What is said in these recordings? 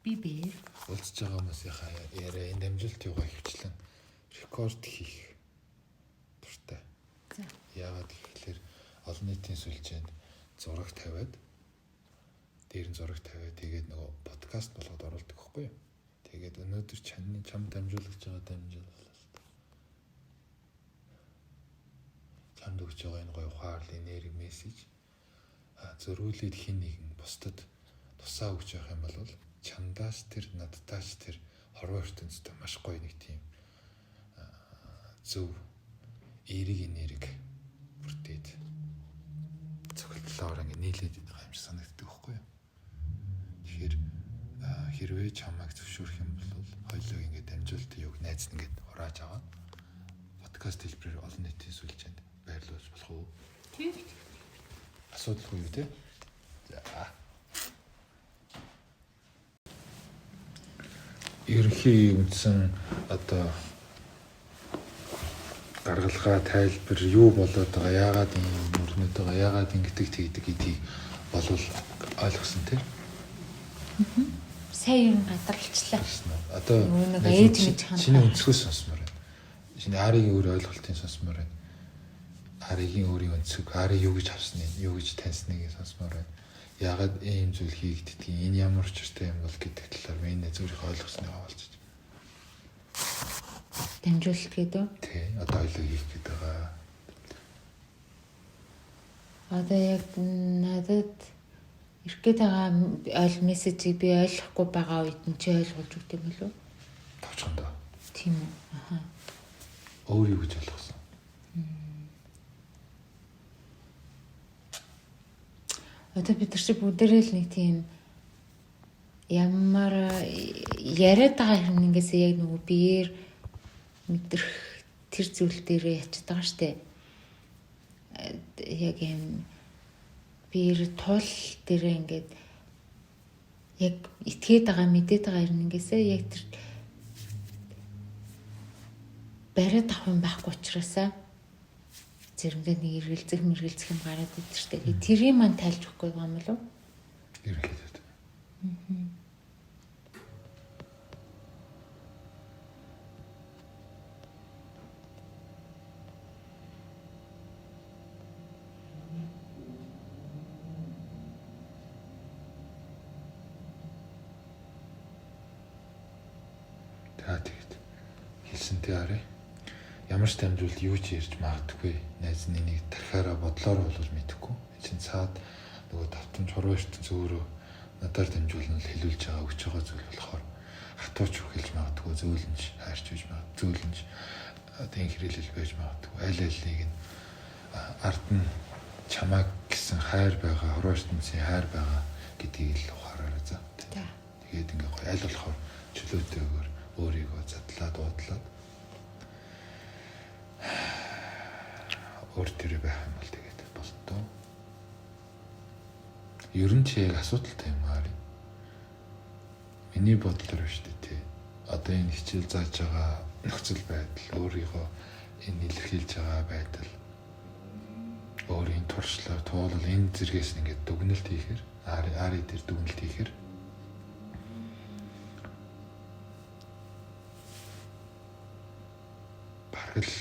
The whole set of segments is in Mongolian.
Би бээр уулзж байгаа хүмүүсийнхаа яриа энэ дамжуулт юугаа хөвчлэн рекорд хийх дуртай. За. Яагаад гэвэл олон нийтийн сүлжээнд зураг тавиад дээр нь зураг тавиад тэгээд нөгөө подкаст болгоод оруулдаг байхгүй юу? Тэгээд өнөөдөр чам дамжуулж байгаа дамжуулалт. Чамд өгч байгаа энэ гоё ухаал энерги мессеж зөрүүлээд хин нэгэн бусдад тусаа өгч явах юм бол чамдаач тэр наддаач тэр хорвоо ертөнцтэй маш гоё нэг тийм зөв эерэг энерги бүрдээд цогцолтоор ингэ нийлээд байгаа юм шиг санагддаг байхгүй юу? Тэгэхээр хэрвээ чамайг зөвшөөрөх юм бол хоёулаа ингэ дамжуулалтын юг найз нь ингэ хурааж аваад подкаст хэлбэрээр олон нийтийн сүлжээнд байрлуулж болох уу? Тийм. Асуудалгүй юу те? За. Ерөнхий үндсэн одоо гаргалгаа тайлбар юу болоод байгаа, яагаад ийм мөрнөд байгаа, яагаад ингэдэг тэгдэг гэдгийг болов ойлгосон тийм. Сайн юм гадарлцлаа. Одоо чиний өнцгөөс сонсмоор байна. Чиний Аригийн өөр ойлголтын сонсмоор байна. Аригийн өөрийн өнцөг, Ари юу гэж харсныг, юу гэж таньсныг сонсмоор байна. Яагаад ийм зүйл хийгддгийг, энэ ямар учиртай юм бол гэдэг талаар миний зөвхөн ойлгосныг хаалцаж. Дамжуулалт гэдэг үү? Тий, одоо ойлоо хийх гээд байгаа. Одоо яг надад ирэх гээд байгаа мессежийг би ойлгохгүй байгаа үед нь чи ойлгуулж өгд юм болов уу? Тавчхандаа. Тийм үү? Аха. Өөр юу гэж ойлгосон? Одоо бид нар чи бүгдээрээ л нэг тийм ямар яриад байгаа хэрэгнээс яг нөгөө биеэр мэдрэх тэр зүйл дээрээ ячаад байгаа штэ. Яг юм биеэр тул дээрээ ингээд яг итгээд байгаа мэдээд байгаа хэрэгнээс яг тэр бариад авах юм байхгүй учраас зэрэмдээ нэг эргэлзэх юм гараад идэв штэ. Тэрийг маань тайлж өгөхгүй юм болов уу? Ерөнхийдөө. Тэгээд хэлсэнтэй арай. Ямар ч дамжуулт юу ч ярьж магадгүй. Найз нь энийг тархиараа бодлоор болвол мэдэхгүй. Чин цаад нөгөө давтамж хорвоо ертөнц өөрөө надаар дамжуулна л хэлүүлж байгаа өгч байгаа зүйл болохоор хатууч өгүүлж магадгүй, зөөлөнж хайрч үж магадгүй, зөөлөнж одоо хэрэглэл байж магадгүй. Аль алийг нь ард нь чамайг гэсэн хайр байгаа, хорвоо ертөнцийн хайр байгаа гэдгийг л ухаараа за. Тэгээд ингээ аль болохоор чөлөөтэйгээр өөрийгөө задлаад уудлаад өөр төрөө байх юм бол тэгээд болтоо. Ер нь ч яг асуудалтай юм аа. Миний бодлоор шүү дээ тий. Одоо энэ хичээл зааж байгаа нөхцөл байдал, өөрийгөө энэ илэрхийлж байгаа байдал, өөрийн туршлага, туулал энэ зэргээс ингээд дүгнэлт хийхээр, ари дээр дүгнэлт хийхээр бараг л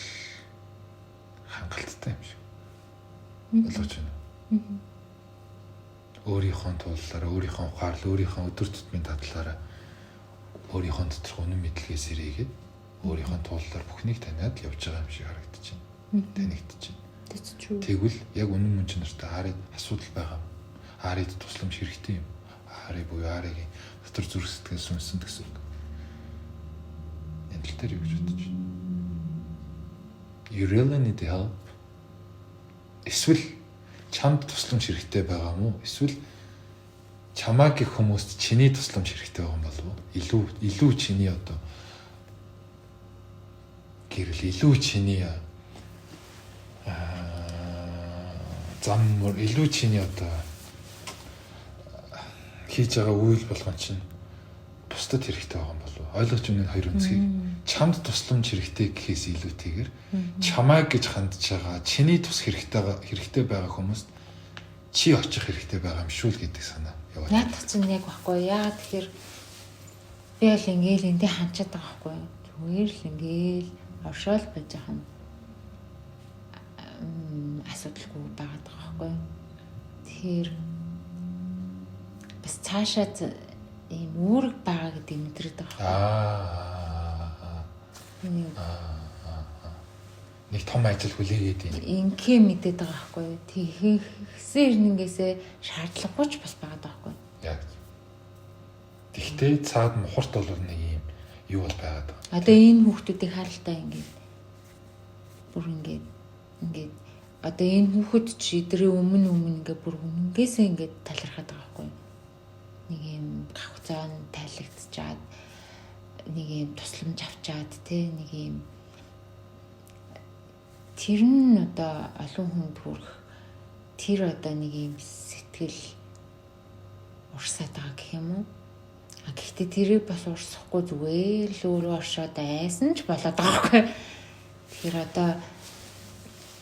хангалттай юм шиг. Ойлгож байна уу? Өөрийнхөө тууллаараа, өөрийнхөө ухаалал, өөрийнхөө өдөр тутмын татлаараа өөрийнхөө доторх үнэн мэдлэгээ сэрээгээд өөрийнхөө тууллаар бүхнийг таниад явж байгаа юм шиг харагдаж байна. Танигдаж байна. Тэгвэл яг үнэн мөн чанартай Арид асуудал байгаа. Арид тусламж хэрэгтэй юм. Ари буюу Аригийн дотор зүрх сэтгэл сүнсэн гэсэн үг. Энэ тал дээр юу гэж бодож байна? You really need help. Эсвэл чамд тусламж хэрэгтэй байгаа мó? Эсвэл чамаа гэх хүмүүст чиний тусламж хэрэгтэй байгаа юм болов уу? Илүү чиний одоо гэрэл илүү чиний зам илүү чиний одоо хийж байгаа үйл болгон чинь бусдад хэрэгтэй байгаа юм болов уу? Ойлгож үнэн хоёр үнцгийг чамд тусламж хэрэгтэй гэхээс илүүтэйгээр чамайг гэж хандж байгаа чиний тус хэрэгтэй байгаа хүмүүст чи очих хэрэгтэй байгаа юм шүү л гэдэг санаа яваад. Наадах чинь яг баггүй. Яагаад тэгэхээр би бол ингээл эндээ ханчаад байгаа байхгүй. Зүгээр л ингээл оршоол байж байгаа юм. Асуудалгүй байгаад байгаа байхгүй. Тэгэхээр бас цаашаа ийм үүрэг байгаа гэдэг мэдрээд байгаа. Нэг том ажил хүлээгээд инкэ мэдээд байгаа байхгүй. Тэгсэн ирнэнгээсээ шаардлагагүй ч бас байгаа байхгүй. Яг. Тэгтээ цаад мухарт бол нэг юм юу бол байгаад байгаа. Одоо энэ хүүхдүүдийг харалтаа ингээд бүр ингээд одоо энэ хүүхэд чи идрээ өмнө ингээд бүр үнэнгээсээ ингээд талархаад байгаа байхгүй. Нэг юм гавцаан тайлагдчихад нэг юм тусламж авчаад тий нэг юм тэр нь одоо олон хүнд хүрэх тэр одоо нэг юм сэтгэл урсаад байгаа гэх юм уу. Гэхдээ тэрийг бас урсахгүй зүгээр л өөрөө оршоод айсан ч болоод байгаа байхгүй. Тэгэхээр одоо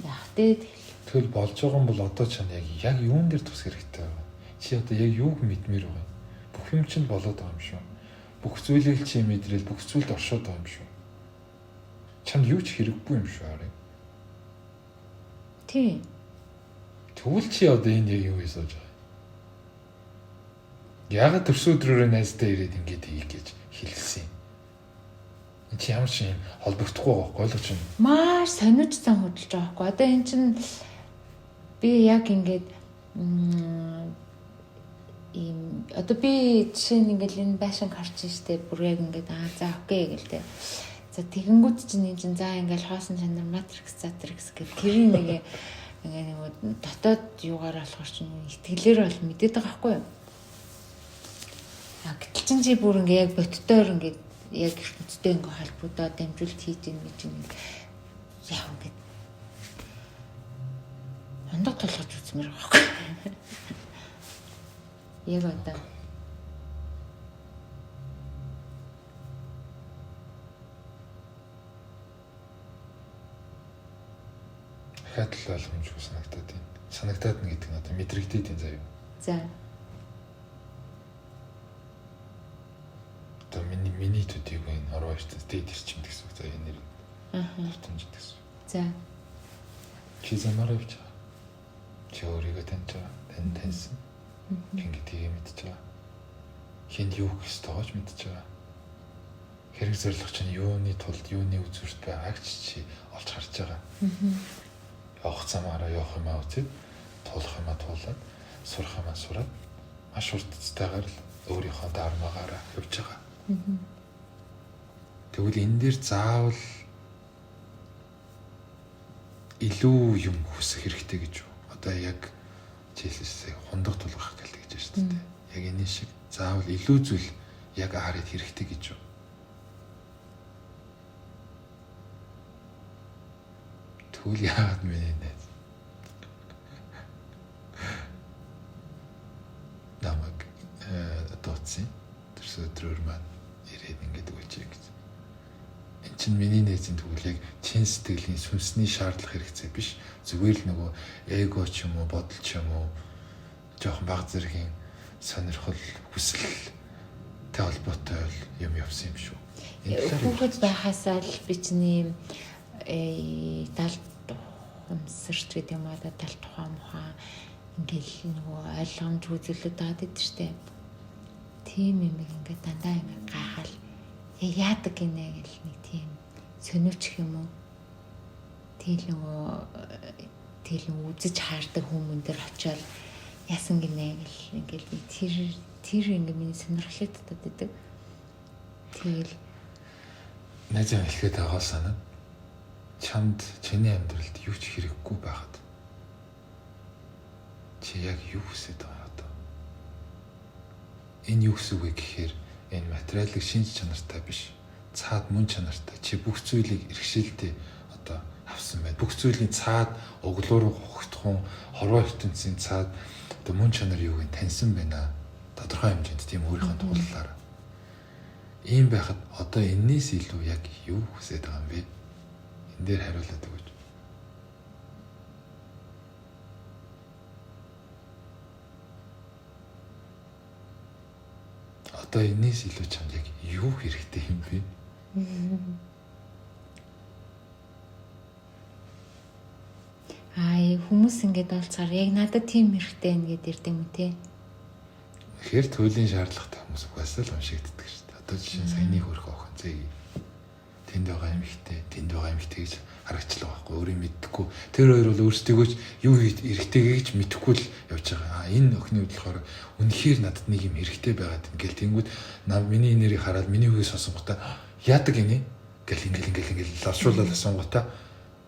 яах вэ? Тэгэл болж байгаа юм бол одоо ч яг юун дээр тус хэрэгтэй байна. Чи одоо яг юуг мэдмээр байгаа юм. Бүх юм чинь болоод байгаа юм шүү. Бүх зүйлийг чи мэдрэл бүх зүйлд оршоод байгаа юм шүү. Чамд юу ч хэрэггүй юм шүү арай. Тийм. Тэгвэл чи одоо энэ яг юу хийж байгаа юм? Яагаад төрсөн өдрөөрөө найзтай ирээд ингэж хийх гэж хэлсэн юм? Энд чи ямар ч юм холбогдохгүй байгаа ойлгож байна. Маш сонирхсан хөдөлж байгаа байхгүй. Одоо эн чинь би яг ингэж ийм одоо би жишээ нь ингээл энэ байшинг харж штэ бүр яг ингээд за окей гэлтэй. За тэгэнгүүт чинь энэ чинь за ингээл хоосон чанар матрикс гэдэг тэрийн нэг дотоод юугаар болохоор чинь итгэлээр бол мэдээд байгаа байхгүй юу? Гэтэл чинь чи бүр ингээ яг бодтоор ингээ яг ертөнцтэй ингээ холбогдоо дамжуулт хийж ийн гэж ингээ яа ингээ ондоо толгож үзмээр байгаа байхгүй. Яг одоо дахиад л ойлгомжгүй санагтаад байна. Санагтаад нь гэдэг нь одоо мэдрэгдээд байна заяа. За. Одоо миний төдийг энэ ороо ирсэн дээд ирчим гэсэн үг заяа нэр. Тутамж гэсэн. За. Чи замаар явж байгаа. Чи өөрийгөө таньж байгаа. Таньсан. Хин гэдгийг мэдж байгаа. Хинд юу гэж тоож мэдж байгаа. Хэрэг зорилго чинь юуны тулд юуны үзүүрт байгааг чи олж харж байгаа. Явах замаараа явах юмаа үзээд туулах юмаа туулаад сурах юмаа сураад маш уртцтайгаар л өөрийнхөө дармаагаараа явж байгаа. Тэгвэл энэ дээр заавал илүү юм хүсэх хэрэгтэй гэж юу? Одоо яг жишээлбэл хундаг тулгах гэлтэй гэж байна шүү дээ. Яг энэ шиг заавал илүү зүйл яг хараад хэрэгтэй гэж юу? Тэгвэл яагаад миний найз намайг дууцсан тэрс өдрөөр маань ирээд ингэж өгөөч гэж. Энд чинь миний найзын тэгвэл яг чин сэтгэлийн сүнсний шаардлага хэрэгцээ биш. Зүгээр л нөгөө эго ч юм уу, бодол ч юм уу, жоохон баг зэргийн сонирхол, хүсэлтэй холбоотой юм явсан юм шүү. Хүүхэд байхасаа л би чинь далд ухамсарч гэдэг юм аа далд тухайн мухаа ингээл нөгөө ойлгомж үзүүлэлт даад идэв штэ. Тийм юм ингээд дандаа ингээд гайхал яадаг гинэ гэл нэг тийм сониуч юм уу. Тэгэл үзэж хаардаг хүмүүн дээр очиод яасан гинэ гэл ингээл тэр ингээд миний сонирхлыг татаад идэг. Тэгэл найз хэлгээд байгаа санаа чамд чиний амьдралд юу ч хэрэггүй байхад чи яг юу хүсэж байгаа одоо? Энэ юу гэсэн үг вэ гэхээр энэ материалын шинж чанартай биш, цаад мөн чанартай. Чи бүх зүйлийг иргэшээлтэй одоо авсан байна. Бүх зүйлийн цаад өглөөр хогтхон хорвоо ертөнцийн цаад одоо мөн чанар юуг нь таньсан байна. Тодорхой хэмжээнд тийм өөрийнхөө туллаараа. Ийм байхад одоо энэс илүү яг юу хүсэж байгаа юм бэ? Энэ дээр хариулаад өгөөч. Одоо энэс илүү чамд яг юу хэрэгтэй юм бэ? Хүмүүс ингэж олцоор яг надад тийм хэрэгтэй байна гэдээ ирдэг юм те. Тэгэхээр туйлын шаардлагатай хүмүүс угаасаа л уншигддаг шүү дээ. Одоо жишээ нь саяны хөрх охин зээг тэнд байгаа юм ихтэй гэж харагчлаа байхгүй өөрөө мэддэггүй. Тэр хоёр бол өөрсдөө ч юу эргэтэйгээ ч мэдэхгүй л явж байгаа. Энэ охины хувьд болохоор үнэхээр надад нэг юм хэрэгтэй байгаад ингээл тэнгүүд миний нэрийг хараад миний үгийг сонсонготой яадаг гинэ ингээл лавшуулаад асуунготой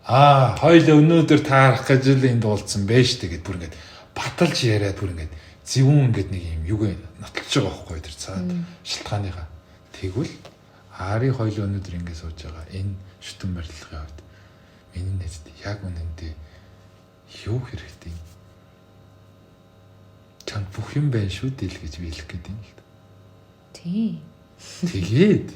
хоёул өнөөдөр таарах гэж л энд уулзсан байж тэгээд бүр ингээд баталж яриад бүр ингээд зөвүүн ингээд нэг юм юу вэ нотолж байгаа байхгүй тэр цаад шилтгааныхаа тэгвэл Ари хоёул өнөөдөр ингээд сууж байгаа энэ шүтэн барилгын хувьд миний нэзд яг үнэндээ юу хэрэгтэй юм чам бүх юм байна шүү дээ л гэж биелэх гэдэг юм л да. Тий. Тэгээд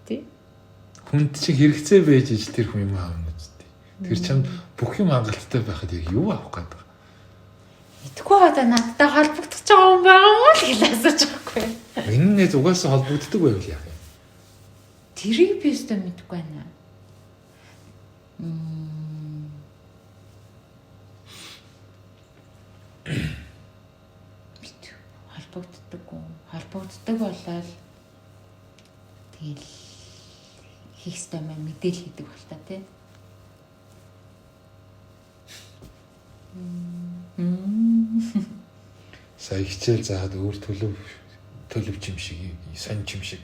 Тий. Хүнд чи хэрэгцээ байж иж тэр хүн юм аавна үстэй. Тэр чамд бүх юм хангалттай байхад яг юу авах гэдэг. Итгэхгүй одоо надтай холбогдож байгаа юм байгаа юм л гэж асууж байгаа юм. Энэ нэг угаасаа холбогддог байвал яах юм? Тэрийг би өстө мэдэхгүй байна. Холбогддог болол тэгэл хийх ёстой юм мэдээл хийдэг бол та тий. Сая хичээл заагаад өөр төлөв чим шиг сонь чим шиг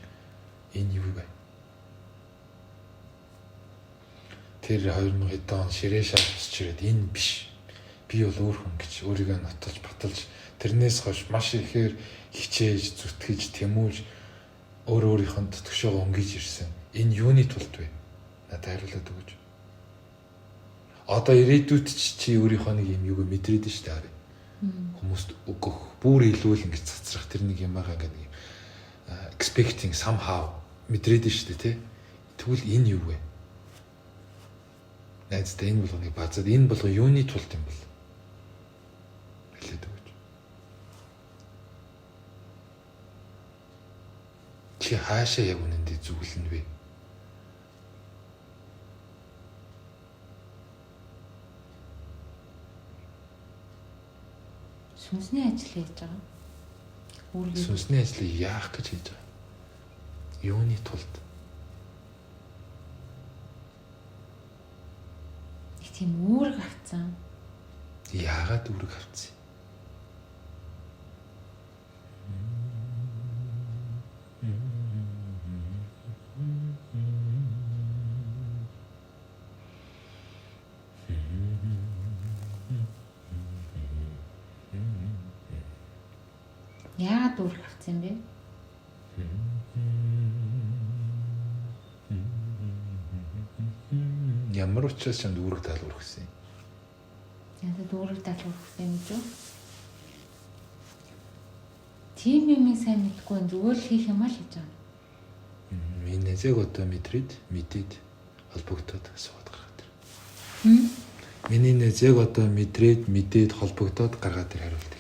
энэ юу вэ? Тэр 2000 он ширээ шаардж ирээд энэ биш. Би бол өөр хүн гэж өөрийгөө нотолж баталж тэрнээс хойш маш ихээр хичээж зүтгэж тэмүүлж өөрийнхөө төтгшөөгөө өнгөж ирсэн. Энэ юуны тулд вэ? Надад хариулаад өгөөч. Одоо ирээдүйд чи өөрийнхөө нэг юм юуг мэдрээд штэ харъя. Хүмүүст өгөх бүр илүү л ингэж цацрах тэр нэг юм байгаа гэдэг юм. Expecting somehow мэдрээд штэ тий. Тэгвэл энэ юу вэ? Найзтай энэ болгоныг базаад энэ болгон юуны тулд юм бол? Хэлээд өгөөч. Чи хаашаа яг үнэндээ зүгэлнэ вэ? Сүнсний ажил хийж байгаа. Сүнсний ажлыг яах гэж хийж байгаа? Юуны тулд? Их тийм үүрэг авцсан. Яагаад үүрэг авцсан? Яагаад үүрэг авцсан бэ? Ямар учраас чамд үүрэг даалгавар өгсөн юм? Янзад үүрэг даалгавар өгсөн юм шүү. Тийм юм сайн мэдгүй зүгээр л хийх юм аа л хийж байгаа. Миний зэг одоо мэдээд холбогдоод сууд гаргаад тэр. Миний зэг одоо мэдээд холбогдоод гаргаад тэр хариулт.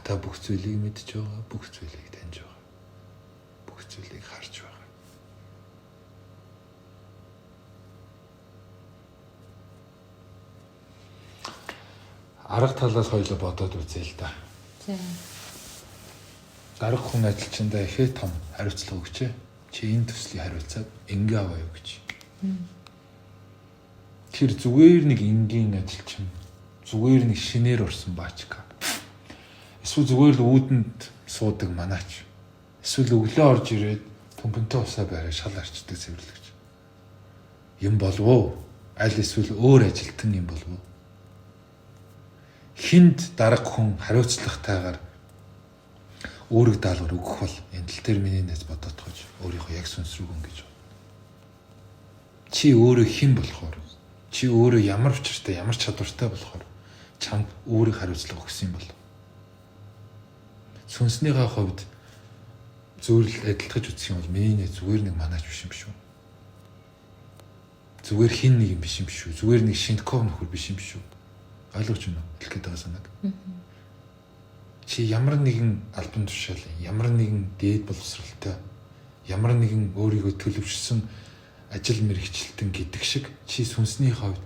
Та бүх зүйлийг мэдж байгаа, бүх зүйлийг таньж байгаа. Бүх зүйлийг харж байгаа. Арга талаас хоёлоо бодоод үзье л да. За. Дарга хүн ажилчиндаа ихээ том хариуцлага өгчээ. Чи энэ төслийг хариуцаад ингээ аваа юу гэж. Тэр зүгээр нэг энгийн ажилчин, зүгээр нэг шинээр орсон баачка. Эсвэл зүгээр л үүдэнд суудаг манаач. Эсвэл өглөө орж ирээд төмпөнтэй усаа барай шал арчдаг цэвэрлэгч. Юм болов уу? Аль эсвэл өөр ажилтан юм болов уу? Хинд дарга хүн хариуцлагатайгаар үүрэг даалгавар өгөх бол энэ тал дээр миний нэз бодоод тохиож өөрийнхөө яг сүнс рүү өнгөж байна. Чи өөрөө хэн болохоор, чи өөрөө ямар учиртай, ямар чадвартай болохоор чамд үүрэг хариуцлага өгсөн юм бол сүнснийхээ хувьд зөвлөл адилтгаж үзэх юм бол миний нэг зүгээр нэг манаач биш юм шүү. Зүгээр хин нэг юм биш юм шүү. Зүгээр нэг шинтков нөхөр биш юм шүү. Ойлгож байна уу? Хэлэх гээд байгаа санааг. Чи ямар нэгэн албан тушаалын, ямар нэгэн дээд боловсралтай, ямар нэгэн өөрийгөө төлөвшсөн ажил мэргэжилтэн гэдэг шиг чи сүнсний хавьд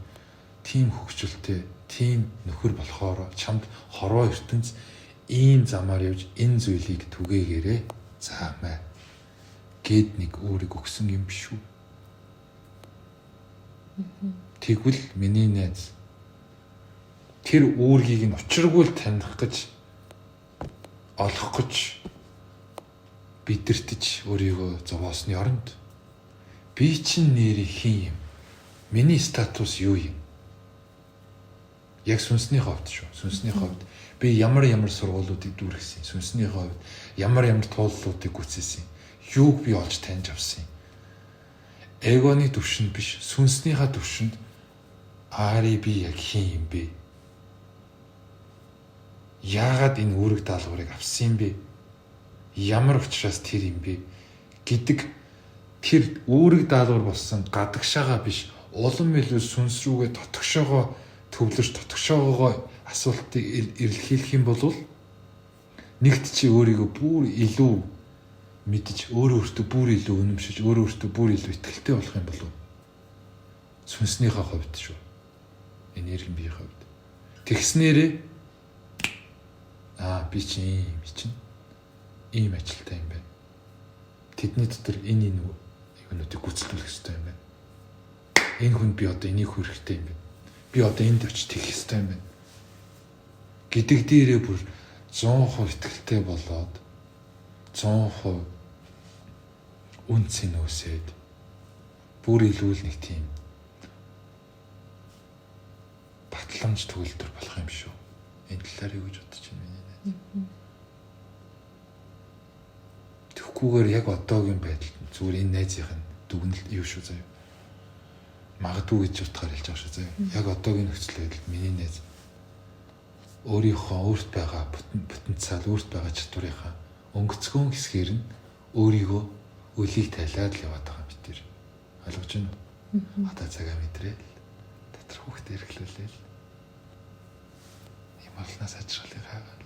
тийм хөгжөлтэй, тийм нөхөр болохоор чамд хорвоо ертөнц ийм замаар явж энэ зүйлийг түгээгээрээ заамаа гэд нэг өөрийг өгсөн юм биш үү? Тэгвэл миний найз тэр үүргийг нь учиргүй таних гэж олох гэж бидэртэж өөрийгөө зовоосны оронд би чинь нэрээ хин юм? Миний статус юу юм? Яг сүнсний хавьд шүү. Сүнсний хавьд би ямар сургуулиудыг дүүргэсэн, сүнсний хавьд ямар тууллуудыг гүйцээсэн, юуг би олж таньж авсан. Эгоны төвшөнд биш, сүнснийхаа төвшөнд аари би яг хин юм бэ? Яагаад энэ үүрэг даалгаврыг авсан юм бэ? Ямар учраас тэр юм бэ гэдэг тэр үүрэг даалгавар болсон гадагшаага биш, улам илүү сүнс рүүгээ дотгошоогоо төвлөрч дотгошоогоо асуултыг эрэлхийлэх юм бол нэгт чи өөрийгөө бүр илүү мэдж, өөртөө бүр илүү үнэмшиж, өөртөө бүр илүү итгэлтэй болох юм болов. Сүнснийхээ хувьд шүү. Энергийн биеийн хувьд. Тэгснээрээ би чинь ийм ажилтай юм байна. Тэдний дотор энэ юунуудыг гүйцэтгүүлэх хэрэгтэй юм байна. Энэ хүнд би одоо энийг хүрэх хэрэгтэй юм байна. Би одоо энд очиж тэгэх хэрэгтэй юм байна. Гэдэг дээрээ бүр 100% итгэлтэй болоод 100% үнцэн өсөд бүр илүү л нэг тийм батламж төгөлдөр болох юм шүү. Энэ талаар юу гэж бодож байна миний найз? Тэгхгүйгээр яг одоогийн байдалд зүгээр энэ найзын дүгнэлт юу шүү заяа. Магадгүй гэж утгаар хэлж байгаа шүү заяа. Яг одоогийн нөхцөл байдалд миний найз өөрийнхөө өөрт байгаа потенциал, өөрт байгаа чадварынхаа өнгөцгөн хэсгээр нь өөрийгөө өлийг тайлаад л яваад байгаа юм бид. Ойлгож байна уу? Одоо цагаа мэдрээл дотор хүүхдээ эрхлүүлээл. Ийм болноос ажралыг хаагаад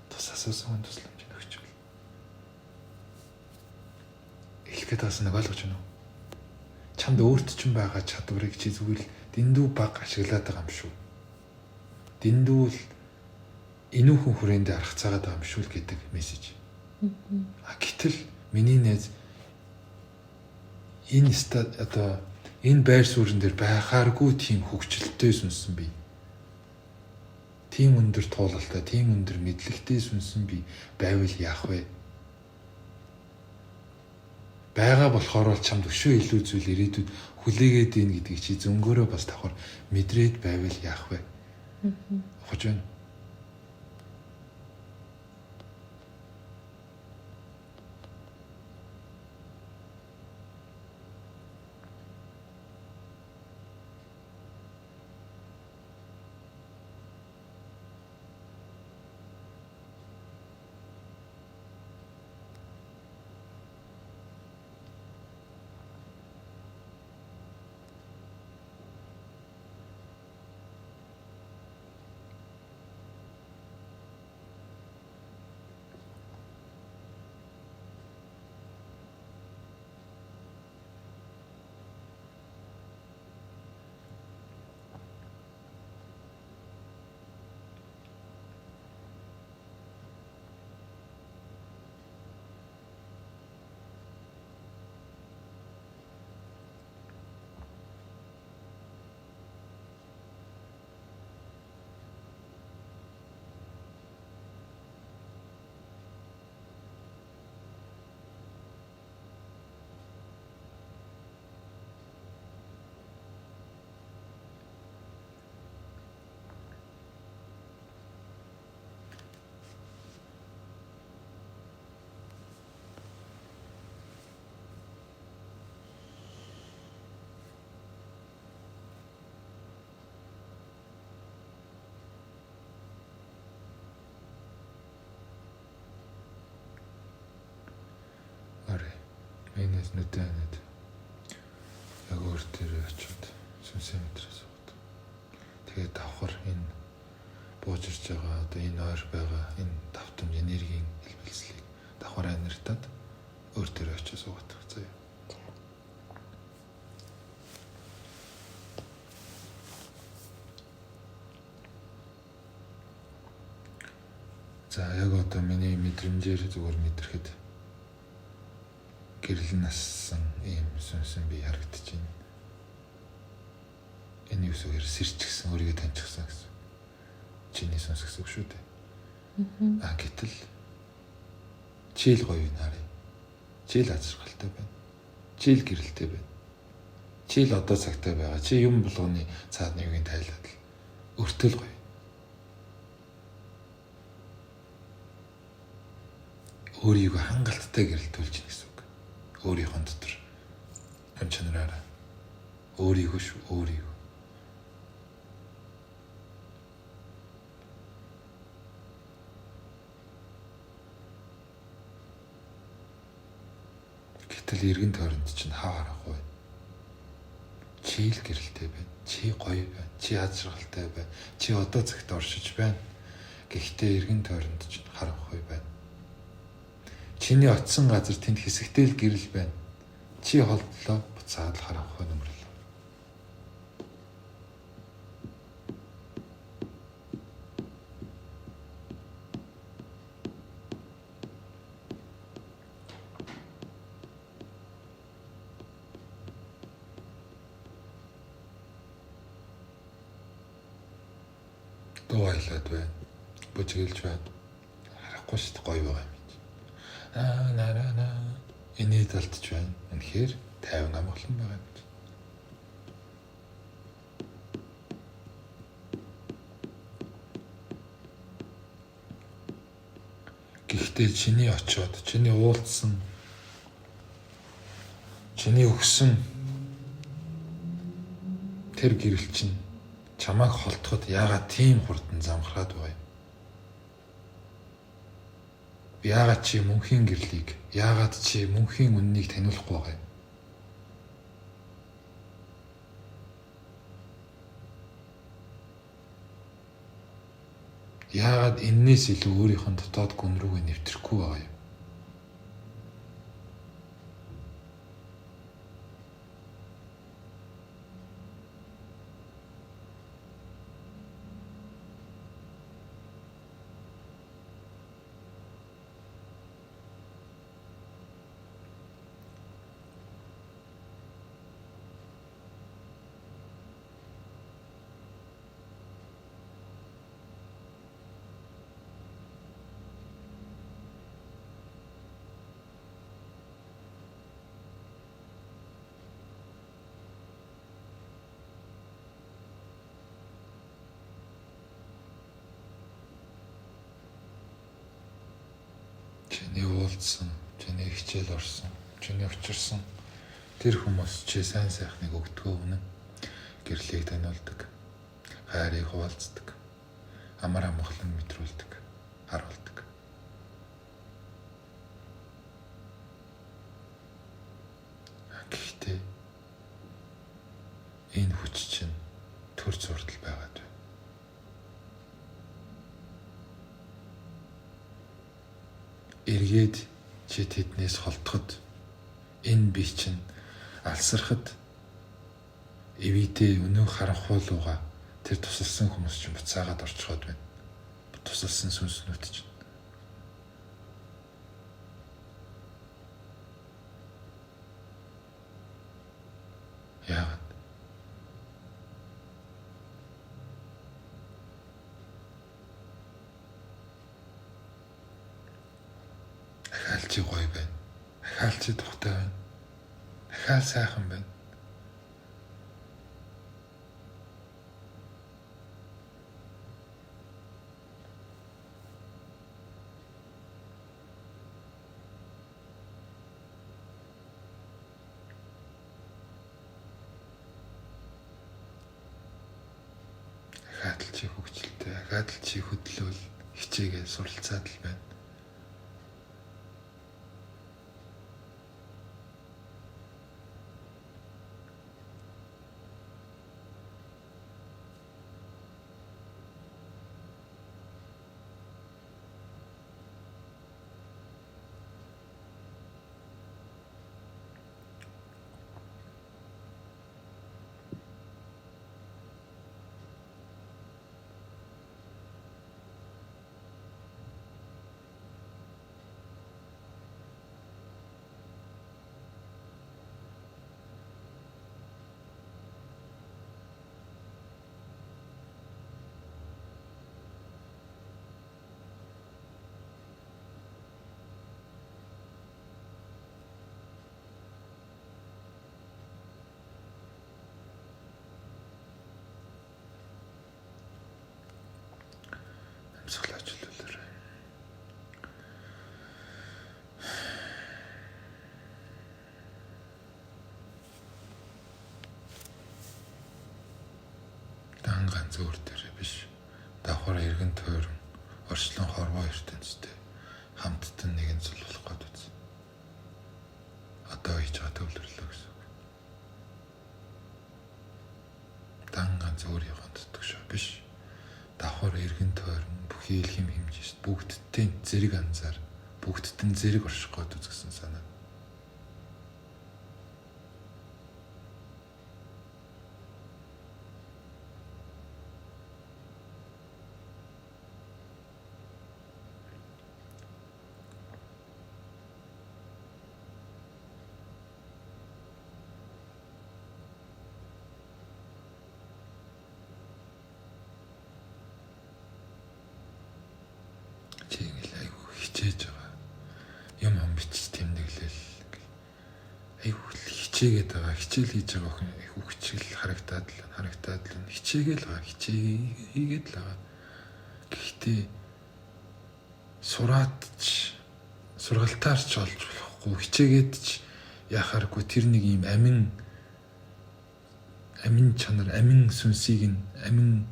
тус асуусан тусламж өгчүүл. Эхлэхэд бас нэг ойлгож байна уу? Чамд өөрт чинь байгаа чадварыг чи зүгээр л дэндүү баг ашиглаад байгаа юм шүү. Дэндүү л энүүхэн хүрээндээ арах цагаад байгаа юм шүү л гэдэг мессеж. Гэтэл миний найз энэ энэ байр суурин дээр байхааргүй тийм хөвгчлөлтэй сүнсэн бий. Тийм өндөр туулалтай, тийм өндөр мэдлэгтэй сүнсэн бий байвал яах вэ? Бага болохоор л чамд өшөө илүү зүйл ирээдүйд хүлээгээд ийн гэдгийг чи зөнгөөрөө бас давхар мэдрээд байвал яах вэ? Ухаж байна. Энэс нүдэнэд яг өөр дээр очиод сүнсээ мэдрээ суугаад. Тэгээд давхар энэ бууж ирж байгаа одоо энэ ойр байгаа энэ давтамж энергийн хэлбэлцлийг давхар аниртаад өөр дээр очиж суугаад заяа. За яг одоо миний мэдрэмжээр зүгээр мэдрэхэд гэрэл нассан ийм сүнсэн би харагдаж байна. Энэ юу гэхээр сэрчгсэн өөрийгөө таньчихсан гэсэн. Чиний сүнс гэсэн үг шүү дээ. Гэтэл чийл гоё юм харъя. Чийл азаргалтай байна. Чийл гэрэлтэй байна. Чийл одоо цагтай байгаа. Чи юм болгоны цаад нэгэн тайлаад л өртөл гоё. Өөрийгөө хангалттай гэрэлтүүлж гин гэсэн үг. Өөрийнхөө дотор ам чанараараа өөрийгөө шүү өөрийгөө. Гэтэл эргэн тойронд чинь хаа харахгүй байна. Чи л гэрэлтэй байна. Чи гоё байна. Чи азаргалтай байна. Чи одоо цагт оршиж байна. Гэхдээ эргэн тойронд чинь харахгүй байна. Чиний очисон газар тэнд хэсэгтэй л гэрэл байна. Чи холдлоо буцаад л харахгүй нөмрлөө. Дуу айлаад байна. Бүжгэлж байна. Харахгүй шүү дээ гоё байгаа юм. Наа энэ талдч байна. Үнэхээр тайван амгалан байгаа юм. Гэхдээ чиний очоод, чиний уулзсан, чиний өгсөн тэр гэрэл чинь чамайг холдоход яагаад тийм хурдан замхраад байна? Яагаад чи мөнхийн гэрлийг, яагаад чи мөнхийн үннийг таниулахгүй байгаа юм? Яагаад энэс илүү өөрийнхөө дотоод гүн рүүгээ нэвтрэхгүй байгаа юм? Чиний уулзсан, чиний хичээл орсон, чиний учирсан тэр хүмүүс чи сайн сайхныг өгдгөө үнэн. Гэрлийг таниулдаг, хайрыг хуваалцдаг, амар амгалан мэдрүүлдэг, харуулдаг. Гэхдээ энэ хүч чинь төр зурдал байгаад байна. Эргээд чи тэднээс холдоход энэ би чинь алсархад эвидээ өнөө харанхуулууга тэр тусалсан хүмүүс чинь буцаагаад орчиход байна. Тусалсан сүнснүүд чинь. Яагаад? Ахаал чи гоё байна. Ахаал чи тухтай байна. Ахаал сайхан байна. Ахаал чи хөвгчлээ. Ахаал чи хөдлөөл хичээгээ суралцаад л байна. дан ганц өөр дээрээ биш. Давхар эргэн тойрон орчлон хорвоо ертөнцтэй хамттан нэгэн цулуулах гээд үз. Одоо хийж байгаа төвлөрлөө гэсэн. Дан ганц өөрийнхөө дутгшаа биш. Давхар эргэн тойрон бүхий л хэм хэмжээст бүгдтийн зэрэг анзаар бүгдтэн зэрэг орших гээд үзсэн санаа. Хичээж байгаа. Юм бичиж тэмдэглэл. Айгуу хичээгээд байгаа. Хичээл хийж байгаа охин айгуу хичээл харагдаад л хичээгээл байгаа. Хичээгээд л байгаа. Гэхдээ сургалтаарч олж болохгүй. Хичээгээд ч яхааргүй тэр нэг юм амин чанар, амин сүнсийг нь, амин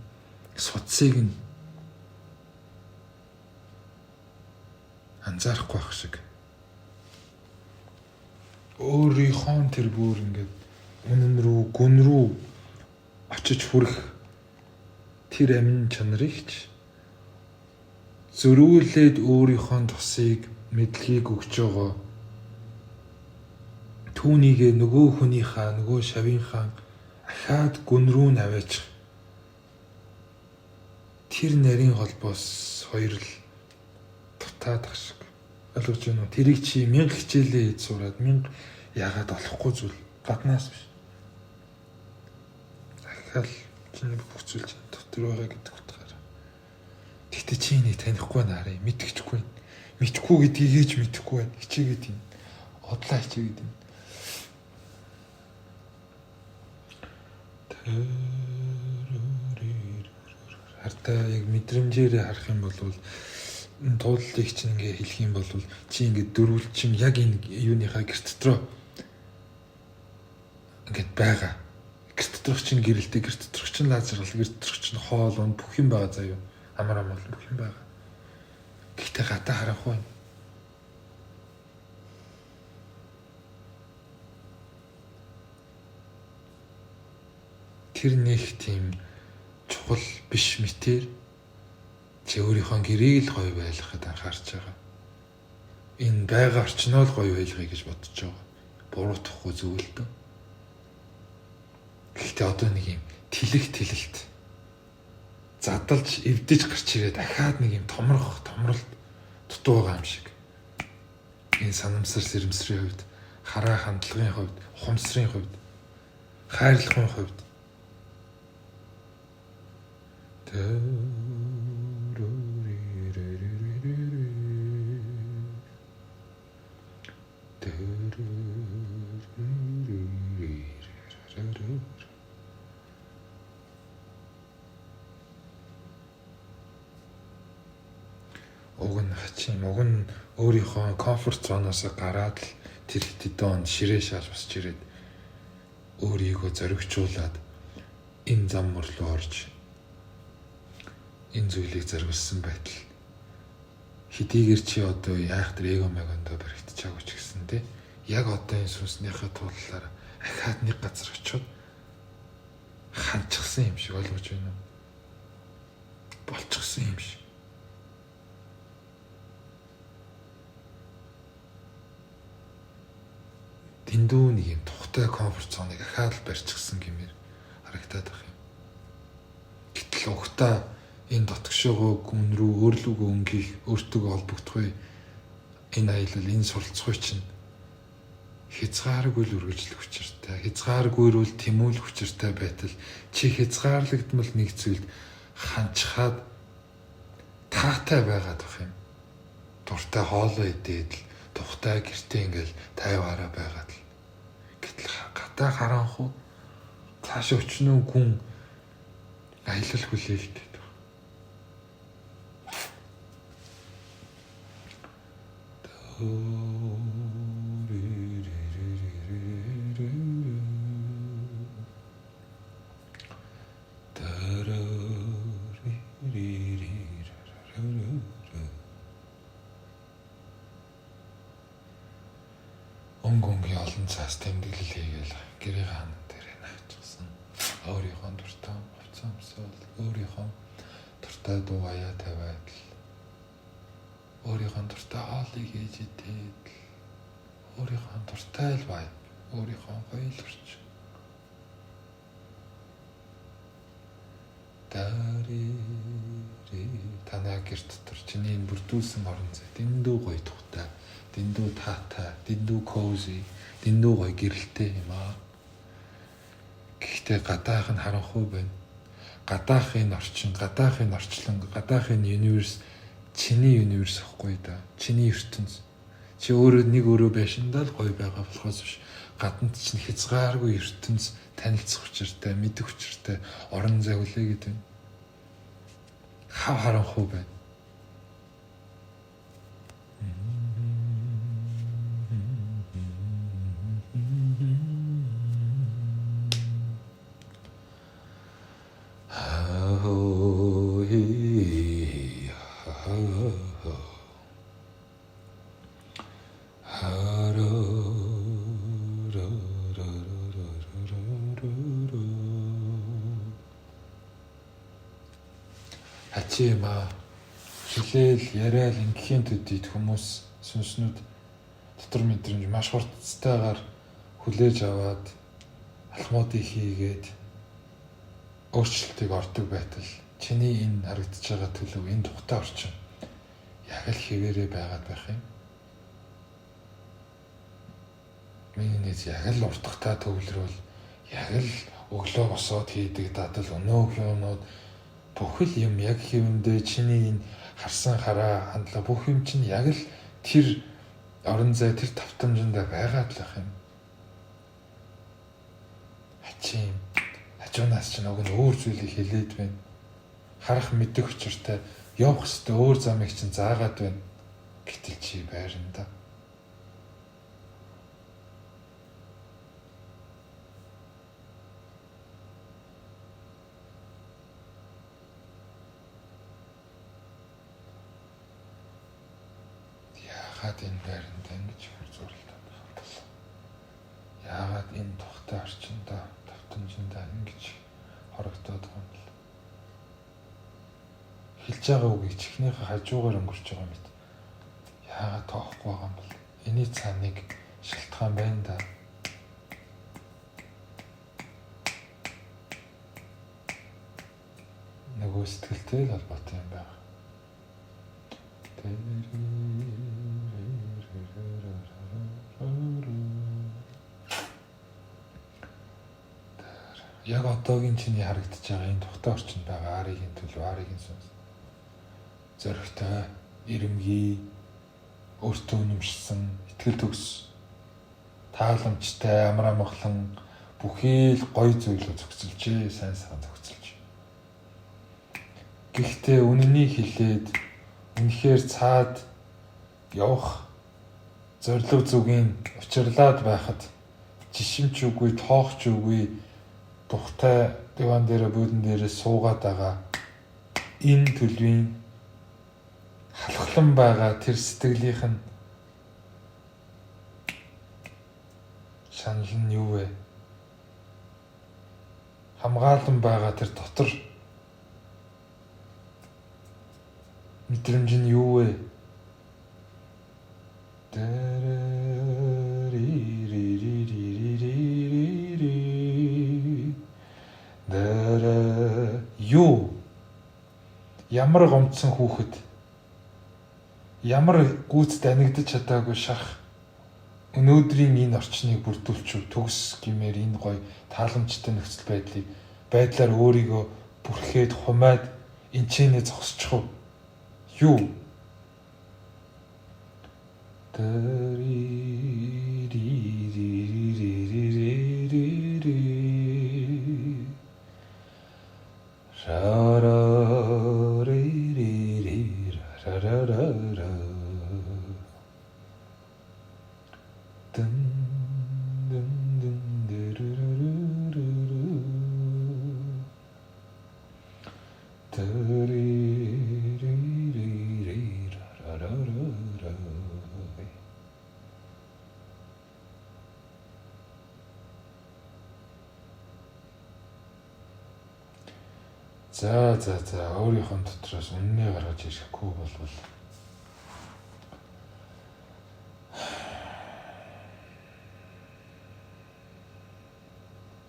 судсыг нь анзаарахгүй байх шиг. Өөрийнхөө тэр бүр ингээд үнэн рүү, гүн рүү очиж хүрэх тэр амин чанарыг ч зөрүүлээд өөрийнхөө тусыг мэдлэгийг өгч байгаа. Түүнийгээ нөгөө хүнийхээ, нөгөө шавийнхаа ахаад гүн рүү наваачих. Тэр нарийн холбоос хоёр л дутаад ах шиг. Ойлгож байна уу? Тэрийг чи 1000 хичээлээ хийж сураад 1000 яагаад олохгүй зүйл гаднаас биш. Дахиад чиний бүх зүйл чинь дотор байгаа гэдэг утгаараа. Гэтэ чи энийг танихгүй наарай, мэдчихгүй. Мэдхгүй гэдгийг ээж мэдэхгүй байна. Хичээгээд юм. Одлаа хичээгээд юм. Хартаа яг мэдрэмжээрээ харах юм бол тууллыг чинь ингээ хэлэх юм бол чи ингээ дөрвөлчин яг энэ юуныхаа гэрт дотроо ингээд байгаа. Гэрт доторх чинь гэрэлтэй, гэрт доторх чинь лазер, гэрт доторх чинь хоол он бүх юм байгаа заа юу. Амар амал бүх юм байгаа. Гэхдээ гадаа харахгүй. Тэр нэг тийм чухал биш мэтэр чи өөрийнхөө гэрээг л гоё байлгахад анхаарч байгаа. Энэ байга орчноо л гоё байлгая гэж бодож байгаа. Буруутахгүй зүйл дөө. Гэхдээ одоо нэг юм тэлэлт задалж эвдэж гарч ирээ дахиад нэг юм томролт дутуу байгаа юм шиг. Энэ санамсар сэрэмсрийн хувьд, хараа хандлагын хувьд, ухамсарын хувьд, хайрлахын хувьд уг нь өөрийнхөө комфорт зоноос гараад л тэр хэдэн онд ширээ шаал босч ирээд өөрийгөө зоригжуулаад энэ зам мөрлөө орж энэ зүйлийг зориулсан байтал хэдийгээр чи одоо яах тэр эго мэгондоо баригдчихаагүй ч гэсэн те яг одоо энэ сүнснийхээ туллаар ахаад нэг газар очиод ханчихсан юм шиг ойлгож байна уу? Болчихсон юм шиг. Дэндүү нэг юм тухтай комфорт зоныг ахаад л барьчихсан гэмээр харагдаад байх юм. Гэтэл угтаа энэ дотгошоогоо гүн рүү өөрлөгөө өнгөх, өөртөө холбогдохыг энэ аялал, энэ суралцахыг чинь хязгааргүй л үргэлжлэх учиртай, хязгааргүй л тэмүүлэх учиртай байтал чи хязгаарлагдмал нэг зүйлд ханчхаад таатай байгаад байх юм. Дуртай хоолоо идээд л тухтай гэртээ ингээл тайваараа байгаад л. Гэтэл гадаа харанхуу цааш өчнөө гүн аялал хүлээлт. цаас тэмдэглэл хийгээл гэрээ хаан дээр наачсан. Өөрийнхөө дуртай хувцас өмсөөл, өөрийнхөө дуртай дуу аяа тавиад л өөрийнхөө дуртай хоолыг ээж идээд өөрийнхөө дуртай л бай, өөрийнхөө гоёл өрч. Танаа гэр дотор чиний бүрдүүлсэн орон зай дэндүү гоё тухтай, дэндүү таатай, дэндүү кози, дэндүү гоё гэрэлтэй юм аа. Гэхдээ гадаах нь харанхуй байна. Гадаахын орчин, гадаахын орчлон, гадаахын универс чиний универс ахгүй да. Чиний ертөнц. Чи өөрөө нэг өөрөө байшиндаа л гоё байгаа болохоос биш. Гаднад чинь хязгааргүй ертөнц, танилцах учиртай, мэдэх учиртай орон зай хүлээгээд байна. Хав харанхуй байна. Хачима хэлээл яриад ингийн төдийд хүмүүс сүнснүүд дотор мэдрэмж маш хурцтайгаар хүлээж аваад алхмуудыг хийгээд өөрчлөлтийг ордог байтал чиний энэ харагдаж байгаа төлөв энэ тухтай орчин яг л хэвээрээ байгаад байх юм. Миний нэг яг л уртгатаа төвлөрвөл яг л өглөө босоод хийдэг дадал өнөөх юмнууд бүх л юм яг хэвэндээ чиний энэ харсан хараа хандлага бүх юм чинь яг л тэр орон зай тэр тавтамжиндаа байгаад л байх юм. Хачим хажуунаас ч нэг өөр зүйлийг хэлээд байна. Харах мэдэх учиртай явах хэвээр өөр замыг чинь заагаад байна. Гэтэл чи байранда. Яагаад энэ байранд ингэж хурцурлаад байна? Яагаад энэ тухтай орчиндаа тавтамжиндаа ингэж хорогдоод байгаа юм бэ? Хэлж байгаа үгийг чихнийхээ хажуугаар өнгөрч байгаа мэт. Яагаад тоохгүй байгаа юм бэ? Эний цаана нэг шалтгаан байна да. Нөгөө сэтгэлтэй л холбоотой юм байна. Яг одоогийн чиний харагдаж байгаа энэ тухтай орчинд байгаа арийн төлөв арийн сүнс. Зоригтой, эрэмгий, өөртөө үнэмшсэн, итгэл төгс, тааламжтай, амар амгалан бүхий л гоё зүйлөө зохицолжээ, сайн сайхан зохицолж. Гэхдээ үнэнийг хэлээд үнэхээр цаад явах зорилго зүгийн учирлаад байхад жишимч үгүй, тоохч үгүй, тухтай диван дээр буудан дээрээ суугаад байгаа энэ төлөвийн халахлан байгаа тэр сэтгэлийнх нь шанал нь юу вэ? Хамгаалан байгаа тэр дотор мэдрэмж нь юу вэ? Юу? Ямар гомдсон хүүхэд? Ямар гүйцэд анигдаж чадаагүй шарах өнөөдрийн энэ орчныг бүрдүүлчих төгс гэмээр энэ гоё тааламжтай нөхцөл байдлаар өөрийгөө бүрхээд хумаад энчэнэ зогсчих уу? Юу? За өөрийнхөө дотроос үннээ гаргаж ирэхгүй болвол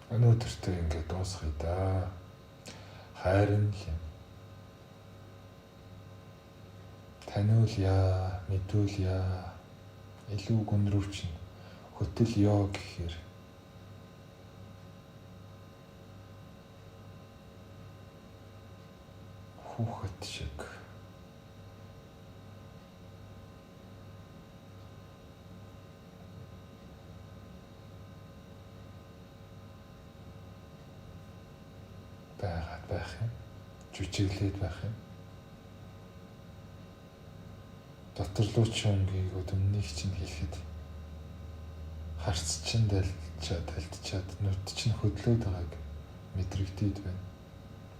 өнөөдөртөө ингээд дуусгая да. Хайрын л юм. Таниулъя, мэдүүлъя. Илүү гүнрүүчин хөтөлё гэхээр хүүхэд шиг байгаад байх юм. Жүжиглээд байх юм. Доторлуу ч өнгийг өдөрнийг чинь хэлэхэд харц чинь талтчаад нүд чинь хөдлөөд байгааг мэдрэгдээд байна.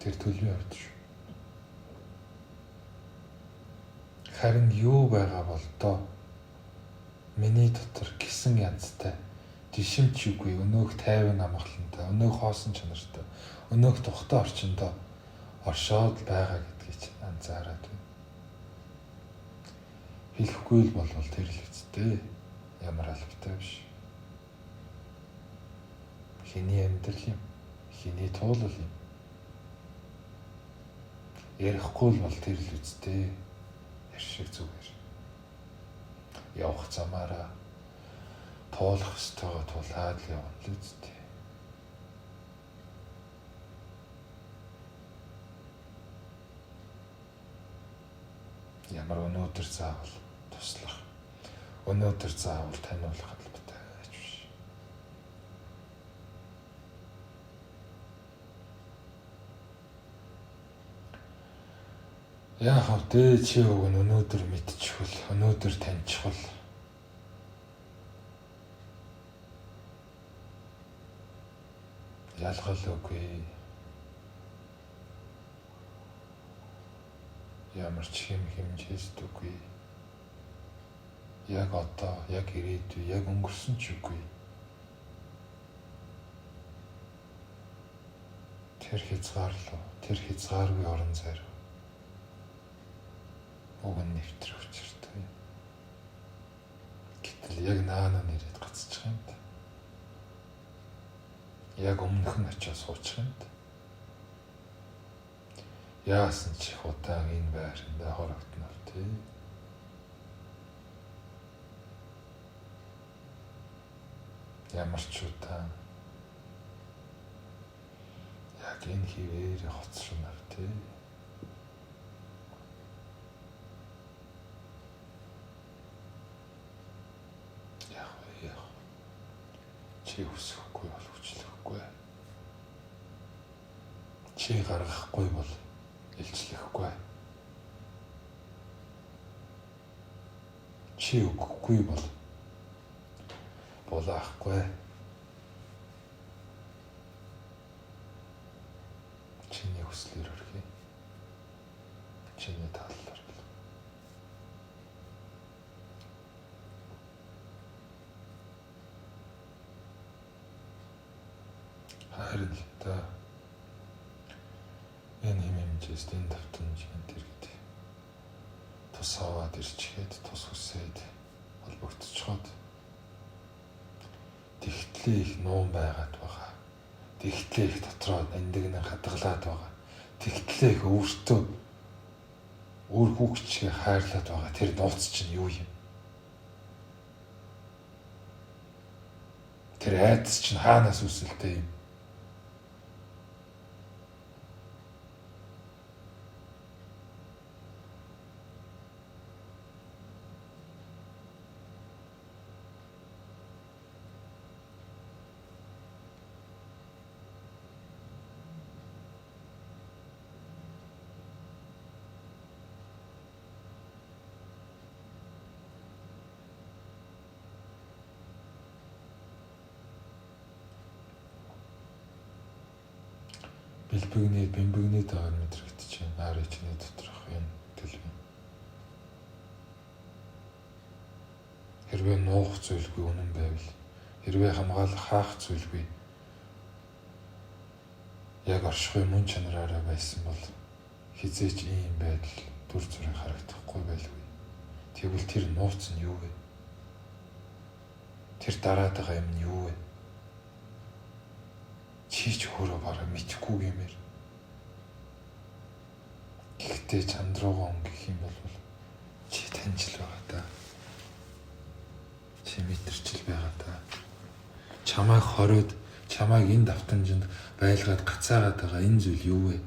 Тэр төлөвийн орд шүү. Харин юу байгаа бол доо миний дотор гисэн янзтай жишимч үгүй өнөөх тайван амгалантай, өнөөх хоосон чанартай, өнөөх тухтай орчиндөө оршоод байгаа гэдгийг чинь анзаараад байна. Хэлэхгүй л болвол тэр л үсттэй. Ямар албатай биш. Хиний амьдрал юм. Хиний туулал юм. Ярихгүй л бол тэр л үсттэй. Яршиг зүгээр. Явах замаараа туулах ёстойгоо тулаад л явна л үсттэй. Ямар өнөөдөр заавал туслах. Өнөөдөр заавал таниулах албатай гэж биш. Яах вэ? Чи өг нь өнөөдөр мэдчихвэл, өнөөдөр таньчихвал ялгал үгүй. Ямар ч хэмжээст үгүй. Яг одоо, яг ирээдүй, яг өнгөрсөн ч үгүй. Тэр хязгаарлуу, тэр хязгааргүй орон зай руу уг нь нэвтрэх учиртай. Гэтэл яг наана нэрэд гацчих юм да. Яг өмнөх нь очиж суучих юм да. Яасан ч их удаан энэ байранда хорогднол тий. Ямар ч удаан яг энэ хിവэр хоцронор тий. Чи хүсэхгүй бол хүчлэхгүй. Чи гаргахгүй бол илчлэхгүй. Чи өгөхгүй бол булаахгүй. Чиний хүслээр өргөе. Чиний талаар. Харин л та энэ хэмжээс энэ давтамж энэ төрөд тус аваад ирчихэд тус хүсээд холбогдчиход тэгтлээ их нуун байгаад байгаа. Тэгтлээ их дотроо эндэгнээ хадгалаад байгаа. Тэгтлээ их өөртөө өөр хүүхчгээ хайрлаад байгаа. Тэр нууц чинь юу юм? Тэр айдас чинь хаанаас үсэлтэй юм? Бэмбэгний дагаар мэдрэгдэж байна. Ари чиний доторх энэ төлөв. Хэрвээ нуух зүйлгүй үнэн байвал, хэрвээ хамгаалах хаах зүйлгүй, яг оршихуй мөн чанараараа байсан бол хизээч ийм байдал дүр зураг харагдахгүй байлгүй. Тэгвэл тэр нууц нь юу вэ? Тэр дараад байгаа юм нь юу вэ? Чи ч өөрөө бараг мэдхгүй гэмээр. Гэхдээ чанд руугаа өнгөх юм бол чи таньж л байгаа та. Чи мэдэрч л байгаа та. Чамайг хориод, чамайг энэ давтамжинд байлгаад гацаагаад байгаа энэ зүйл юу вэ?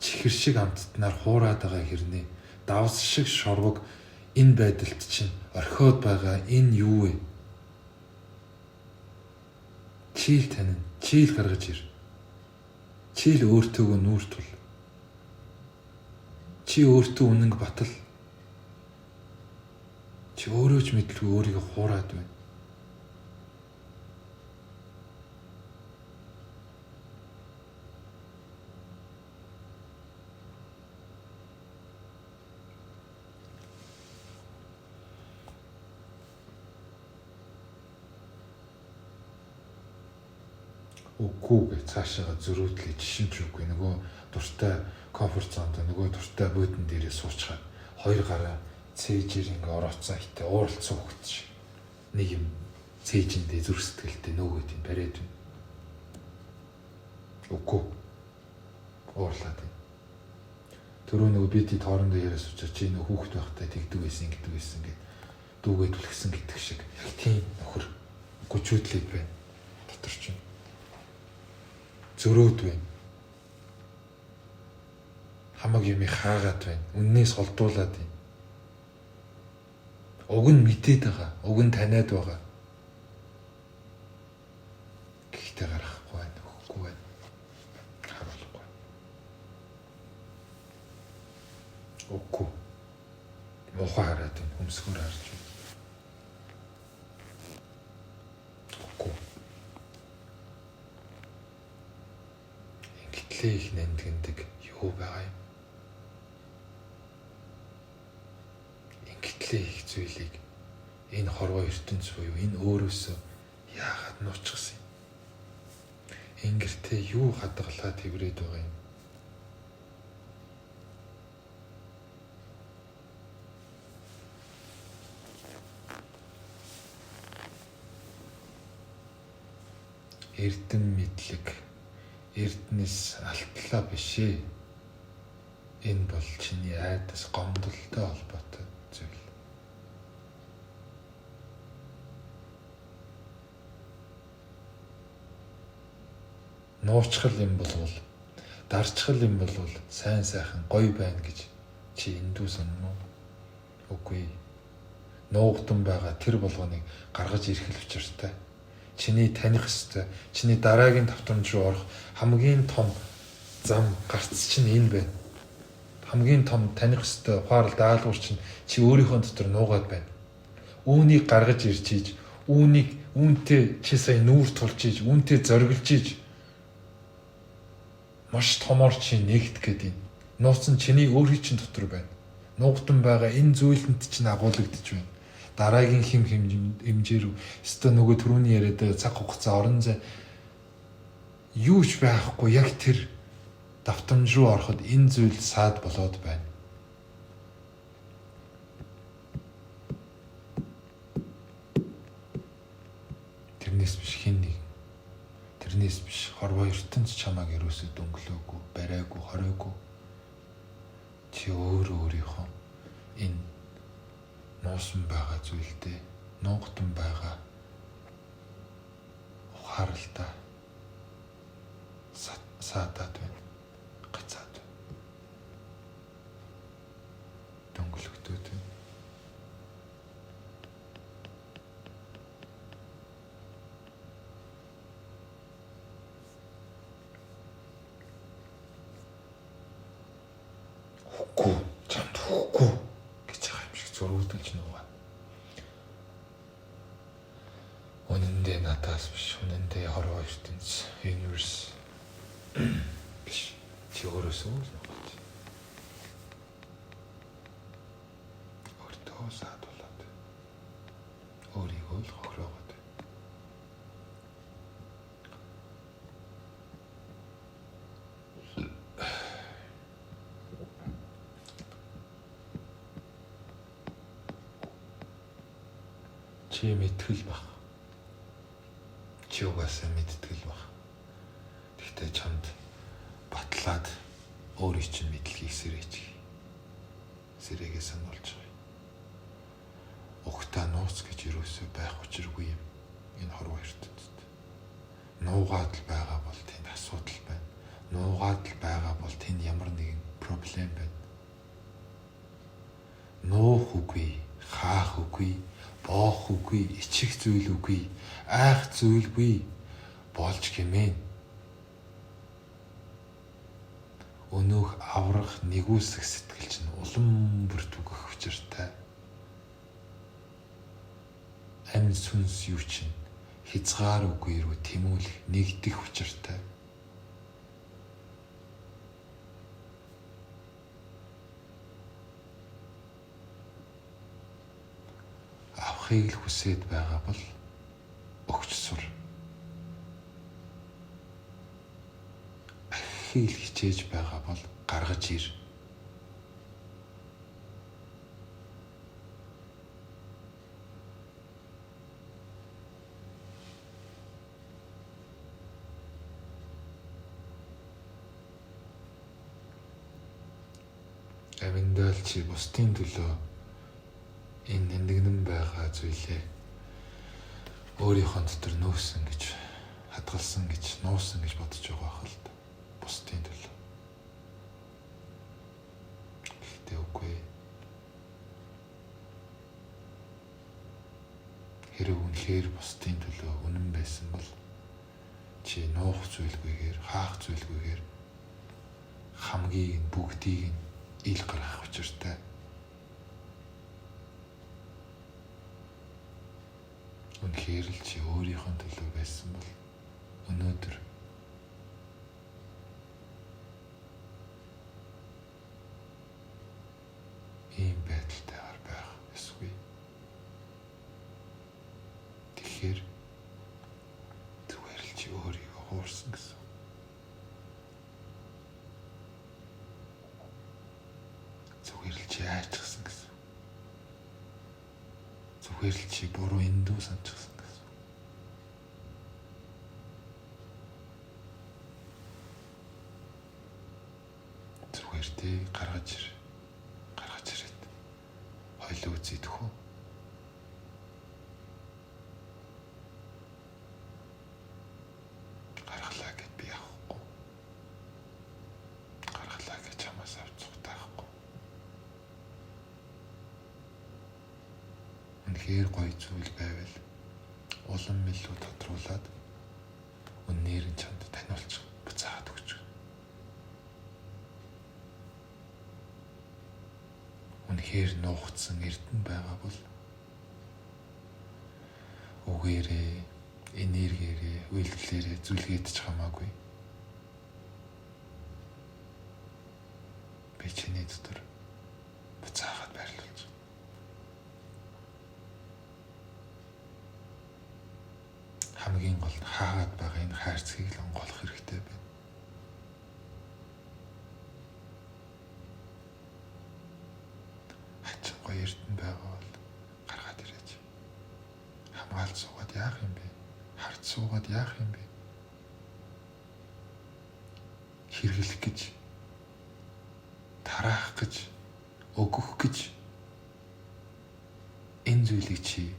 Чихэр шиг амттнаар хуураад байгаа хэрнээ давс шиг шорвог энэ байдалд чинь орхиод байгаа энэ юу вэ? Чи л тань, чи л гаргаж ир. Чи л өөртөөгөө нүүр тул. Чи өөртөө үнэнг батал. Чи өөрөө ч мэдлгүй өөрийгөө хуураад байна. Үгүй гэж цаашаага зөрүүдлээ жишинч үгүй. Нөгөө дуртай комфорт зонд нөгөө дуртай буудан дээрээ суучгаад хоёр гараа цээжээр ингээ орооцсон хитэ ууралцсан хөвгт шиг. Нэг юм цээжиндээ зүрх сэтгэлтэй нөгөөд юм бариад байна. Үгүй. Уурлаад байна. Түрүү нөгөө бид тоорондоо яриа суучаа чи нөгөө хүүхэд байхдаа тэгдэг байсан гэдэг гэд дүүгээ түлхсэн гэдэг шиг. Яг тийм нөхөр гүчүүдлээд байна. Дотор чинь зөрөөд байна. Хамаг юм хаагаад байна. Үннээс холдуулаад байна. Уг нь мэдээд байгаа. Уг нь таниад байгаа. Гэхдээ гарахгүй байна. Өгөхгүй байна. Харуулахгүй. Үгүй. Муухай хараад байна. Хөмсгөр харж байна. Үгүй. Ингэтлээ их нандгиндаг юу байгаа юм? Ингэтлээ их зүйлийг энэ хорвоо ертөнц буюу энэ өөрөөсөө яагаад нууцсан юм? Ингэртээ юу хадгалаад хэврээд байгаа юм? Эрдэм мэдлэг эрдэнэс алтлаа биш ээ. Энэ бол чиний айдас гомдолтой холбоотой зүйл. Нуучхал юм болвол, дарчхал юм болвол сайн сайхан гоё байна гэж чи эндүү санана уу? Үгүй. Нуугдан байгаа тэр болгоныг гаргаж ирэх л учиртай. Чиний таних ёстой, чиний дараагийн давтамж руу орох хамгийн том зам гарц чинь энэ байна. Хамгийн том таних ёстой ухаарал даалгавар чинь чи өөрийнхөө дотор нуугаад байна. Үүнийг гаргаж ирж ийж, үүнтэй чи сая нүүр тулж ийж, үүнтэй зориглож ийж маш томор чи нэгт гэдэг юм. Нууц нь чиний өөрийн чинь дотор байна. Нуугдан байгаа энэ зүйлэнд чинь агуулгадж байна. Дараагийн хэмжээ рүү өстө нөгөө түрүүний яриад цаг хугацаа орон зай юу ч байхгүй яг тэр давтамж руу ороход энэ зүйл саад болоод байна. Тэрнээс биш хэн нэг. Тэрнээс биш хорвоо ертөнц чамааг ерөөсөө дөнгөлөөгүй, бариагүй, хоройгүй. Чи өөрийнхөө энэ нуусан байгаа зүйлдээ нуугдан байгаа ухаарлаа саадаад байна. Гацаад байна. Дөнгөлөгдөд байна. Үгүй, чамд үгүй гэж байгаа юм шиг зөрүүдэлж нөгөө. Үнэндээ надаас биш, үнэндээ хорвоо ертөнц, universe биш. Чи өөрөөсөө л нугад. Өөртөө саадуулаад. Өөрийгөө л хохироогоод. Чи мэдтгэл баг. Чи угаасаа мэдтгэл баг. Гэхдээ чамд батлаад өөрийн чинь мэдлэгийг сэрээч. Сэрээгээ сануулж байгаа. Угтаа нууц гэж юусоо байх учиргүй юм. Энэ хорвоо ертөнцид. Нуугаад л байгаа бол тэнд асуудал байна. Нуугаад л байгаа бол тэнд ямар нэгэн проблем байна. Нуух үгүй, хаах үгүй, боох үгүй, ичих зүйл үгүй, айх зүйлгүй болж гэмээн. Өнөөх аврах нэгүсэх сэтгэл чинь улам бүр түгэх учиртай. Амь сүнс юу чинь хязгаар үгүй рүү тэмүүлэх нэгдэх учиртай. Авахыг л хүсээд байгаа бол өгч сур. Ахихыг л хичээж байгаа бол гаргаж ир. Авиндал чи бусдын төлөө энэ нэндэгнэн байгаа зүйлээ өөрийнхөө дотор нөөсөн гэж хадгалсан гэж нуусан гэж бодож байгаа хэл та. Бусдын төлөө. Гэхдээ үгүй. Хэрэг үнэхээр бусдын төлөө үнэн байсан бол чи нуух зүйлгүйгээр хаах зүйлгүйгээр хамгийн бүгдийг нь ил гаргах учиртай. Үнэхээр л чи өөрийнхөө төлөө байсан бол өнөөдөр ийм байдалтайгаар байх ёсгүй. Тэгэхээр зүгээр л чи өөрийгөө хуурсан гэсэн. Зүгээр л чи айчсан гэсэн. Зүгээр л чи буруу эндүү санчихсан гэсэн. Зүгээр дээ гаргаж ирээд хойлоо үзийдэх үү? Гаргалаа гэд би явахгүй. Гаргалаа гэж чамаас авч цухтаахгүй. Үнэхээр гоё зүйл байвал улам илүү тодруулаад үнээр нь чамд таниулчих буцаад өгч. Үнэхээр нуугдсан эрдэнэ байгаа бол үгээрээ, энергиэрээ, үйлдэлээрээ зүлгээдэж хамаагүй. Би чиний дотор буцаагаад байрлуулж. Хамгийн гол нь хаагаад байгаа энэ хайрцгийг л онгойлох хэрэгтэй байна. Хачин гоё эрдэнэ байгаа бол гаргаад ирээч. Хамгаалж суугаад яах юм бэ? Харж суугаад яах юм бэ? Хэрэглэх гэж, тараах гэж, өгөх гэж энэ зүйлийг чи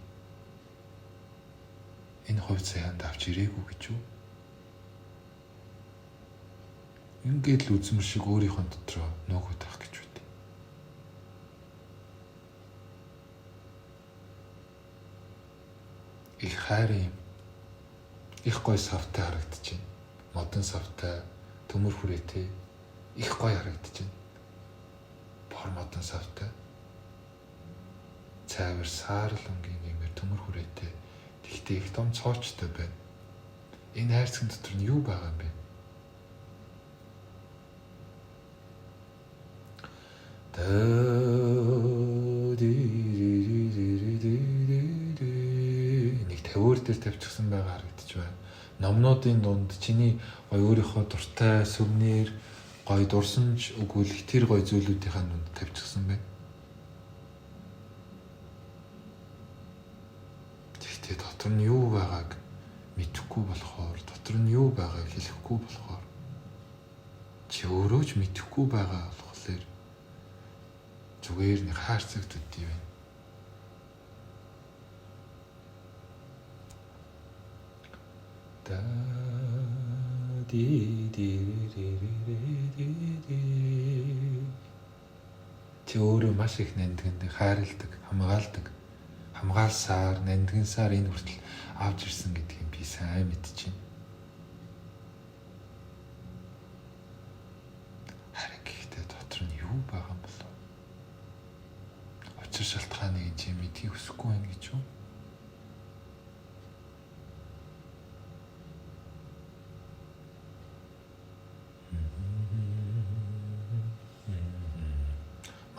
энэ хувь цаанд авч ирээгүй гэж юу? Ингээд л үзмэр шиг өөрийнхөө дотроо нөөхөд байх гэж үү? Их хайр юм. Их гоё савтай харагдаж байна. Модон савтай, төмөр хүрээтэй их гоё харагдаж байна. Бор модон савтай. Цайвар саарл өнгийн нэмэр төмөр хүрээтэй. Гэхдээ их том цоочтой байна. Энэ хайрцаг дотор нь юу байгаа юм бэ? Нэг тавиур дээр тавьчихсан байгаа харагдаж байна. Номнуудын дунд чиний гоё өөрийнхөө дуртай сүвнэр, гоё дурсамж өгүүлэх тэр гоё зүйлүүдийнхаа дунд тавьчихсан байна. дотор нь юу байгааг мэдэхгүй болохоор, дотор нь юу байгааг хэлэхгүй болохоор, чи өөрөө ч мэдэхгүй байгаа болохоор зүгээр нэг хаарцаг төдий байна. Чи өөрөө маш их нандиндаг, хайрладаг, хамгаалсаар, нандинсаар энэ хүртэл авч ирсэн гэдгийг би сайн мэдчихэв. Харин гэхдээ дотор нь юу байгаа юм болов? Учир шалтгааныг чи мэдхийг хүсэхгүй байна гэж юу?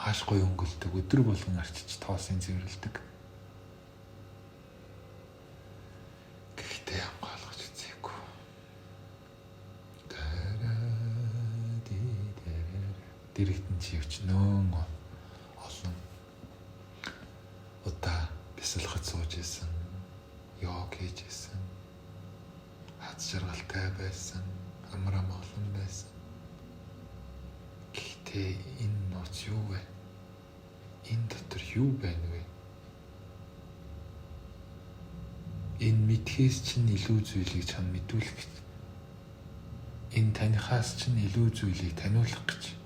Маш гоё өнгөлдөг, өдөр болгон арчиж тоосын зэвэрлдэг. Гэхдээ хамгаалах үзээгүй. Дэрэгдэн чи өчнөө олон удаа бясалгаж сууж исэн, йог хийж исэн, хаз жаргалтай байсан, амар амгалан байсан. Гэхдээ энэ нууц юу вэ? Энэ дотор юу байна вэ? Энэ мэдхээс чинь илүү зүйлийг чам мэдүүлэх гэж. Энэ танихаас чинь илүү зүйлийг таниулах гэж.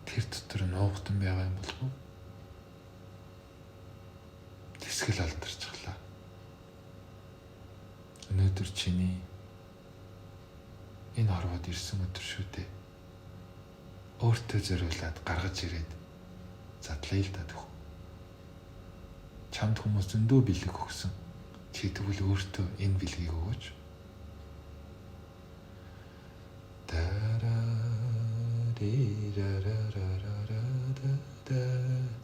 Тэр дотор нуугдан байгаа юм болов уу? Тэсгэл алдарчихлаа. Өнөөдөр чиний энэ орвоод ирсэн өдөр шүү дээ. Өөртөө зориулаад гаргаж ирээд задлаа л да төх. Чамд хүмүүс зөндөө бэлэг өгсөн. Чи тэгвэл өөртөө энэ бэлгийг өгөөч.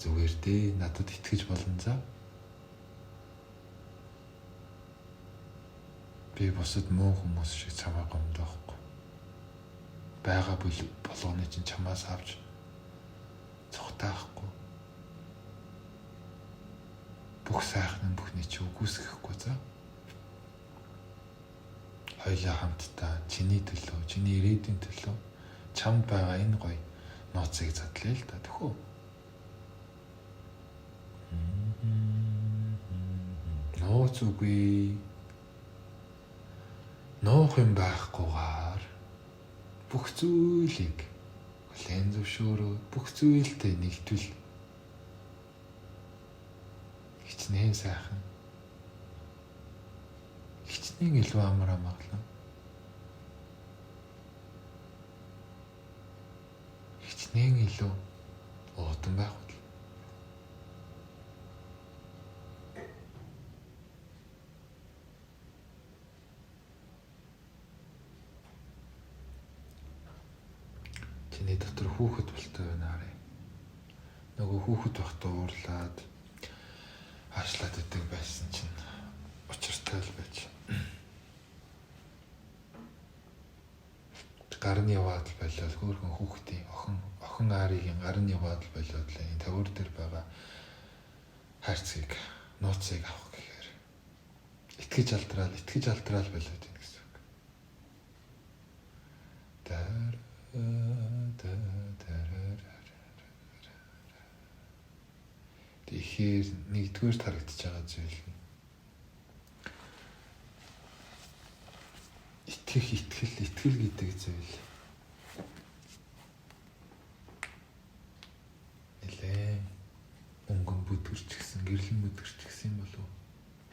Зүгээр дээ, надад итгэж болно за. Би бусад муу хүмүүс шиг чамаа гомдоохгүй. Бага болгоны чинь чамаас авч цухтаахгүй. Бүх сайхан бүхний чи үгүйсгэхгүй за. Хоёлаа хамтдаа чиний төлөө, чиний ирээдүйн төлөө чамд байгаа энэ гоё нууцыг задлаа л да тэхүү. Нууц үгүй. Нуух юм байхгүйгээр бүх зүйлийг хүлээн зөвшөөрөө, бүх зүйлтэй нэгтгэл. Хичнээн сайхан. Хичнээн илүү амар амгалан. Хичнээн илүү уудан байх. Чиний дотор хүүхэд болтой байна арай. Нөгөө хүүхэд байхдаа уурлаад аашлаад идэг байсан чинь учиртай л байж. Гарны яваад болоод хөөрхөн хүүхдийн охин ааригийн гарны яваад болоод л энэ тавир дээр байгаа хайрцгийг нууцыг авах гэхээр итгэж алдраал болоод байна гэсэн үг. Тэгэхээр нэгдүгээр харагдаж байгаа зүйл нь итгэл гэдэг зүйл. Нэлээ өнгөн бүдгэрч гисэн, гэрлэн бүдгэрч гисэн болов.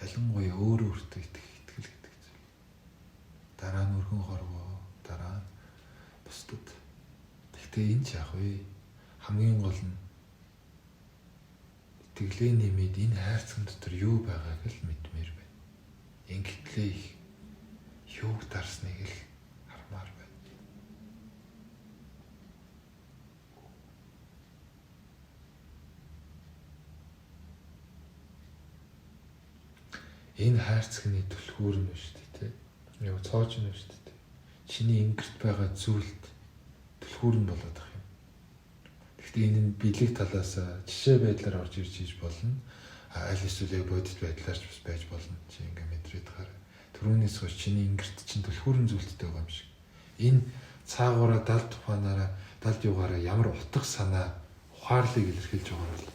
Ялангуяа өөрөө өөртөө итгэл гэдэг зүйл. Дараа нь өргөн хорвоо, дараа нь бусдад. Гэхдээ энэ ч яах вэ? Хамгийн гол нь итгэлээ нэмээд энэ хайрцаг дотор юу байгааг л мэдмээр байна. Ингэтлээ их юуг дарсныг л хармаар байна. Энэ хайрцагны түлхүүр нь шүү дээ, тэ. Юу цоож нь шүү дээ. Чиний ингэрт байгаа зүйлд түлхүүр нь болоод байгаа юм. Гэхдээ энэ нь бэлэг талаас жишээ байдлаар орж ирж болно. аль эсвэл бодит байдлаарч бас байж болно чи ингээ мэдрээд гараа. Түрүүнээс хойш чиний ингэрт чинь түлхүүрэн зүйлтэй байгаа юм шиг. Энэ цаагаараа далд туханаараа далд югаараа ямар утга санаа ухаарлыг илэрхийлж байгаа бол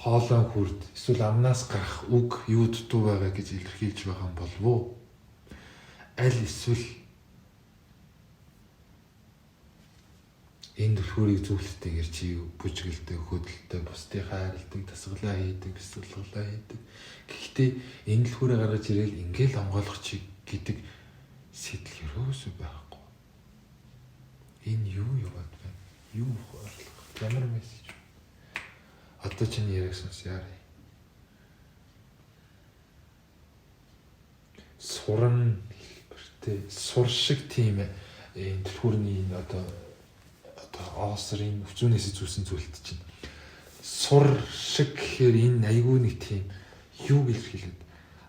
хоолой хүрд эсвэл амнаас гарах үг юу дутуу байгаа гэж илэрхийлж байгаа юм болов уу? Аль эсвэл энэ түлхүүрийг зөвлөлтөөр чи бүжгэлдэг, хөдөлтөй, бусдыг хайрладаг, дасгалаа хийдэг, бэлсгэлглаа хийдэг. Гэхдээ энэ түлхүүрээ гаргаж ирээл ингээл онгойлгох чи гэдэг сэтэл ерөөсөө байхгүй. Энэ юу яваад байна? Юу ухаарлах? Ямар мессеж? Одоо чиний яриаг сонсоорой. Суран хэлбэртэй, сур шиг тийм энэ түлхүүрний одоо оосрын өвчнөөс зүүсэн зүйлт чинь сур шиг гэхээр энэ айгүй нэг тийм юу илэрхийлээд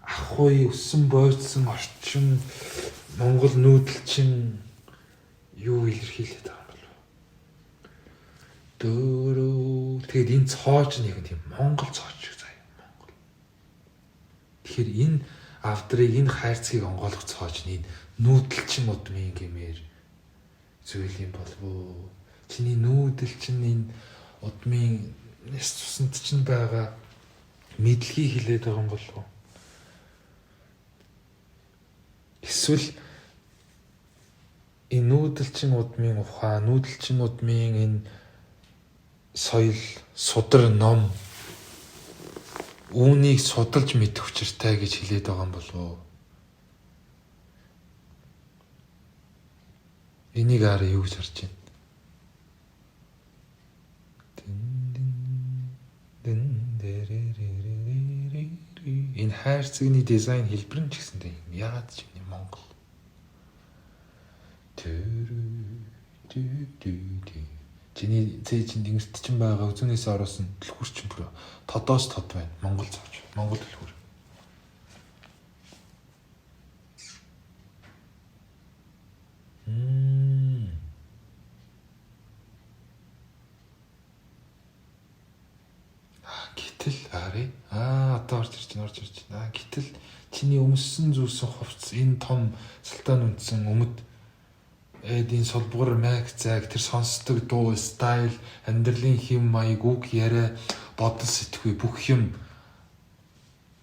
ахуй өссөн бойдсон орчин Монгол нүүдэлчин юу илэрхийлээд байгаа юм бол дөөрөө тэгээд энэ цооч нэг тийм Монгол цооч шиг заяа Монгол. Тэгэхээр энэ авдрыг энэ хайрцгийг онгойлгох цооч нь энэ нүүдэлчин удмын гэмээр зүйл юм болов уу? Чиний нүүдэл чинь энэ удмын нэс цуснд чинь байгаа мэдлэгийг хилээд байгаа юм болов уу? Эсвэл энэ нүүдэлчин удмын ухаан, нүүдэлчин удмын энэ соёл, судар ном үүнийг судалж мэдэх учиртай гэж хэлээд байгаа юм болов уу? Энийг арай юу гэж харж байна? Энэ хайрцагны дизайн хэлбэр нь ч гэсэндээ яагаад ч юм Монгол. Чиний цээжинд ингэрт чинь байгаа үзүүнээс ороосон түлхүүр чинь бүр тодоос тод байна. Монгол цооч. Монгол түлхүүр. Гэтэл одоо орж ирж байна. Гэтэл чиний өмссөн зүүсэн хувцс энэ том салтаан үндсэн өмд энэ солбогор майк зайг тэр сонсдог дуу стайл амьдралын хэм маяг үг яриа бодол сэтгвээ бүх юм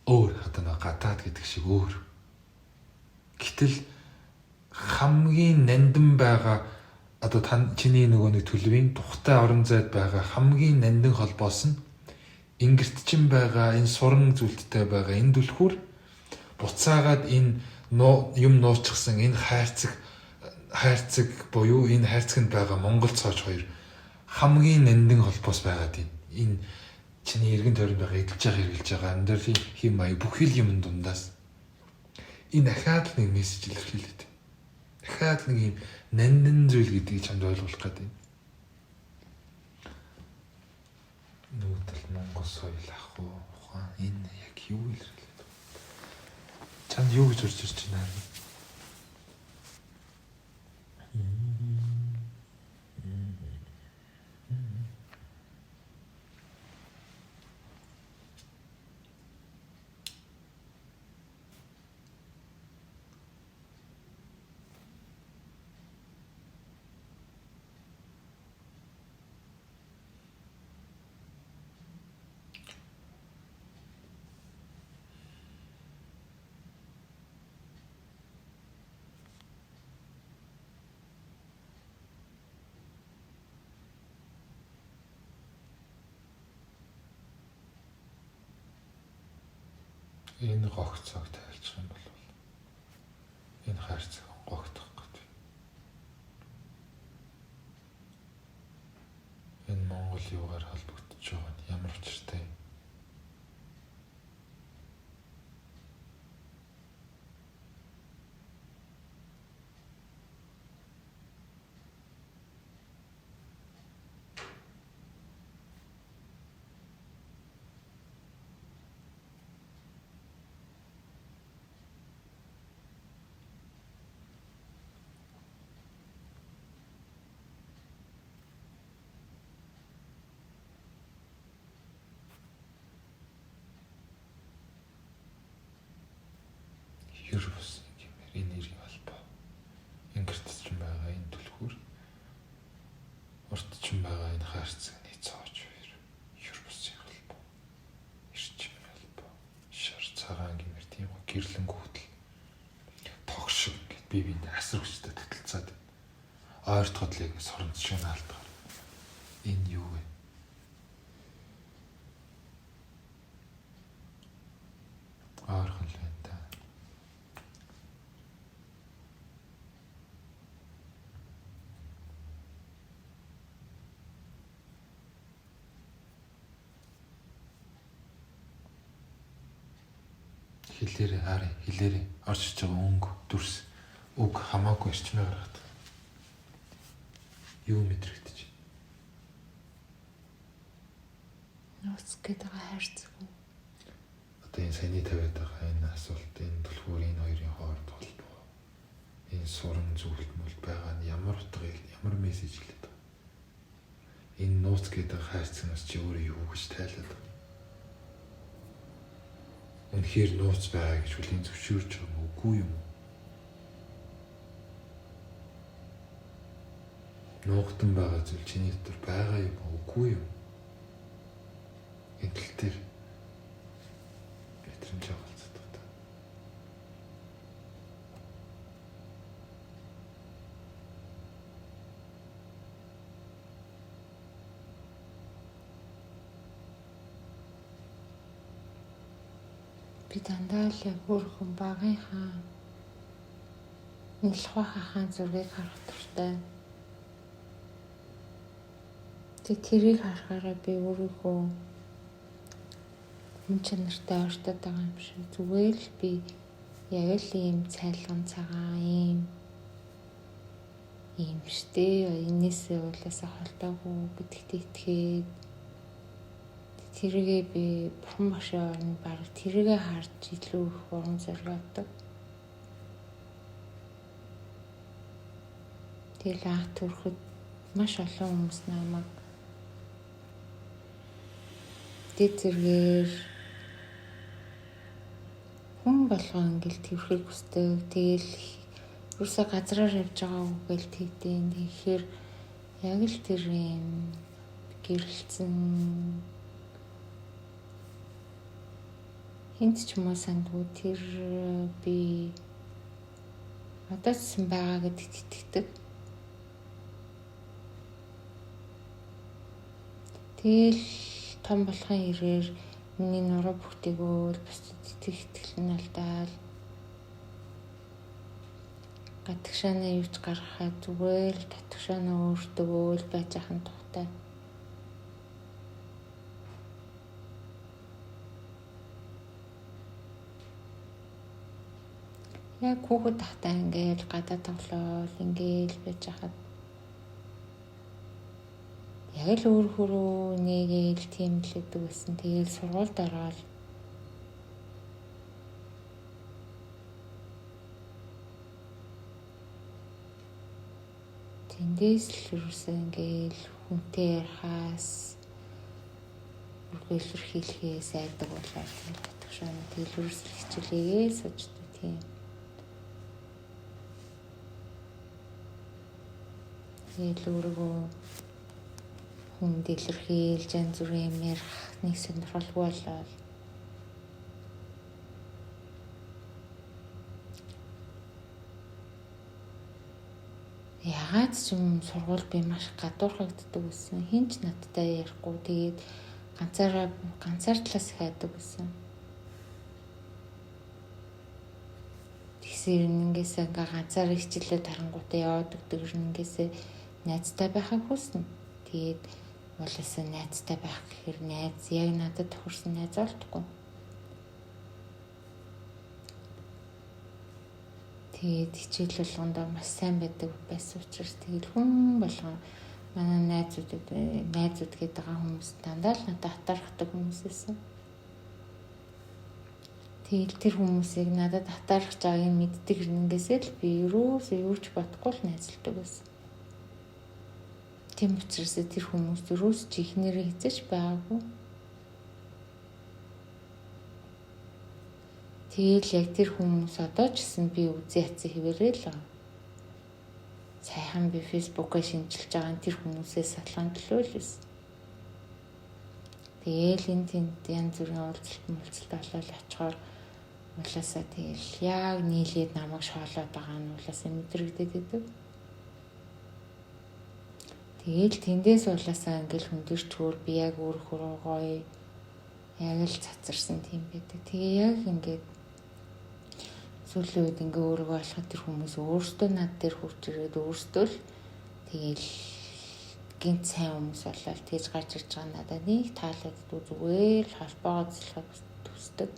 өөр одоо гадаад гэдэг шиг өөр. Гэтэл хамгийн нандин байгаа одоо чиний нөгөө нэг төлөвийн тухтай орон зайд байгаа хамгийн нандин холбоос нь ингэртчин байгаа энэ суран зүйлттэй байгаа энэ түлхүүр буцаагаад энэ юм нууцсан энэ хайрцаг буюу энэ хайрцагт байгаа Монгол цооч хоёр хамгийн нандин холбоос байгаад энэ чиний эргэн тойронд байгаа эдэлж байгаа амьдралын хэм маяг бүхэл юм дундаас энэ ахаад нэг мессеж илэрхийлээд. Ахаад нэг юм нандин зүйл гэдгийг чамд ойлгуулах гэдэг. Нүүдэл Монгол соёл ах уу ухаан энэ яг юу илэрхийлээд. Чамд юу гэж урьж ирж байна? Энэ гогцоог тайлчих юм бол энэ хайрцаг гогдох гэдэг. Энэ Монгол юугаар холбогдож байгаа нь ямар учиртай юм? Хэр бус гэмээр энэ нэрийн холбоо. Ингэртч юм байгаа энэ түлхүүр. Уртч юм байгаа энэ хаарцагны цоож хоёр. Хэр бусын холбоо. Ирчим холбоо. Шар цагаан гэмээр тийм гэрлэн гүйтэл. Тогшиг гэд би биэнд асар хүчтэй таталцаад. Ойртгодлыг соронц шиг наалтгаар. Энэ юу вэ? Ойрхон л байна та. Хэлээрээ харъя, хэлээрээ оршиж байгаа өнгө, дүрс, үг хамаагүй ирчмээ гаргаад. Юу мэдрэгдэж байна? Нууц гэдэг хайрцаг. Одоо энэ саяны тавиад байгаа энэ асуулт, энэ түлхүүр, энэ хоёрын хооронд холбоо. Энэ суран зөвлөлмөл байгаа нь ямар утга, ямар мессеж хэлээд байгаа. Энэ нууц гэдэг хайрцагнаас чи өөрөө юу гэж тайлаад байгаа. Үнэхээр нууц байгаа гэж хүлийн зөвшөөрч байгаа юм уу? Үгүй юм уу? Нуугтан байгаа зүйл чиний дотор байгаа юм уу? Үгүй юм. Энэ тал дээр мэдрэмж авалцдаг та. Би дандаа л хөөрхөн багынхаа нэлхвахаан зургийг харах туртай. Тэрийг харахаараа би өөрийгөө хүн чанартай ойртоод байгаа юм шиг. Зүгээр л би яг л ийм цайлган цагаан ийм штэ энээсээ уулаасаа холдоогүй гэдэгт итгээд тэргээ би бурхан машин орны баг тэргээ харж илүү их уран зориг авдаг. Тэгэл анх төрөхөд маш олон хүмүүс намайг дэд зэргээр хүн болгоо ингээл тэрхийг хүсдэг. Тэгэл юусаа газраар явж байгаагүй гэл тэгдээн. Тэгэхээр яг л тэр юм гэрэлцэн хинт ч юм уу сандгүй тэр би одоо ч байгаа гэдэгт итгэдэг. Тэгэл том болохын ирээр миний нуруу бүхтэйгөө бусдад итгэл нь алдаал гадагшаанаа юуч гаргахад зүгээр л татгшаанаа өөртөө л байж ахын тухтай. Яг хүүхэд тахтаа ингээл гадаа тоглоол ингээл байж хахад яг л өөр хөрөө нэгээл тийм л гэдэг байсан. Тэгээл сургуульд ороод тэндээс л юусэн ингээл хүнтэй ярахаас үргэлжлүүлэхээс айдаг болоод татгшаан тэгэл үргэлж хичээлээ суудаг тийм. Тэгэл өөрийгөө хүнд илэрхийлж янз бүрийн юм ярих нэг сонирхолгүй болоод ягаад ч юм сургууль би маш гадуурхагддаг байсан. Хинч надтай ярихгүй. Тэгээд ганцаардлаас хайдаг байсан. Тэгсэр нэгээс ингээ ганцаар хичээлээ тарангуудаа яваад өгдөг нэгээс найзтай байхыг хүснэ. Тэгээд болоосоо найзтай байх гэхээр найз яг надад тохирсон найз олдохгүй. Тэгээд хичээл болгондоо маш сайн байдаг байсан учраас тэгээд хүн болгон манай найзууд гэдэг байгаа хүмүүс дандаа л надад хатаархдаг хүмүүс байсан. Тэгээд тэр хүмүүсийг надад хатаархаж байгааг мэддэг нэгээсээ л би юу ч бодохгүй л найзалдаг байсан. Тийм учраас тэр хүмүүс юус ч ихнэрээ хизэж байгаагүй. Тэгэл яг тэр хүмүүс одоо ч гэсэн би үзээ хацсан хэвээрээ л байгаа. Сайхан би фэйсбүүкээ шинжилж байгаа тэр хүмүүсээс салган төлөө л байсан. Тэгэл энэ тэнд янз бүрийн уулзалт болол очихоор улаасаа тэгэл яг нийлээд намайг шоолоод байгаа нь улаасаа мэдрэгдээд идэв. Тэгэл тэндээс улаасаа ингээл хүндэрч хөр би яг өөрөө гоё яг л цацарсан тийм байдаг. Тэгээ яг ингээд сүүлийн үед ингээ өөрийгөө олоход тэр хүмүүс өөрсдөө над дээр хурж ирээд өөрсдөө л тэгээл гинт сайн хүмүүс болол тэгж гарч ирж байгаа надад нэг таалагддгүй зүгээр л холбоогоо зэлхийг төсдөг.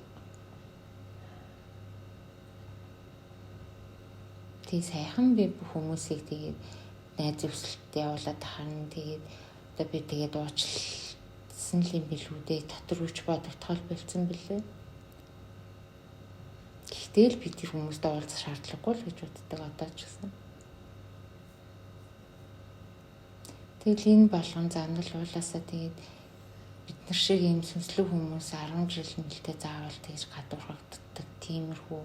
Тэг сайхан би хүмүүсийг тэгээд найз өвсөлтөд явуулаад харна. Тэгээд одоо би тэгээд уучлсан л юм билүү дээ. Дотор үуч бодогдохол болцсон бэлээ. Гэхдээ л би тэр хүмүүстэй уулзах шаардлагагүй л гэж боддог одоо ч гэсэн. Тэгэл энэ болгон занал уулаасаа тэгээд бид нар шиг юм сүнслэг хүмүүс 10 жил нэлээд заавал тэгж гадуурхагддаг тиймэрхүү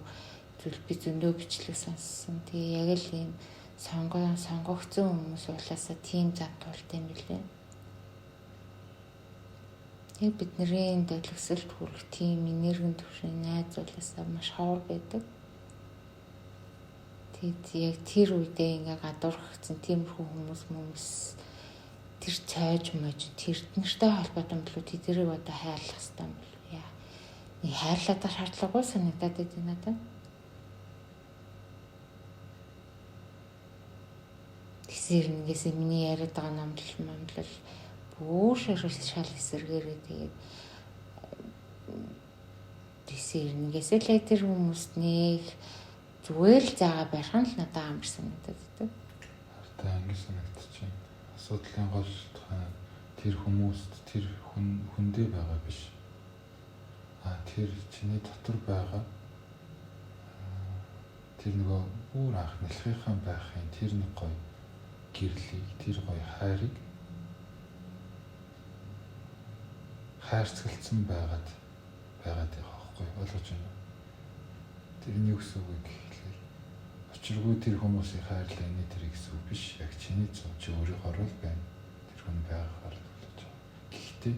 зүйл би зөндөө бичлэг сонссон. Тэгээ яг л юм сонгогдсон хүмүүс уулаасаа тийм зам тулт юм билээ. Яг бидний төлөвсөлт хүрэх тийм энергийн төвшин найзуулаасаа маш ховор байдаг. Тэгэд яг тэр үедээ ингээ гадуурхагдсан тиймэрхүү хүмүүс тэр цайж мэж тэрнэртэй холбоотой болов тэдэрийг одоо хайрлах хэрэгтэй юм болов яа. Нэг хайрлаад шаардлагагүй санагдаад байна надад. Тэгсэр нэгээс миний яриад байгаа номлол бүр шал эсэргээрээ тэгээд тэгсэр нэгээс л тэр хүмүүст нэг зүгээр л заагаа барих нь л надад амар санагдаад байдаг. Хартаа ингэ санагдчихэв. Асуудлын гол тэр хүмүүст тэр хүндээ байгаа биш. Тэр чиний дотор байгаа тэр нөгөө бүр анх нэлхийнхэн байхын тэр нэг гоё гэрлийг тэр гоё хайрыг хайрцгалцсан байгаад байгаа байхгүй болгож байна. Тэрний үс үг гэхлээр учиргүй тэр хүмүүсийн хайрлаа энэ тэр гэсэн үг биш. Яг чиний зөв чи өөрийнхөө л байна. Тэр хүн байгаагаар л болж байгаа. Гэхдээ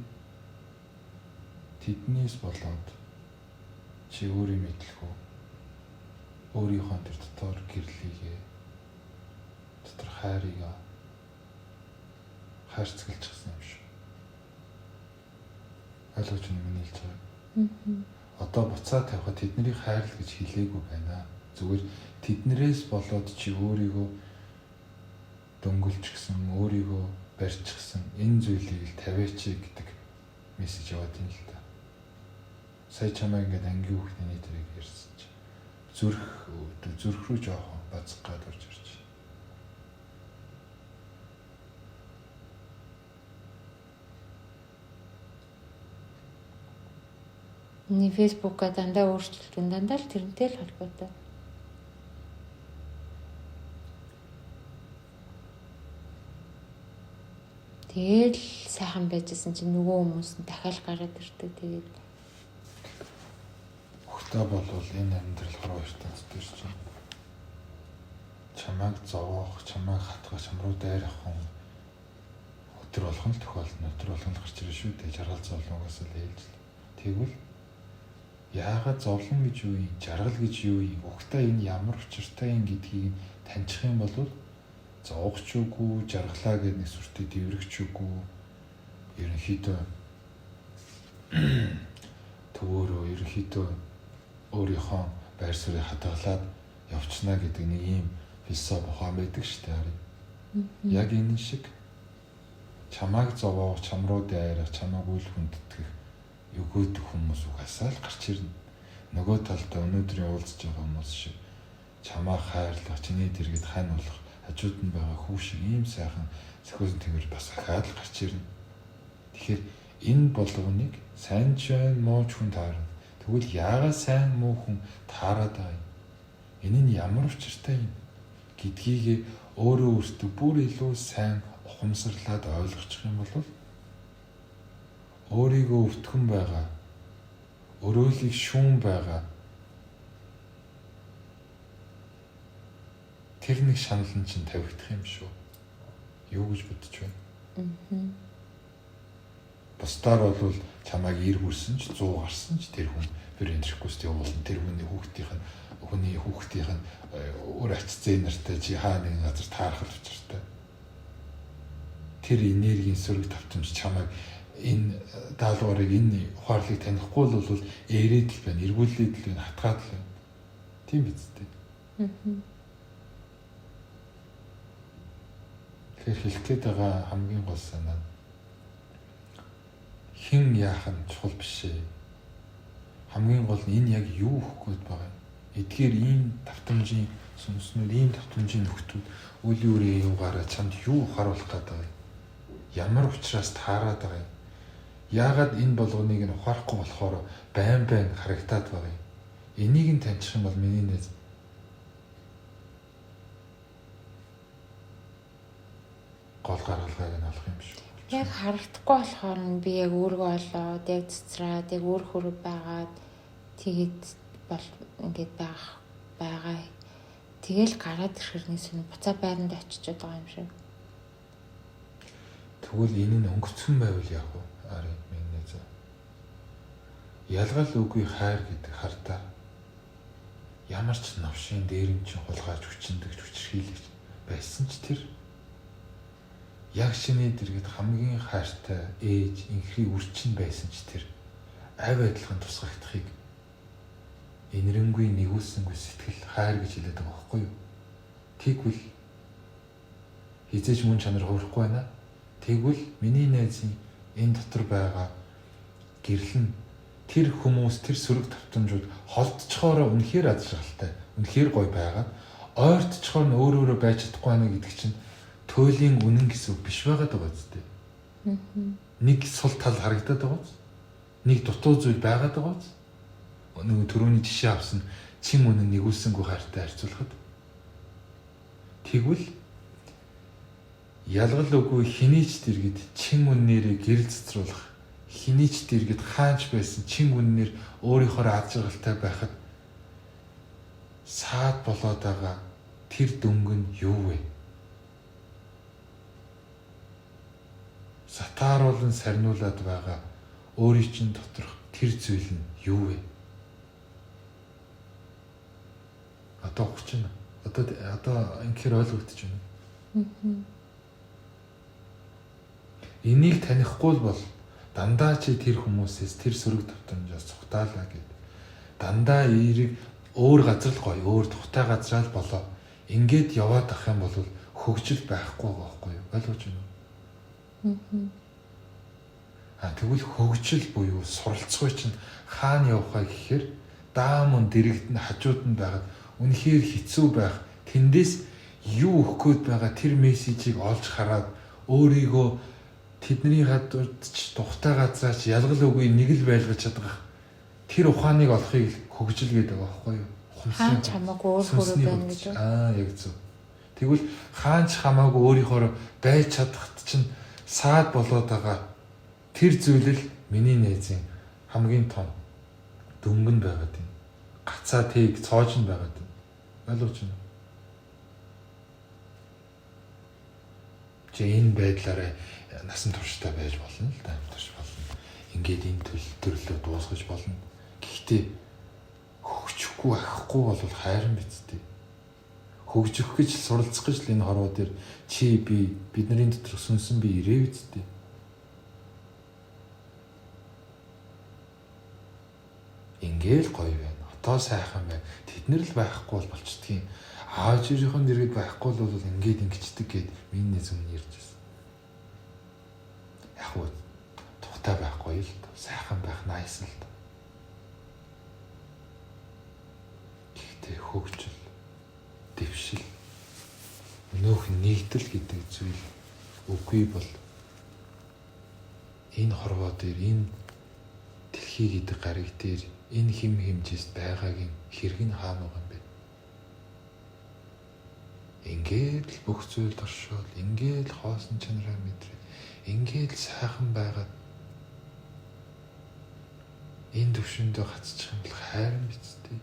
тэднээс болоод чи өөрийн мэдлэхүү өөрийнхөө тэр дотор гэрлийгээ дотор хайрыг хайрцгалчихсан юм шүү. Ойлгож байна миний хэлж байгаа. Одоо буцаа тавихад тэднийг хайрлах гэж хэлээгүй байна. Зүгээр тэднэрээс болоод чи өөрийгөө дөнгөлчихсэн, өөрийгөө барьчихсан энэ зүйлийг л тавиач гэдэг мессеж яваад юм л та. Сая чамаа ингээд ангийн хүүхдийн тэрийг ярьсан чи. Зүрх рүү жоохон бацх гад орж ирж. Миний фэйсбүүкээ дандаа өөрчлөлтүн дандаа л тэрнтэй л холбоотой. Тэгэл сайхан байжсэн чинь нөгөө хүмүүс нь дахиад гараад ирдэг. Тэгээд хөхтөө болвол энэ амьдрал хороо ертөнцид төрж чинь. Чамайг зовоох, чамайг хатгах, чамруу дайрах хүн өтөр болгон л тохиолдно. Өтөр болгон гарч ирэх шүү дээ. Жаргал зовлонгоос л ээлж. Тэгвэл яагаад зовлон гэж юу юм, жаргал гэж юу юм, угтаа энэ ямар учиртай юм гэдгийг таньчих юм бол зовч үгүй, жаргалаа гэдэг нэг сүртэй дэврэгч үгүй. Ерөнхийдөө төвөөрөө ерөнхийдөө өөрийнхөө байр суурийг хадгалаад явчихна гэдэг нэг ийм философи ухаан байдаг шүү дээ. Яг энэ шиг чамайг зовоох, чам руу дайрах, чамайг үл хүндэтгэх өгөөд хүмүүс угаасаа л гарч ирнэ. Нөгөө талдаа өнөөдрийн уулзж байгаа хүмүүс шиг чамаа хайрлах, чиний дэргэд хань болох, хажууд нь байгаа хүү шиг ийм сайхан зохиосон тэмэр бас ахаад л гарч ирнэ. Тэгэхээр энэ болгоныг сайн ч байна, муу ч хүн таарна. Тэгвэл яагаад сайн муу хүн таарад байгаа юм? Энэ нь ямар учиртай юм гэдгийг өөрөө өөртөө бүр илүү сайн ухамсарлаад ойлгочих юм бол өөрийгөө өвтгөн байгаа, өрөөлийг шүүн байгаа тэр нэг шаналн чинь тавигдах юм шүү. Юу гэж бодож байна? Бусдаар бол чамайг ир хүрсэн ч 100 гарсан ч тэр хүн бэрэндэрэхгүйс явуулна. Тэр хүний хүүхдийнх нь өөр ач зээ нартай чи хаа нэгэн газар таарах учиртай. Тэр энергийн сөрөг тавтамж чамайг энэ даалгаврыг энэ ухаарлыг танихгүй бол ээрэд л байна, эргүүлээд л байна, хатгаад л байна. Тийм биз дээ. Тэгэхээр хэлэх гээд байгаа хамгийн гол санаа хэн яах нь чухал биш ээ. Хамгийн гол нь энэ яг юу өгөх гээд байгаа юм. Эдгээр ийм давтамжийн сүнснүүд, ийм давтамжийн нөхдүүд үлийн үрээ юугаараа чамд юу ухааруулах гэдэг вэ? Ямар учраас таарад байгаа юм? Яагаад энэ болгоныг нь ухаарахгүй болохоор байн харагтаад байгаа юм? Энийг нь таньчих юм бол миний нэ гол гаргалгааг нь олох юм шүү. Яг харагдахгүй болохоор нь би яг өөргөө олоод, яг цэцраад, яг өөр хөрөв байгаад тэгээд бол ингээд байгаа. Тэгэл гараад ирэхэрнээс нь буцаа байранд очиж байгаа юм шиг. Тэгвэл энэ нь өнгөрцөн байвал яах вэ? Ари минь зэ. Ялгал үгүй хайр гэдэг хардаа ямар ч навшийн дээрэмчин хулгайч хүчиндэгч хүчрхийлэгч байсан ч тэр яг шинэ дэргэд хамгийн хайртай ээж инхри үрчин байсан ч тэр авь адилхан тусгагдахыг инэрэнгүй нэгүүлсэнгүй сэтгэл хайр гэж хэлээд байгаа байхгүй юу? Тэгвэл хизээж мөн чанар хуурахгүй байна. Тэгвэл миний найзын энэ дотор байгаа гэрэл нь тэр хүмүүс тэр сөрөг тавтамжууд холдцохоор үнэхээр аз жаргалтай, үнэхээр гоё байгаад ойртцохоор нь өөрөө байж чадахгүй байна гэдэг чинь туйлын үнэн гэсэн үг биш байгаад байгаа зү. Нэг сул тал харагдаад байгаа зү. Нэг дутуу зүйл байгаад байгаа зү. Нөгөө түрүүний жишээ авсан чин үнэн нэгүүлсэнгүй хайртай харьцуулахад тэгвэл ялгал үгүй хинийч дэргэд чин үннээрээ гэрэл цэцруулах хинийч дэргэд хаанч байсан чин үннээр өөрийнхөө аз жаргалтай байхад саад болоод байгаа тэр дөнгө нь юу вэ? Сатааруулан сарниулаад байгаа өөрийн чинь доторх тэр зүйл нь юу вэ? Одоо өгч байна. Одоо инхээр ойлгогдож байна. Энийг танихгүй бол дандаа чи тэр хүмүүсээс тэр сөрөг давтамжаас цухтаалаа гэд. Дандаа эерэг өөр газар л гоё, өөр тухтай газраа л болоо. Ингээд яваад ах юм бол хөгжил байхгүй байгаа байхгүй юу? Ойлгож байна уу? Тэгвэл хөгжил буюу суралцгүй чинь хаана явахаа гэхээр даамун дэрэгд нь хажууд нь байгаад үнэхээр хэцүү байх тэндээс юу өгөх гээд байгаа тэр мессежийг олж хараад өөрийгөө тэдний гадуур ч тухтай газраач ялгал үгүй нэг л байлгаж чадах тэр ухааныг олохыг хөгжил гэдэг байгаа байхгүй юу? Хаач хамаагүй өөр хөрөв байна гэж. Яг зөв. Тэгвэл хаач хамаагүй өөрийнхөө байж чадахт чинь саад болоод байгаа тэр зүйл л миний найзын хамгийн том дөнгөн байгаад байна. Гацаа тийг цоож нь байгаад байна. Ойлгож байна. Чи энэ байдлаараа насан туршдаа байж болно л да, турш болно. Ингээд энэ төрлөө дуусгаж болно. Гэхдээ хөгжихгүй ахгүй бол хайран биз дээ. Хөгжих гэж суралцах гэж л энэ хорвоо дээр чи бидний дотор сүнсэн би ирээ биз дээ. Ингээл гоё байна. Одоо сайхан байна. Тэднэр л байхгүй бол болчдгийн. Ааж ирийнхэн дэргэд байхгүй бол ингээд ингэчдэг гэд миний зүм ярьж байсан. Яг уу тухтай байхгүй л сайхан байх nice л. Гэхдээ хөгжил, дэвшил, өнөөх нэгдэл гэдэг зүйл үгүй бол энэ хорвоо дээр энэ дэлхий гэдэг гариг дээр энэ хэм хэмжээст байгаагийн хэрэг нь хаана байгаа юм бэ? Ингээд л бүх зүйлд оршоод, ингээд л хоосон чанараа мэдрээ, ингээд л сайхан байгаад энэ төвшөндөө гацчих юм бол хайран биз дээ.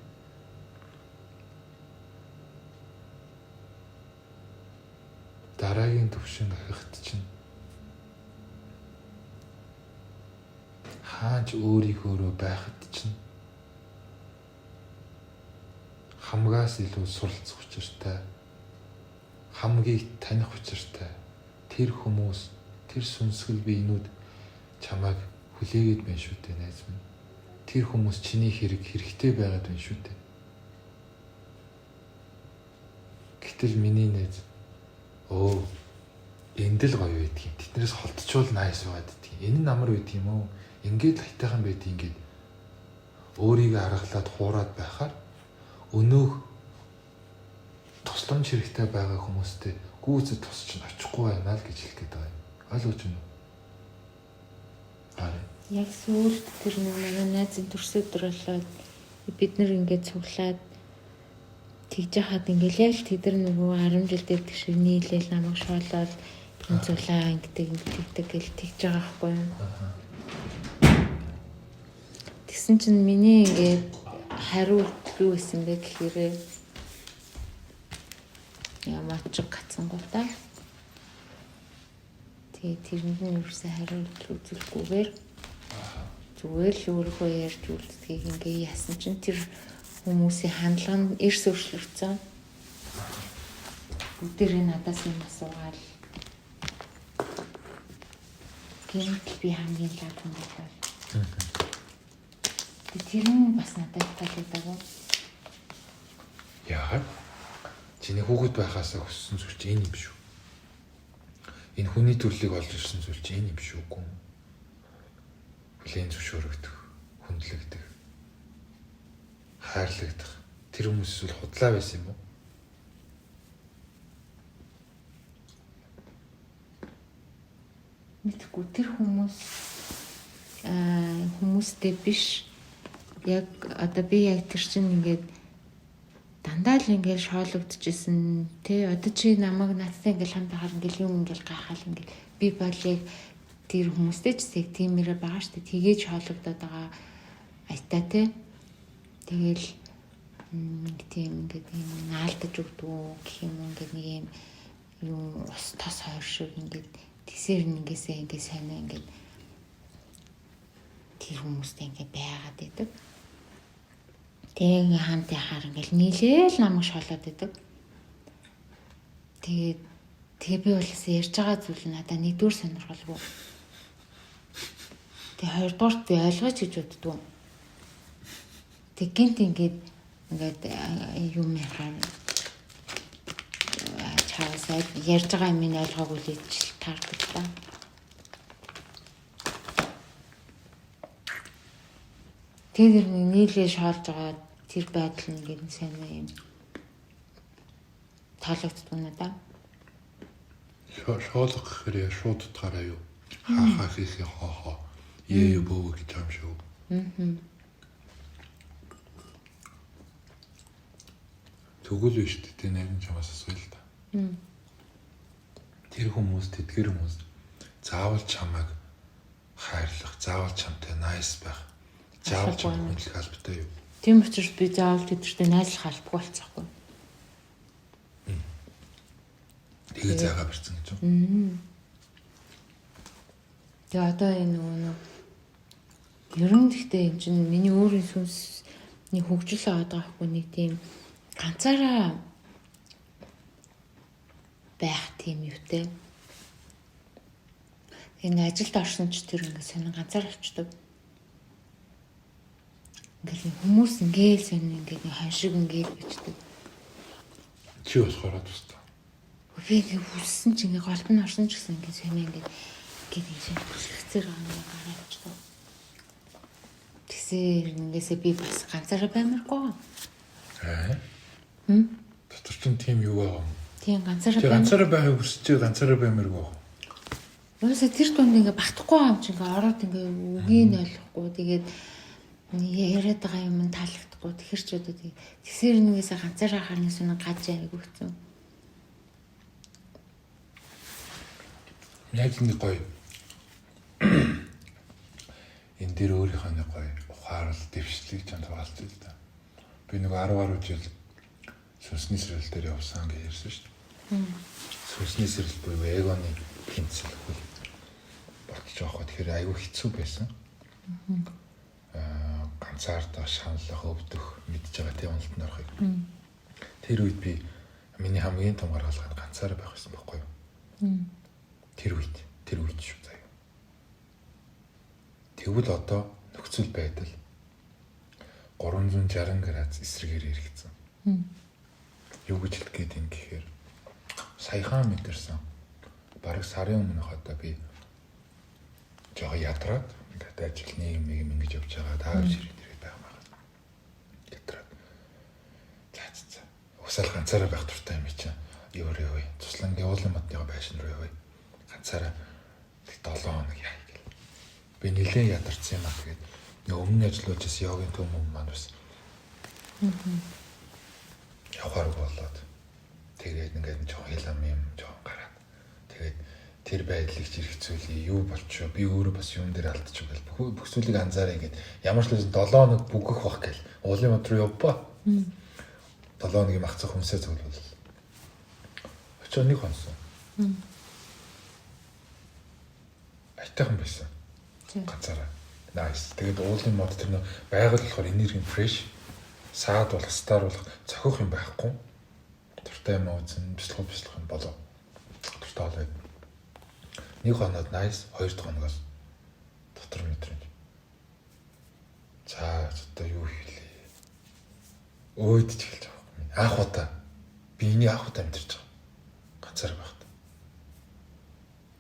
дараагийн төвшин ахихт чинь хаач өөрийнхөөрөө байхад чинь хамгаас илүү суралцах учиртай, хамгийн таних учиртай тэр хүмүүс, тэр сүнсгэл биенүүд чамайг хүлээгээд байна шүү дээ найз минь. Тэр хүмүүс чиний хэрэгтэй байгаад байна шүү дээ. Гэтэл миний найз энд л гоё байдгийг. Тэднээс холдчихвол найс байгаад идэх. Энэ нь амар байдаг юм уу? Ингээд хайтайхан байдаг ингээд өөрийгөө харгалаад хуураад байхаар өнөөх тусламж хэрэгтэй байгаа хүмүүстэй гүйцэд тусч очихгүй байна л гэж хэлэх гээд байгаа юм. Ойлгож байна уу? Яг сүүлд тэр нэг найзын төрсөдөр болоод бид нар ингээд цуглаад тэгж яхад ингээл яг тэдэр нөгөө 10 жил дээд шиг нийлээл намайг шоолоод тэнцүүлээ ингэдэг гэл тэгж байгаа байхгүй юу. Тэгсэн чинь миний ингээд хариулт юу байсан бэ гэхээр ямар ч гацсангуудаа тэрэнд нь юусэн хариулт үзүүлэхгүйгээр зүгээр л өөрийнхөө ярьж үлддгийг ингээ яасан чинь тэр хүмүүсийн хандлага нь эрс өөрчлөгдсөн. Бүгдээрээ надаас юм асуугаал. Гэмтэл би хамгийн лав хүн болов. Тэр нь бас надад таалагддаг уу? Яагаад? Чиний хүүхэд байхаасаа өссөн зүйл чинь энэ юм шүү. Энэ хүний төрлийг олж ирсэн зүйл чинь энэ юм шүү үгүй юу? Хүлээн зөвшөөрөгдөх, хүндлэгдэх, хайрлагдах. Тэр хүмүүс зүйл худлаа байсан юм уу? Мэдгүй тэр хүмүүстэй биш. Яг одоо би яг тэр чинь ингээд дандаа л ингээд шоологдчихсэн тий. Одоо чи намайг надтай ингээд хамт байхаар ингээд юм ингээд гайхаал ингээд би болыг тэр хүмүүстэй ч яг тиймэрэ байгаа шүү дээ. Тгийж шоологдоод байгаа айтаа тий. Тэгэл тийм ингээд наалдаж өгдөг гэх юм ингээд нэг юм юу ус тос хоёр шиг ингээд тэсэр нэгээсээ ингээд сайн ингээд тэр хүмүүстэй ингээд байгаад идэг. Тэгээ хамт яхаар ингээд нийлээл намайг шоолоод идэг. Тэгээ би болоос ярьж байгаа зүйл надад нэгдүгээр сонирхолгүй. Тэгээ хоёрдугаарт би ойлгооч гэж боддгоо. Тэг гинт ингээд юм яхаа чаасаа ярьж байгаа юм ойлгоогүй л ич таардаг та. Тэр нийлээ шоолж байгаа тэр байдал нь ингээд сайн юм таалагддаг надаа. Шоолох гэхээр шууд утгаараа юу? Хаа хийх хаа. Юу боо гэж юм шүү. Тэгвэл биш дээ нарийн чамаас асууя л да. Тэр хүмүүс тэдгэр хүмүүс заавал чамайг хайрлах, заавал чамтай найс байх. Заавал чамтай албатай юу? Тийм учраас би заавал тэдэртэй найзлах албагүй болцсоохгүй. Тэгээ зайгаа барьсан гэж юу? Тэгээ одоо энэ нөгөө ер нь гэхдээ энэ чинь миний өөрийн сүнсний хөгжил аваад байгаа хгүй нэг тийм ганцаараа байх тийм юутэй. Энэ ажилд орсон ч тэр ингээд сонин ганцаар авчдаг. Ингээд хүмүүс ингээд сонин ингээд ханшиг ингээд бичдэг. Чи болохоор тустай. Би ингээд хүссэн чи ингээд голбон орсон ч гэсэн ингээд сонин ингээд ийм хүсэлцээр гараад авчдаг. Тэгсээр ингээсээ би бас ганцаараа баймаргүй. Дотор ч тийм юу аа. Тийм ганцаараа байхыг хүсэж ганцаараа баймаргүй. Юусе тэр дунд ингээ багтахгүй юм чи ингээ ороод ингээ үгийг ойлгохгүй тэгээд яриад байгаа юм таалагдахгүй тэгэхэр ч одоо тэгсэр нэгээс ганцаараа харнаас нь гаж айг өгцөн. Яг нэг гоё. Энд дээр өөрийнхөө нэг гоё ухаарал дэвшлиг чанд хаалт л да. Би нэг 10 жил сүнсний сэрэл дээр явсан гэж ярьсан шүү дээ. Сүнсний сэрэл буюу эгоны тэмцэл хөл болчих жоохоо тэгэхээр айгүй хэцүү байсан. Ганцаардаа шаналлах, өвдөх, мэдж байгаа тийм уналтанд орохыг. Тэр үед би миний хамгийн том гаргалгаа ганцаараа байх байсан байхгүй юу? Тэр үед шүү заяа. Тэгвэл одоо нөхцөл байдал 360 градус эсрэгээр эргэцэн. Юу гэж хэлэх гээд юм гэхээр саяхан мэдэрсэн. Бараг сарын өмнөх одоо би жоо ядраад ингээд ажил нийгэм ингэж явж байгаа даа ширээ дээрээ байгаа. Ядраад. За. Угсаал ганцаараа байх туртай юм чинь. Юу вэ? Туслангийн уулын модныга байшин руу явъя. Ганцаараа 7 хоног яа гэл. Би нэлээд ядарсан юм аа тэгээд өмнө ажиллаж байсан йогийн төв маань бас. Явахаар болоод тэгээд ингээд жоо хилам юм жоо гараад тэгээд тэр байдлыг зэрэгцүүлээ юу болчихоо би өөрөө бас юм дээр алдчих гэл бүх зүйлийг анзаараа ингээд ямар ч л 7 хоног бүгэх бах гэл уулын мод руу явбаа 7 хоногийн махцах хүнсээ зөвлөл очоо нэг хонсон айтайхан байсан ганцаараа nice тэгээд уулын мод тэр нөө байгаль болохоор энерги фреш саад болох стар болох цохих юм байхгүй туртай юм үзэн бислэх юм болоо туртай болоод нэг хоноод nice 2 дахь хоногоос дотор мэдрэмж за одоо юу хийлээ өөдөж эхэлж байгаа анх удаа би энийг анх удаа мэдэрч байгаа ганцаар байхад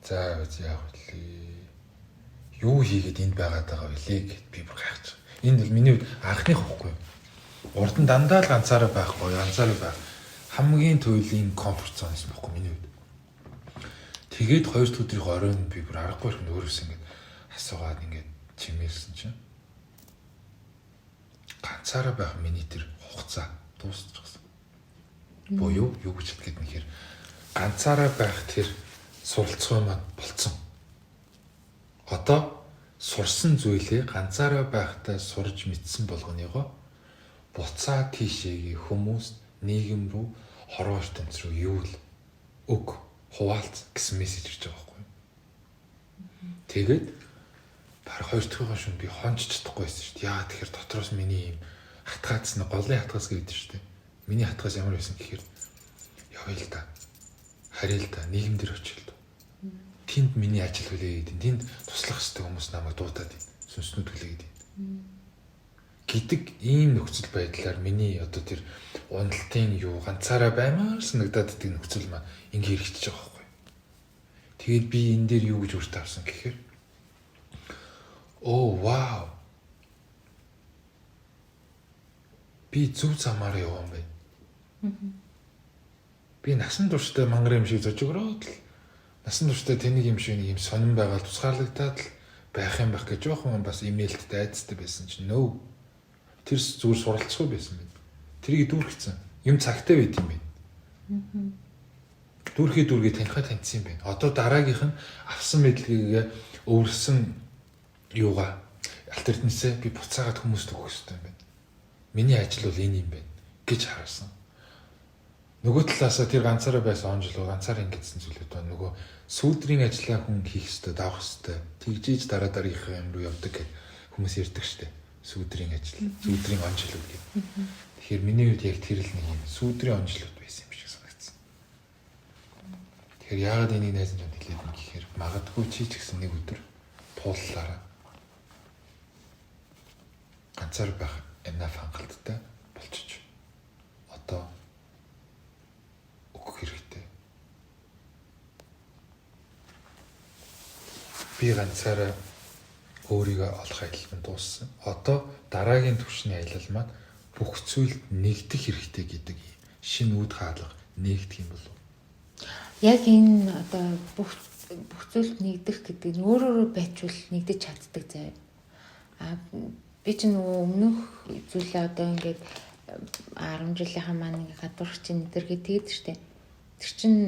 за яах вэ юу хийгээд энд байгаад байгаа вэ гэд би бүр гайхаж байгаа энэ бол миний анхных хөхгүй урд нь дандаа л ганцаараа байхгүй ганцаараа байх хамгийн туйлын комфорт зон юм байхгүй миний үед. Тэгээд 2 дахь өдрийн оройн би бүр аргагүй хэрэг өөрөөс ингэж асуугаад ингэж чимээрсэн чинь ганцаараа байх миний тэр хугацаа дуусчихсан. Буюу юу гэж хэлгээд нэхэр ганцаараа байх тэр суралцгаа маань болцсон. Одоо сурсан зүйлээ ганцаараа байхдаа сурж мэдсэн болгоныгоо буцаа тийшээгээ хүмүүс нийгэм рүү хорвоо ертөнц рүү юу л өг хуваалц гэсэн мессеж ирж байгаа байхгүй. Тэгээд баг 2 дахь шөнө би хонч чадахгүйсэн шүү дээ. Яа тэгэхээр дотроос миний юм хатгаас нь голын хатгаас гэдэг шүү дээ. Миний хатгаас ямар байсан гэхээр явъя л та. Харъя л та нийгэм дээр очил л. Тэнд миний ажил хүлээгээд тэнд туслах хэвээр хүмүүс намайг дуудаад байна. Сүнснүүд хүлээгээд байна. Гэдэг ийм нөхцөл байдлаар миний одоо тэр уналтын юу ганцаараа баймаар санагдаад идэг нөхцөл маань ингээ хэрэгжиж байгаа байхгүй. Тэгээд би энэ дээр юу гэж өөртөө харсан гэхээр вау. Би зөв замаар явсан байна. Би насан туршдаа мангар юм шиг зожигроод л насан туршдаа тэнийг юм шиг нэг юм сонирн байгаад тусгаарлагдаад л байх юм байх гэж жоохон бас имэйлд дайцтай байсан чинь нөө тэр зүгээр суралцгүй байсан байна. Тэрийг дүүргэсэн. Юм цагтай байт юм байна. Дүүргээ танихаа таньсан юм байна. Одоо дараагийнх нь авсан мэдлэгийг өвөрсөн юугаа альтернативээ би буцаагаад хүмүүст өгөх хэрэгтэй юм байна. Миний ажил бол энэ юм байна гэж харсан. Нөгөө талаасаа тэр ганцаараа байсан онжлоо ганцаар ингэсэн зүйлүүд байна. Нөгөө сүүдрийн ажиллаа хүн хийх хэрэгтэй, давах хэрэгтэй. Тэгжиж дараагийнхаа юм руу явдаг гэж хүмүүс ярьдаг штеп. Сүүдрийн ажил, сүүдрийн онжлууд гэх. Тэгэхээр миний үед яг тэр л нэг юм сүүдрийн онжлууд байсан юм шиг санагдсан. Тэгэхээр яагаад энийг найз нь хэлээд юм гэхээр магадгүй чи ч гэсэн нэг өдөр тууллаараа ганцаар байх enough хангалттай болчих. Одоо өгөх хэрэгтэй. Би ганцаараа өөрийгөө олох аялал нь дууссан. Одоо дараагийн түвшний аялал маань бүх зүйлд нэгдэх хэрэгтэй гэдэг юм. Шинэ үд хаалга нэгдэх юм болов. Яг энэ одоо бүх зүйлд нэгдэх гэдэг нь өөрөөрөө байчвал нэгдэж чаддаг заяа. Би ч нөгөө өмнөх зүйлээ одоо ингээд 10 жилийнхаа маань ингээд гадуурх чинь энэ тэгээд штэ. Тэр чинь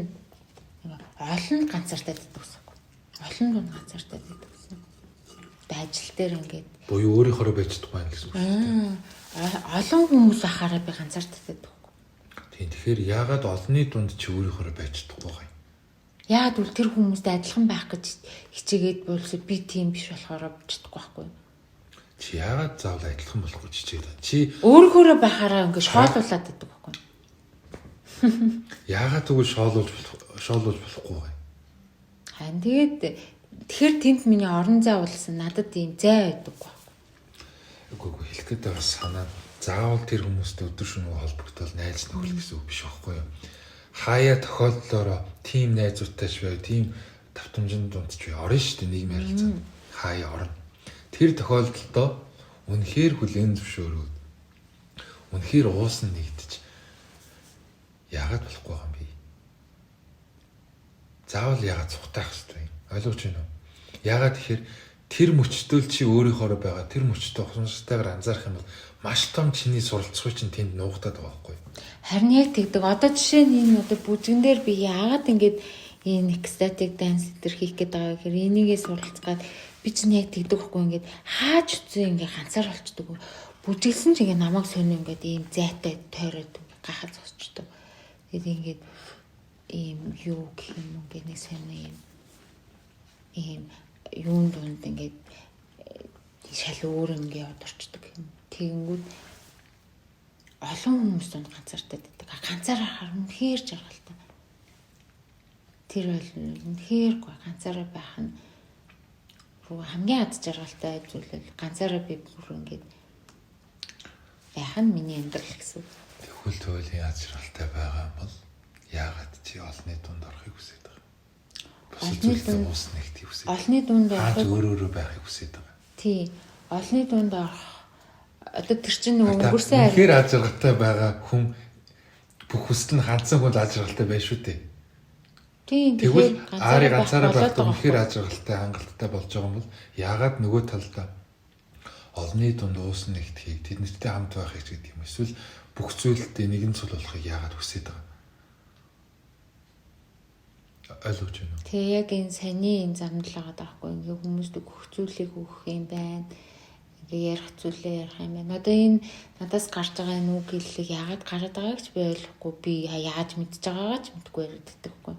олон ганцаартай байдаг гэсэн. Олон ганцаартай байдаг гэсэн. Ажил дээр ингээд буюу өөрийнхөө байж чадахгүй байх гэсэн үг шүү дээ. Олон хүмүүс ахаараа би ганцаартай байдаг. Тийм тэгэхээр яагаад олонний дунд чи өөрийнхөө байж чадахгүй байгаа юм? Яагаад үл тэр хүмүүст адилхан байх гэж хичээгээд болсоо би тийм биш болохоор чадахгүй байхгүй. Чи яагаад заавал адилхан болохгүй чичээд байна? Чи Өөрөөрөө байхаараа ингээд шоолуулаад байдаг байхгүй. яагаад тэгвэл шоолуулж болохгүй байгаа юм? Харин тэгэхээр тэнд миний орон зай болсон надад ийм зай байдаг байхгүй. Үгүй хэлэх гээд байгаа санаа заавал тэр хүмүүстэй өдөр шөнөгүй холбогдол найз нөхөл гэсэн үг биш байхгүй юу? Хаяа тохиолдлоор тийм найзуудтайч бай, тийм давтамжинд дундч бай. Орно шүү дээ нийгмийн харилцаанд. Хаяа орно. Тэр тохиолдолдоо үнэхээр хүлээн зөвшөөрөөд үнэхээр уусан нэгдэж яагаад болохгүй юм бэ? Заавал яагаад цухтаах хэрэгтэй юм? Ойлгож байна уу? Яагаад тэгэхээр тэр мөчтөл чи өөрийнхөө байгаа тэр мөчтөө ухамсартайгаар анзаарах юм бол маш том чиний суралцгыг чинь тэнд нуугдаад байгаа байхгүй юу? Харин яг тэгдэг. Одоо жишээ нь энэ одоо бүжгэн дээр би яагаад ингэж энэ ecstatic dance дээр хийх гээд байгаа гэхээр энийгээ суралцгаад би чинь яг тэгдэг байхгүй ингээд хааж үтсэн ингээ ганцаар болчдөг. Бүжиглсэн ч ингээ намайг сонио ингээд ийм зайтай тойроод гахаад зогсчдөг. Тэгээд ингээд ийм юу гэх юм ингээ нэг сонио ийм юун донд ингээд шал өөр ингээ одорчдөг юм. Тэгэнгүүт олон хүмүүс донд ганцаартай байдаг. Ганцаараа харна үнэхээр жаргалтай. Тэр бол үнэхээр ганцаараа байх нь хамгийн ад жаргалтай зүйл бол ганцаараа би бүр ингээд байх нь миний амьдрал гэсэн. Тэгвэл туйлын ад жаргалтай байгаа бол яагаад чи олонний дунд орохыг хүсэж байгаа? Олонний дунд уус нэгтийг хүсэж. Олонний дунд орохыг өөрөө байхыг хүсэж байгаа. Тий. Олонний дунд орох одоо тэр чинь өнгөрсөн харин үнэхээр ад жаргалтай байгаа хүн бүх хүсэл нь ганцхан хүн ад жаргалтай байх шүү дээ. Тэгвэл аари ганцаараа байхдаа үнэхээр ад жаргалтай хангалттай болж байгаа юм бол яагаад нөгөө талдаа олонний дунд уус нэгтгийг тэднэртэй хамт байхыг гэдэг юм эсвэл бүх зүйлдээ нэгэн цул болохыг яагаад хүсэж байгаа? Ойлгож байна уу? Тэгээ яг энэ саний энэ замдал байгаа даахгүй ингээ хүмүүст өгөх зүйлийг өгөх юм байна. Ярих зүйлээ ярих юм байна. Одоо энэ надаас гарч байгаа энэ үг хэллэг яагаад гараад байгааг ч би ойлгохгүй. Би яаж мэдж байгаагаа ч мэдгүй ярьдаггүй.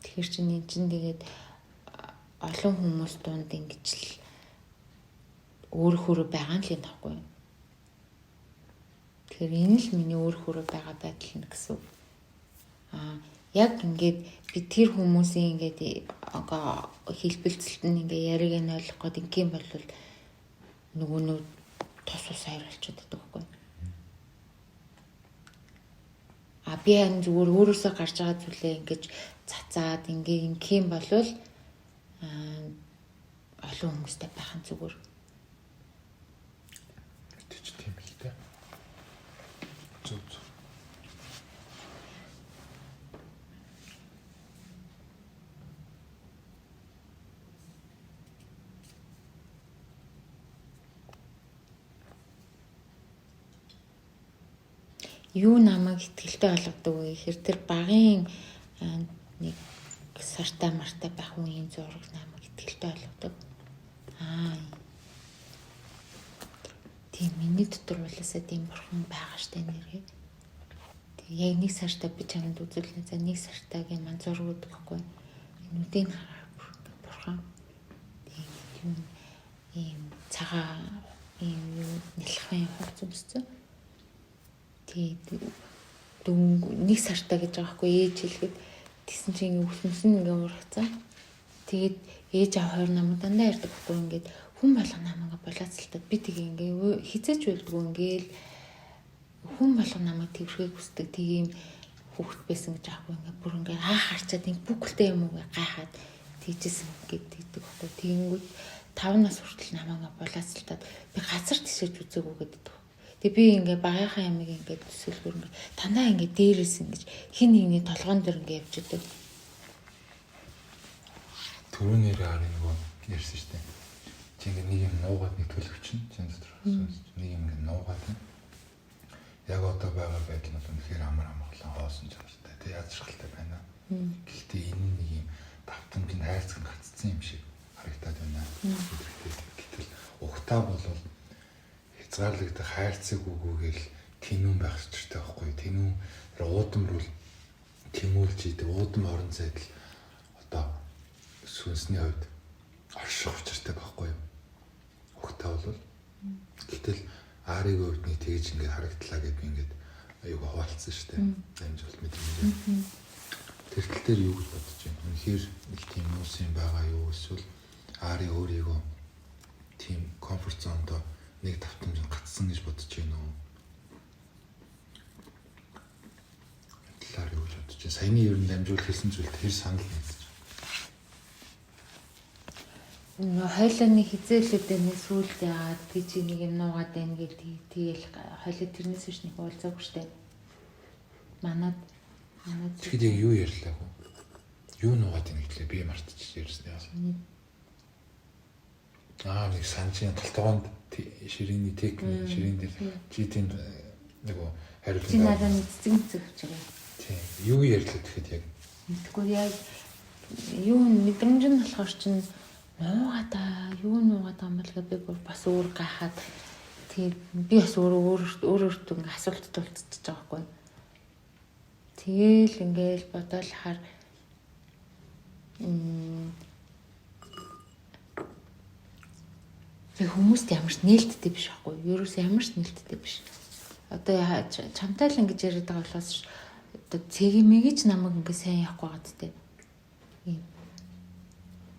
Тэгэхээр чинь энэ чинь тэгээд олон хүмүүс дунд ингэж л өөрөөрөө байгаа юм л таахгүй. Тэгэхээр энэ л миний өөрөөрөө байгаа байдал нь гэсэн. Яг ингээд би тэр хүмүүсийн ингээд хэлбэлцэлт нь ингээ яриг нь ойлгох гээд ингээм бол нөгөө нь тос ус хайр болчиход байдаг байхгүй. Би энэ зүгээр өөрөөсөө гарч байгаа зүйлээ ингэж цацаад ингээм болвол олон хүмүүстэй байх нь зүгээр. Тэч тийм л дээ. Зүг. Юу намайг ихтгэлтэй болгодог вэ гэхээр тэр багын нэг сартаа мартай байх үеийн зураг намайг ихтгэлтэй болгодог. Тийм миний дотор улаасаа тийм бурхан байгаа штэ нэрээ. Тэг яг нэг сартаа би чамд үзүүлнэ. За нэг сартаагийн ман зураг өгдөг байхгүй. Нүдийг хараа бурхан. Тийм ийм цагаан ийм нэлххэн хувц өмссөн. Нэг сартаа гэж байгаа хгүй ээж хэлгээд тэгсэн чинь өвсмөс нь ингээ ургацсан. Тэгээд ээж аав хоёр намайг дандаа ярьдаг хгүй ингээд хүн болго намайг болоцолтод би тэгээ ингээ хизээч байлгүй ингээл хүн болго намайг тэрхийг хүсдэг тийм хүүхэд байсан гэж аахгүй ингээ бүр ингээ харчаад ин бүхэлдээ юм уу гайхаад тийжсэн гэдэг хгүй. Тэгэнгүүт 5 нас хүртэл намайг болоцолтод би газар тишэж үзээгүй гэдэг. Тэг би ингээ багийнхаа ямиг ингээ төсөөлгөр ингээ танаа ингээ дээрээс ингээ хин нэгний толгоон дээр ингээ явж идэг. Түрүүнээр харин нөгөө ярьсан шүү дээ. Чи ингээ нэг юм нуугаад нэг төлөвчин чинь доторх нэг юм ингээ нуугаад яг одоо байгаа байдал нь үнэхээр амар амгалан хоосон ч юм шиг тэ язрахалтай байна. Гэхдээ энэ нэг юм давтамжинд хайрцаг гацсан юм шиг харагдаад байна. Гэтэл ухтаа болвол хязгаарлагдах хайрцаг үгүйгээл тэнүүн байх хэрэгтэй байхгүй. Тэнүүн уудам руу тэмүүлж идэг уудам орон зайд л одоо сүнсний хувьд орших учиртай байхгүй юу? Хөхтэй бол гэтэл Аригийн хувьд нэг тэгж ингээд харагдлаа гэд би ингээд аюугаа хуваалцсан шүү дээ. Амжилт мэдрэмж. Тэр тал дээр юу гэж бодож байна? Үнэхээр нэг тийм уус юм байгаа юу? Эсвэл Ари өөрийгөө тийм комфорт зондоо нэг давтамжинд гацсан гэж бодож байна уу? Талаар юу гэж бодож байна? Саяны ер нь дамжуул хэлсэн зүйл тэр санал нэгдэж. Хойлоо нэг хизээлүүдээ нэг сүулдэ яагаад би чи нэг юм нуугаад байна гэдэг тэгэл хойлоо тэрнээс биш нэг уулзаагүй штэ. Манад тэгэхэд яг юу ярьлаа хөө? Юу нуугаад байна гэхлээр би мартчих ярьсан яа. Нэг санжийн талтгоонд ширээний техник ширээн дээр житийн нөгөө хариулт. Чи надад цэцэг авч байгаа. Тийм. Юу ярьлаа тэгэхэд яг мэдгүй яг юу мэдрэмж нь болохоор чинь нуугаадаа юу нуугаадаа юм бол би бас өөр гахаад тийм би бас өөртөө ингээ асуулт тулцчихж байгаа байхгүй. Тэгэл ингээл бодол хаар тэг хүмүүст ямар ч нээлттэй биш байхгүй. Ерөөс ямар ч нээлттэй биш. Одоо чамтай л ингэж яриад байгаа болохоос одоо цэгмэгч намайг ингээ сайн явахгүй гад тээ.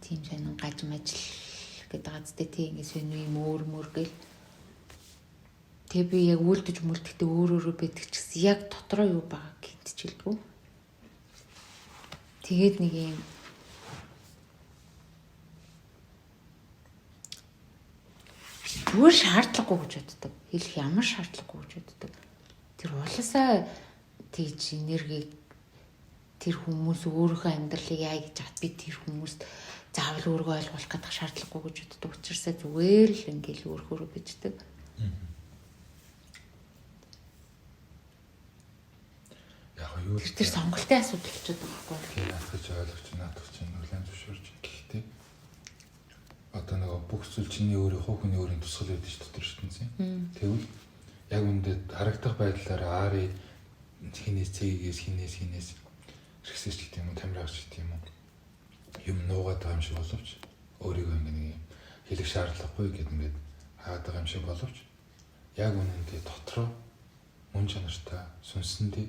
Тийм сонин гаж мажил гэдэг газтай тийм ингээ сони юм өөр гэл. Тэг би яг үлдэж мүлдэхдээ өөрөөрөө байдаг ч гэсэн яг дотроо юу байгаа гинтчилгүй. Тэгээд нэг юм зүгээр шаардлагагүй гэж боддог. Хэлэх ямар шаардлагагүй гэж боддог. Тэр улаасаа тийж энерги тэр хүмүүс өөрийнхөө амьдралыг яа гэж хат би тэр хүмүүст заавал өөргөө ойлгуулах гэдэг шаардлагагүй гэж боддог. Учирсаа зүгээр л ингээл өөрөөрөө бичдэг. Яг юу л тэр сонголтын асуудал болчиход байгаа байхгүй. Наадах ойлгож наадах чинь нүлэн зөвшөөрч гэхдээ одоо нөгөө бүх зүйл чиний өөрөө хувь хүний өөрийн тусгал байдаг ш дотор ертөнцийн. Тэгвэл яг үндэд харагдах байдлаар Ари хинээс хинээс хэрэгсэж гэдэг юм уу, камерагч гэдэг юм уу. Юм нуугаад байгаа юм шиг боловч өөрийгөө ингэ хэлэх шаардлагагүй гэдэг ингээд хаагаад байгаа юм шиг боловч яг үнэндээ дотроо мөн чанартай сүнсэндээ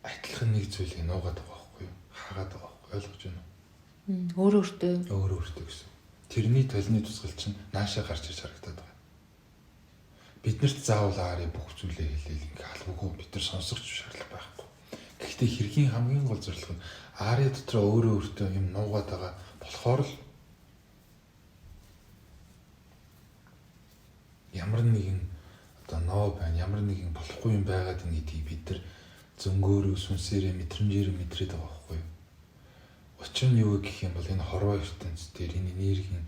адилхан нэг зүйлийг нуугаад байгаа байхгүй юу? Хаагаад байгаа байхгүй ойлгож байна уу? Өөрөө гэсэн. Тэрний толны тусгал чинь наашаа гарч ирж харагдаад байгаа. Биднэрт заавал Ари бүх зүйлээ хэлээл ингээ албагүй бид нар сонсох шаардлага байхгүй. Гэхдээ хэргийн хамгийн гол зорилго нь Ари дотроо өөртөө юм нуугаад байгаа болохоор л ямар нэгэн одоо ноо байна, ямар нэгэн болохгүй юм байгаад байна гэдгийг бид нар зөнгөөрөө сүнсээрээ мэдрэмжээр мэдрээд байгаа байхгүй юу? Учир нь юу гэх юм бол энэ хорвоо ертөнц дээр энэ энергийн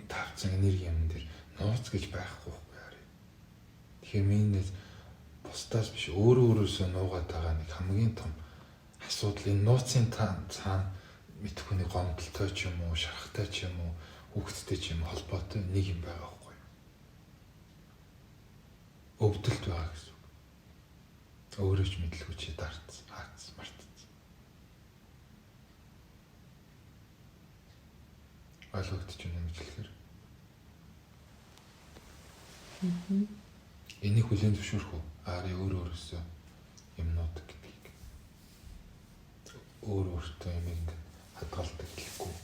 тавцсан энерги юм дээр нууц гэж байхгүй байхгүй. Тэгэхээр минь бусдаас биш өөрөөсөө нуугаад байгаа нэг хамгийн том асуудал энэ нууцын цаана мэдхгүй нэг гомдолтой ч юм уу, шарахтай ч юм уу, хүүхэдтэй ч юм уу холбоотой нэг юм байгаа байхгүй. Өвдөлт байгаа гэсэн үг. Өөрөө ч мэдлгүй чи дарц, хаац, март. Ойлгогдож байна гэж хэлэхээр. Энийг хүлээн зөвшөөрөх үү? Ари өөрөөсөө юмнууд гэдгийг. Өөртөө юм ингэ хадгалдаг гэхгүй.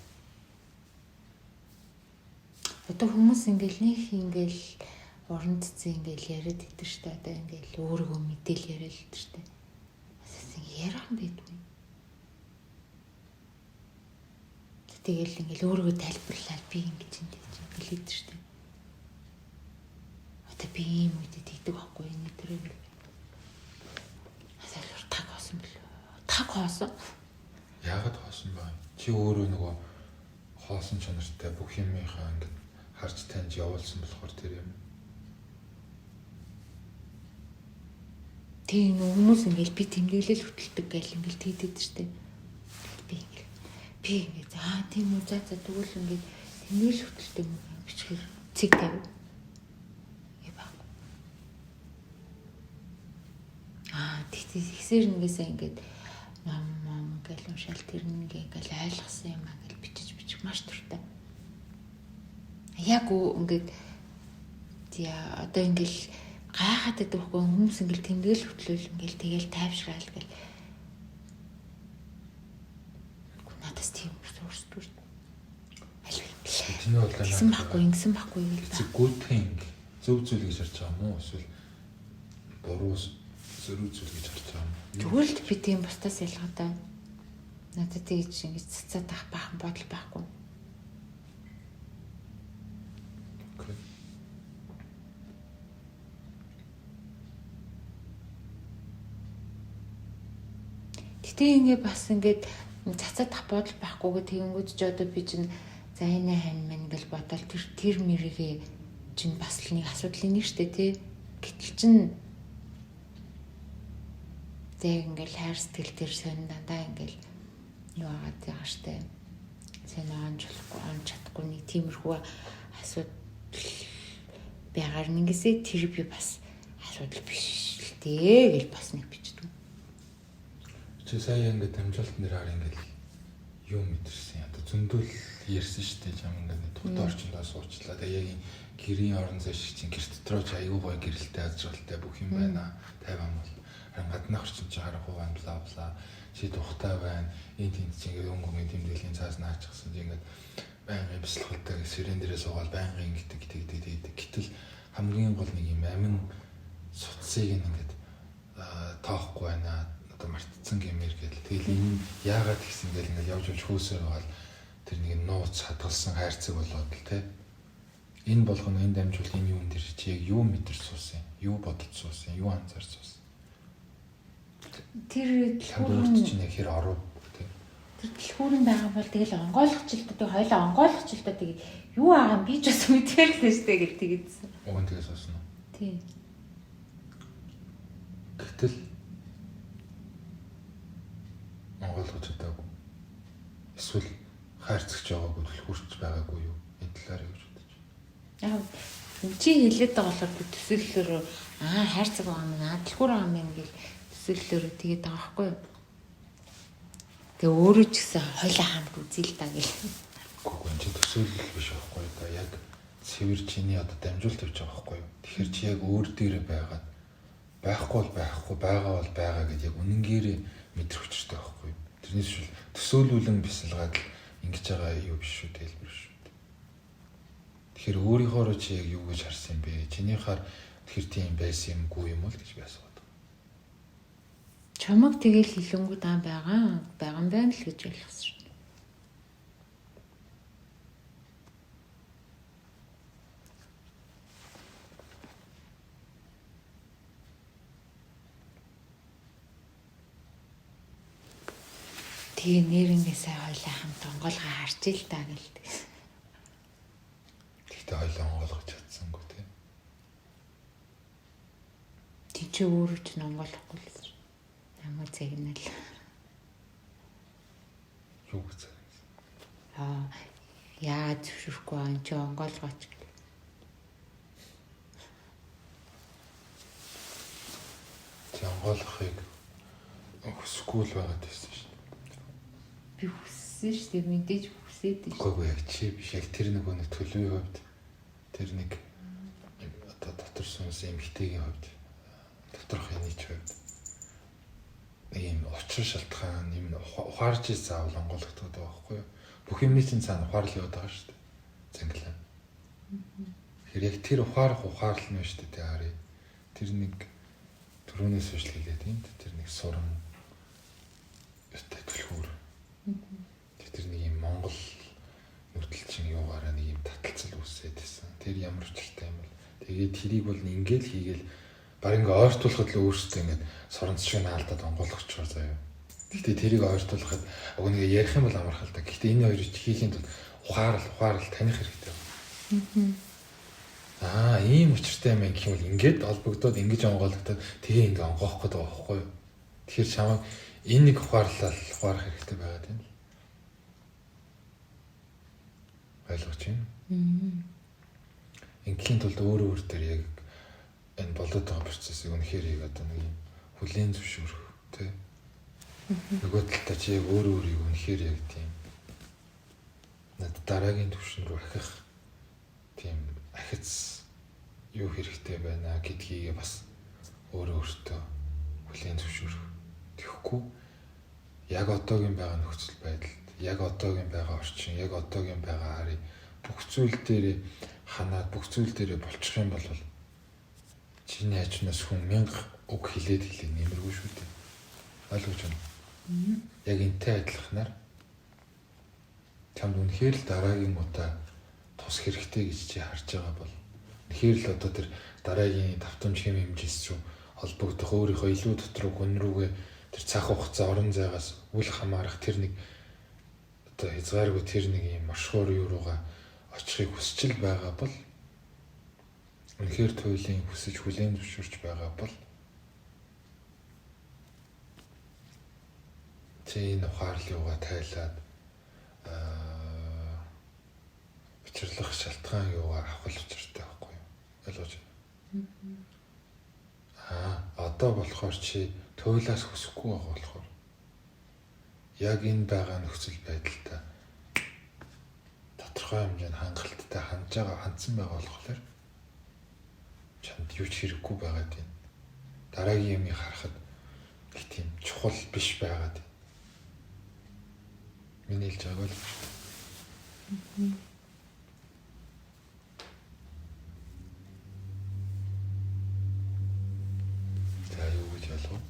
Одоо хүмүүс ингээл уранд цэцэн ингээл яриад идэв штэ. Одоо ингээл өөрийгөө мэдээл яриад идэв штэ. Асаа яран байдгүй. Тэгэл ингээл өөрийгөө тайлбарлаад би ингэж юм гэж хэлээд штэ. Одоо би юм үедээ тэгдэг байхгүй энэ төрөв. Асаа л таг хоосон бэл. Таг хоосон. Яагаад хоосон баа? Чи өөрөө нөгөө хоосон чанартай бүх юмынхаа ингээд харж таньж явуулсан болохоор тэр юм. Тийм хүмүүс ингээл би тэмдэглэл хөтэлдэг гэл ингээл тэгдэд штэ. Би ингээд тийм үү за тэгвэл ингээд нийл хөтөлтэй бичгээр цэг тавь. Тэгсээр нэгээсээ ингээд ном гэл уншаал тэр нэгээл ойлгосон юм аа гэл бичих маш туртай. Яг ингээд одоо ингээл гайхаад байдаг байхгүй хүмүүс ингээл тэмдэглэл хөтлөөл ингээл тэгэл тайвшраал гэл. Надаас тийм өөрсдөө. Тэний бол ингэсэн байхгүй гэл. Зүгүүтэн зөв зүйл гэж харж байгаа юм уу? Эсвэл буруу зөв зүйл гэж харж байгаа юм. Тэгвэл би тийм бусдаас ялгаатай. Надад тэгж ингэж цацаад ах баахан бодол байхгүй. Окей. Гэтэ ингээ бас ингээд цацаад ах бодол байхгүйгээ тэгэнгүүт ч одоо би чинь за энэ хань мэн гэж бодоод тэр мэрийгээ чинь бас л нэг асуудал нэг штэ тий. Гэтэл чинь тэг ингээл хайр сэтгэл төр сонь дандаа ингээл юу агаад байгаа штэ. Сайн онж чадахгүй нэг тиймэрхүү асуудал байгаар нэгээсээ тэр би бас асуудал биш л дээ гэж бас нэг бичдэг. Чи сая ингээд амжилт нэраар ингээд юу мэдэрсэн. Одоо зөндөл ярьсан штэ жам ингээд тухтай орчиндөө суучлаа. Тэгээ яг гэрийн орон зай шиг чинь гэр дотроо ч аюу гой гэрэлтэй азралтай бүх юм байна. Тайван бол гаднах орчинд чи харахгүй байна бла бла. Чи тухтай байна. Энд тэнд чи ингээд өнгөний тэмдэглэлийн цаас наачсан чи ингээд байнгын бясалгалтай сэрэн дээрээ суугаад байнгын гэдэг. Гэтэл хамгийн гол нэг юм амин суцсыг ингээд тоохгүй байна. Одоо мартцсан гэмээр гэл. Тэгэл энэ яагаад гэсэн гэл ингээд явж хөөсөөр байгаа л тэр нэг нууц хадгалсан хайрцаг болоод л те. Энэ болгоно энэ дамжуул энэ юун дээр чи яг юу мэдэр суусан, юу бодож суусан, юу анзаар суусан. Тэр дэлгүүрт чинь яг хэр оров тий. Тэр дэлгүүрэн байгаа бол тэгэл онгойлгочлоо хоёлоо онгойлгочлоо тэгээд юу аа би ч бас мэдээр л нэстэй гэл тэгээдсэн. Уг нь тэгээс суусан уу? Тий. Гэтэл онгойлгож чадаагүй. Эсвэл хайрцагч байгаагүй дэлгүүрч байгаагүй юу? Энэ талаар юу гэж бодож байна? Яг чи хэлээд байгаа болохоор би төсөөллөөр хайрцаг байгаа юм дэлгүүр байгаа юм гэл төсөөллөөр тэгээд байгаа байхгүй юу? Тэгээ өөрөө ч гэсэн хойлоо хамт үзээ л даа гэл. Үгүй энэ чи төсөөлөл биш байхгүй юу? Яг цэвэр чиний одоо дамжуулт явж байгаа байхгүй юу? Тэгэхээр чи яг өөр дээрээ байгаад байхгүй бол байхгүй, байгаа бол байгаа гэдээ яг үнэнгээрээ мэдрэх учиртай байхгүй юу? Тэрнээс шил төсөөлүүлэн бясалгаад л ингэж байгаа юу биш шүү дэлбэр шүү. Тэгэхээр өөрийнхоороо чи яг юу гэж харсан юм бэ? Чинийхаар тэр тийм байсан юмгүй юм уу гэж би асууад. Чамаг тэгэл хилэнгүүд байгаа юм байна л гэж ойлгосон шүү. Тэгээ нэрнгээсээ хойлоо хамт онгойлгоо харж ил та гэлдэг. Тэгтээ хойлоо онгойлгож чадсангүй тий. Тий чи өөрөө ч онгойлгохгүй л шүү. Ямар зэгнэл. Юу гэж вэ? Яа зөвшөөрөхгүй ан чи онгойлгооч гэл. Чи онгойлгохыг хүсэхгүй л байгаад байсан шүү. Би хүссэн шүү дээ мэдээж хүсээд дээ. Үгүй яг чи биш яг тэр нэг өнө төлөвийн хувьд тэр нэг одоо дотор сүнс эмхтэйгийн хувьд доторх энийч хувьд ийм учир шалтгаан юм ухаарч заавал онгойлгодог байхгүй юу? Бүх юмний чинь цаана ухаарлал яваад байгаа шүү дээ. Зэнглэн. Тэгэхээр яг тэр ухаарл нь шүү дээ харъя. Тэр нэг түрүүнээс хойш хэлээд тийм тэр нэг сурам өстэй төлхөр. Тэр нэг юм Монгол нүрдэлчин юугаараа нэг юм таталцал үүсээд байсан. Тэр ямар учиртай юм бол тэгээд тэрийг бол ингээл хийгээл баг ингээ ойртуулахад л өөрсдөө ингээ соронц шиг наалдаад онгойлгочихоо заяа. Гэхдээ тэрийг ойртуулахад уг нэг ярих юм бол амарх л да. Гэхдээ энэ хоёрыг хийхэд бол ухаарл таних хэрэгтэй. Ийм учиртай юм гэх юм бол ингээд олбогдоод ингэж онгойлгодод тэгээ ингээ онгоох гээд байгаа байхгүй юу? Тэгэхээр чамайг энэ нэг ухаарах хэрэгтэй байгаад байна. Ойлгож байна. Ингийн тулд өөр дээр яг энэ болоод байгаа процессыг үнэхээр яг одоо нэг юм хүлээн зөвшөөрөх тий. Нөгөө талдаа чи яг өөрийгөө үнэхээр яг тийм над дараагийн түвшин рүү ахих тийм ахиц юу хэрэгтэй байна гэдгийг бас өөртөө хүлээн зөвшөөрөх. Тэгэхгүй яг одоогийн байгаа нөхцөл байдалд, яг одоогийн байгаа орчин, яг одоогийн байгаа харийг бүх зүйл дээр ханаад бүх зүйл дээр болчих юм бол чиний хажуунаас хүн 1000 үг хэлээд нэмэргүй шүү дээ. Ойлгож байна. Яг энтэй адилханаар чамд үнэхээр л дараагийн удаа тус хэрэгтэй гэж чи харж байгаа бол үнэхээр л одоо тэр дараагийн давтамж хэмжээс шүү холбогдох өөрийнхөө илүү дотор хүн рүүгээ тэр цаг хугацаа орон зайгаас үл хамаарах тэр нэг одоо хязгааргүй тэр нэг юм оршихур юу руугаа очихыг хүсэж л байгаа бол үнэхээр туйлын хүсэж хүлээн зөвшөөрч байгаа бол чи энэ ухаарлуугаа тайлаад учирлах шалтгаан юугаар авах учиртай байхгүй юу? Ойлгож байна. Одоо болохоор чи туйлаас хүсэхгүй байгаа болохоор яг энэ байгаа нөхцөл байдалтай тодорхой хэмжээнд хангалттай хандсан байгаа болохоор чамд юу ч хэрэггүй байгаад байна. Дараагийн юмыг харахад их тийм чухал биш байгаад байна. Миний хэлж байгааг л. За юу гэж ялгав?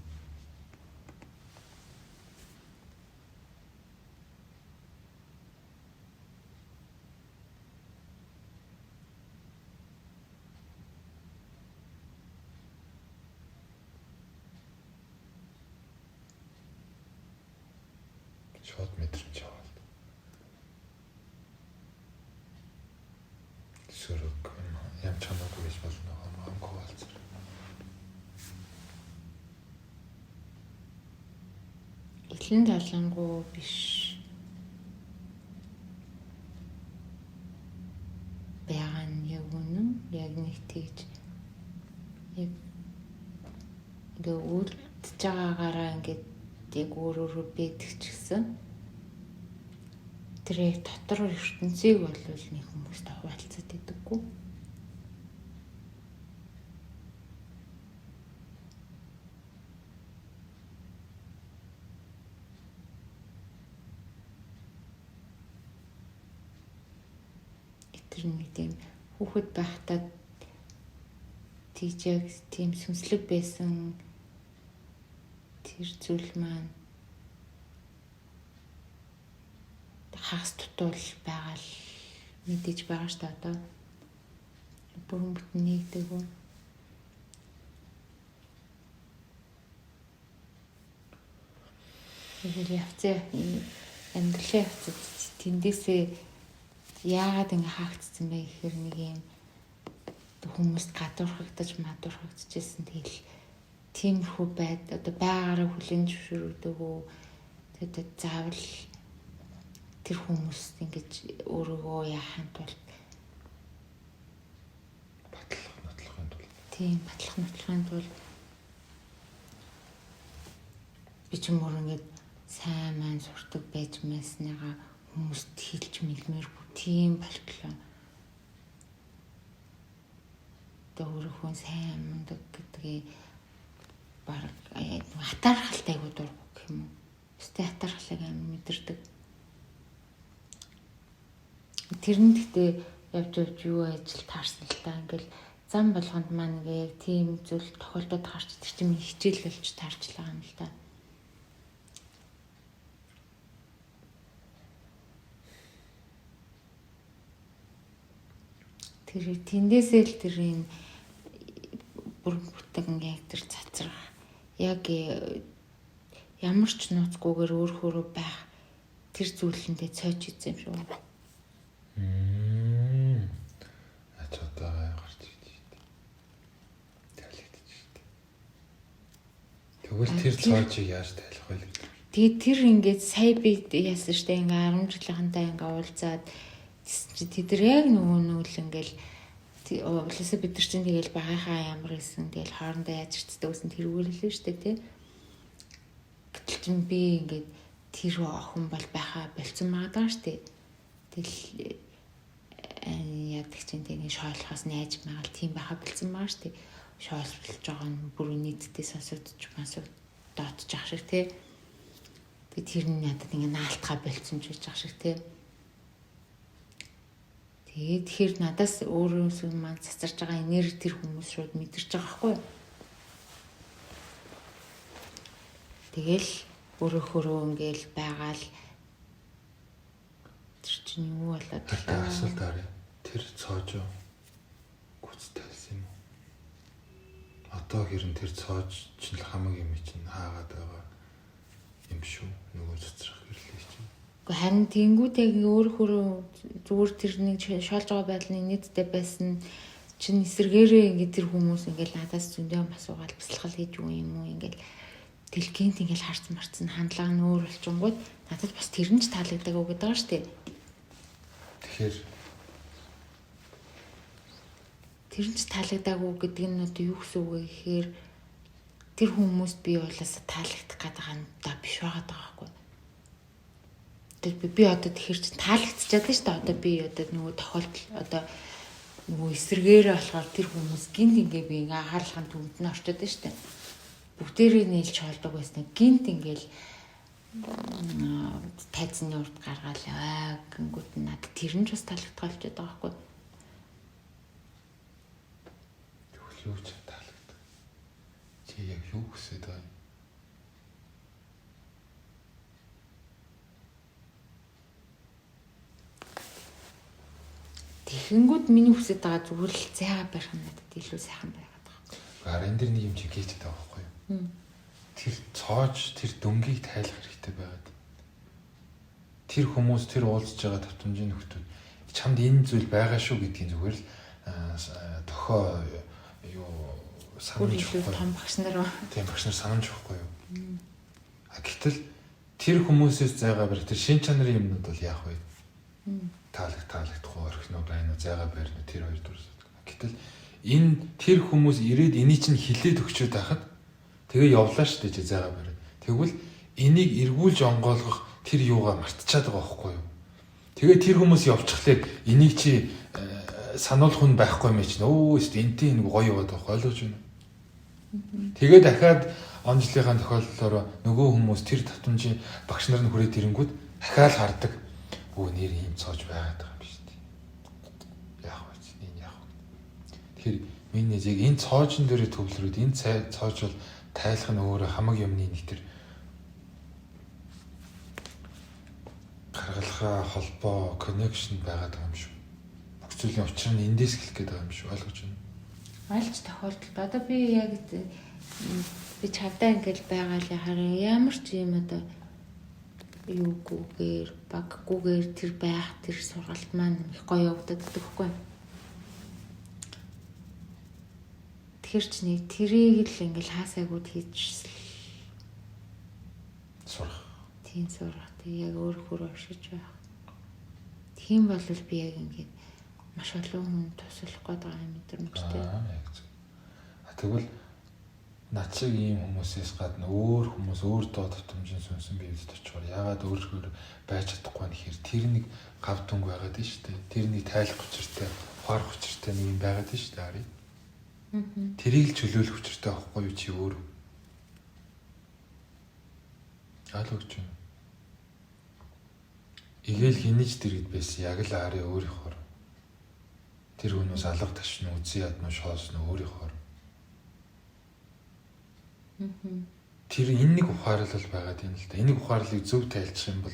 Шууд мэдрэмж аваад. Сөрөг ям чамаагүй гэж болно хамаагүй болцоо. Илэн талангуу биш. Байгаа нь яг үнэн, яг нэг тийж яг ингээ үлдэж байгаагаараа ингээд яг өөрөөрөө бэдэг ч гэсэн тэр яг дотор ертөнцийг бол нэг хүмүүстэй хуваалцаад байдаггүй. Тэр нэг тийм хүүхэд байхдаа тийж тийм сүнслэг байсан тэр зүйл маань хагас тутуул байгаа л мэдээж байгаа шүү дээ одоо. Бүрэн бүтэн нэгдэг үү. Тэгэхээр явцаа амьдралын явцад тэндээсээ яагаад ингэ хаагдсан бэ гэхээр нэг юм хүмүүст гадуурхагдчихсэн тэгэл тиймэрхүү байд одоо байгаараа хүлэн зөвшөөрдөг үү тэгээд заавал тэр хүмүүст ингэж өөрийгөө яахын тулд батлах нотлохын тулд би ч юм уу ингэж сайн маань сурдаг байж мэснэгаа хүмүүст хэлж мэлмээргүй тийм болтлоо. Өөрийнхөө сайн мундаг гэдгийг баг хатаархалтай айгуу дургу гэх юм уу. Өстэй хатаархлыг амар мэдэрдэг. Тэр нь гэхдээ явж юу ажил таарсан л та ингээл зам болгонд маань ингээ яг тийм зүйл тохиолдоод гарч тэр чинь хичээл болж таарчлаа юм л та. Тэр тэндээсээ л тэр энэ бүрэн бүтэн яг тэр цацрах яг ямар ч нууцгүйгээр өөрөөрөө байх тэр зүйлэндээ цойч ийсэн юм шүү. Ачаатай гарч ирж штэ. Тайлэгдэж штэ. Тэгвэл тэр цоочийг яаж тайлах вэ? Тэгээд тэр ингээд сая би яасан штэ ингээ 10 жилийнхантай ингээ уулзаад Тэдэр яг нөгөө л ингээл углаасаа бид нар чинь тэгэл багийнхаа ямар гэсэн тэгэл хоорондоо яаж ирцтэй үсэн тэргүүлээ штэ тий. Гэтэл чинь би ингээд тэр охин бол байхаа болцсон магадгүй штэ. Тэгэл яадаг чинь тэгээ шоолохоос найж магаал тийм байхаа болцсон байгаа штэ. Шоолж байгаа нь бүр нийтдээ сонсогдож доотж ах шиг тий. Би тэр нь ядад ингээ наалтхаа болцсон ч гэж ах шиг тий. Тэгээд тэгэхээр надаас өөрөөсөө маань цацарч байгаа энерги тэр хүмүүс шууд мэдэрч байгаа байхгүй юу? Тэгэл өөрөөхөө ингээл байгаал тэр чинь юу болоод асуулт арай. Тэр цоож гүцтэй хэлсэн юм уу? Одоо хэрэн тэр цоож чинь хамаг юм чинь хаагаад байгаа юм шүү. Нөгөө цэцрах гэрлээ чинь. Харин тэнгүүтэйг өөрөөхөө зүгээр тэр нэг шоолж байгаа байдлын нийтдээ байсан чинь эсэргээрээ ингээд тэр хүмүүс ингээд надаас зөндөө асуугаал бясалгал хийж юу юм уу ингээд дэлгэнт ингээд харц марцсан хандлага нь өөр болчингууд надад бас тэр нь ч таалагддаг уу гэдэг байгаа шүү дээ. Тэгэхээр тэр нь ч таалагдаагүй гэдэг нь одоо юу гэсэн үг вэ гэхээр тэр хүмүүст би уулаасаа таалагдах гэдэг нь да биш байгаа байхгүй. Би одоо тэгэхэр чинь таалагдчихад шүү дээ. Одоо би одоо нөгөө тохиолдол одоо нөгөө эсэргээрээ болохоор тэр хүмүүс гинт ингээ би ингээ анхаарлахын төвд нь орчод шүү дээ. Бүгдээрээ нийлж хоолдог байсан. Гинт ингээл тайзны урд гаргаал гингүүд нь надад тэр нь ч бас таалагдах болчиход байгаа байхгүй. Юу ч таалагдав. Чи яг юу хүсэж байгаа юм? Тэгэнгүүт миний хүсэж байгаа зүгээр л зайгаа барих нь надад илүү сайхан байгаад байгаа. Гар энэ дэр нэг юм чи гээчтэй байгаа байхгүй юу? Тэр цоож тэр дөнгийг тайлах хэрэгтэй байгаад. Тэр хүмүүс тэр уулзж байгаа тавтамжийн нөхдүүд чамд энэ зүйл байгаа шүү гэдгийг зүгээр л тохоо юу санаж өгөхгүй. Том багш нар тийм багш нар санаж өгөхгүй юу? Гэтэл тэр хүмүүсээс зайгаа барих тэр шин чанарын юмнууд бол яах вэ? Таалагдахгүй орхиноо байна зайгаа барина тэр хоёр дурс. Гэтэл энэ тэр хүмүүс ирээд энийг чинь хилээд өгчөөд байхад тэгээ явлаа шүү дээ чи зайгаа барина. Тэгвэл энийг эргүүлж онгойлгох тэр юугаа мартчихад байгаа байхгүй юу? Тэгээ тэр хүмүүс явчихлаа энийг чи сануулах нь байхгүй юм чинь өө энтэй нэг гоё яваад байгаа ойлгож байна. Тэгээ дахиад онцлогын тохиолдлоор нөгөө хүмүүс тэр татамжийн багш нар нь хүрээд ирэнгүүт дахиад хардаг. Өө нэр ийм цоож байгаад байгаа юм шүү дээ. Яах вэ? Энэ яах вэ? Тэгэхээр миний яг энэ цоожин дээр төвлөрөөд энэ цоож бол тайлах нь өөрөө хамаг юмны нэг төр гаргалгаа холбоо connection байгаад байгаа юм шүү. Бүх зүйлийн учир нь эндээс эхлэх гээд байгаа юм шүү. Ойлгож байна. Альч тохиолдолд одоо би яг би чавдаа ингээл байгаа л хараа ямар ч юм одоо юугүйгээр баггүйгээр тэр байх тэр сургалт маань их гоё явагдаад байхгүй. Тэр ч нэг тэрийг л ингээл хаасайгууд хийж сурах. Тийм сурах. Тэг яг өөр оршиж байх. Тийм бол би яг ингээд маш олон хүн туслах гээд байгаа юм мэдрэмжтэй. Тэгвэл над шиг ийм хүмүүсээс гадна өөр хүмүүс өөр доо татамжийн сүнсэн биед очихоор ягаад өөрөөр байж чадахгүй нь хэр тэр нэг гав дүнг байгаад нь шүү дээ. Тэр нэг тайлах учиртай, ухаарах учиртай нэг юм байгаад нь шүү дээ ари. Тэрийг л чөлөөлөх учиртай байхгүй юу чи өөр. Ойлгож байна. Игээл хинэж дэргэд байсан яг л ари өөрийнхөө. Тэр хүнээс алга ташна үзий ядна шоолсно өөрийнхөө. Тэр энэ нэг ухаарлал байгаад юм л да. Энийг ухаарлыг зөв тайлчих юм бол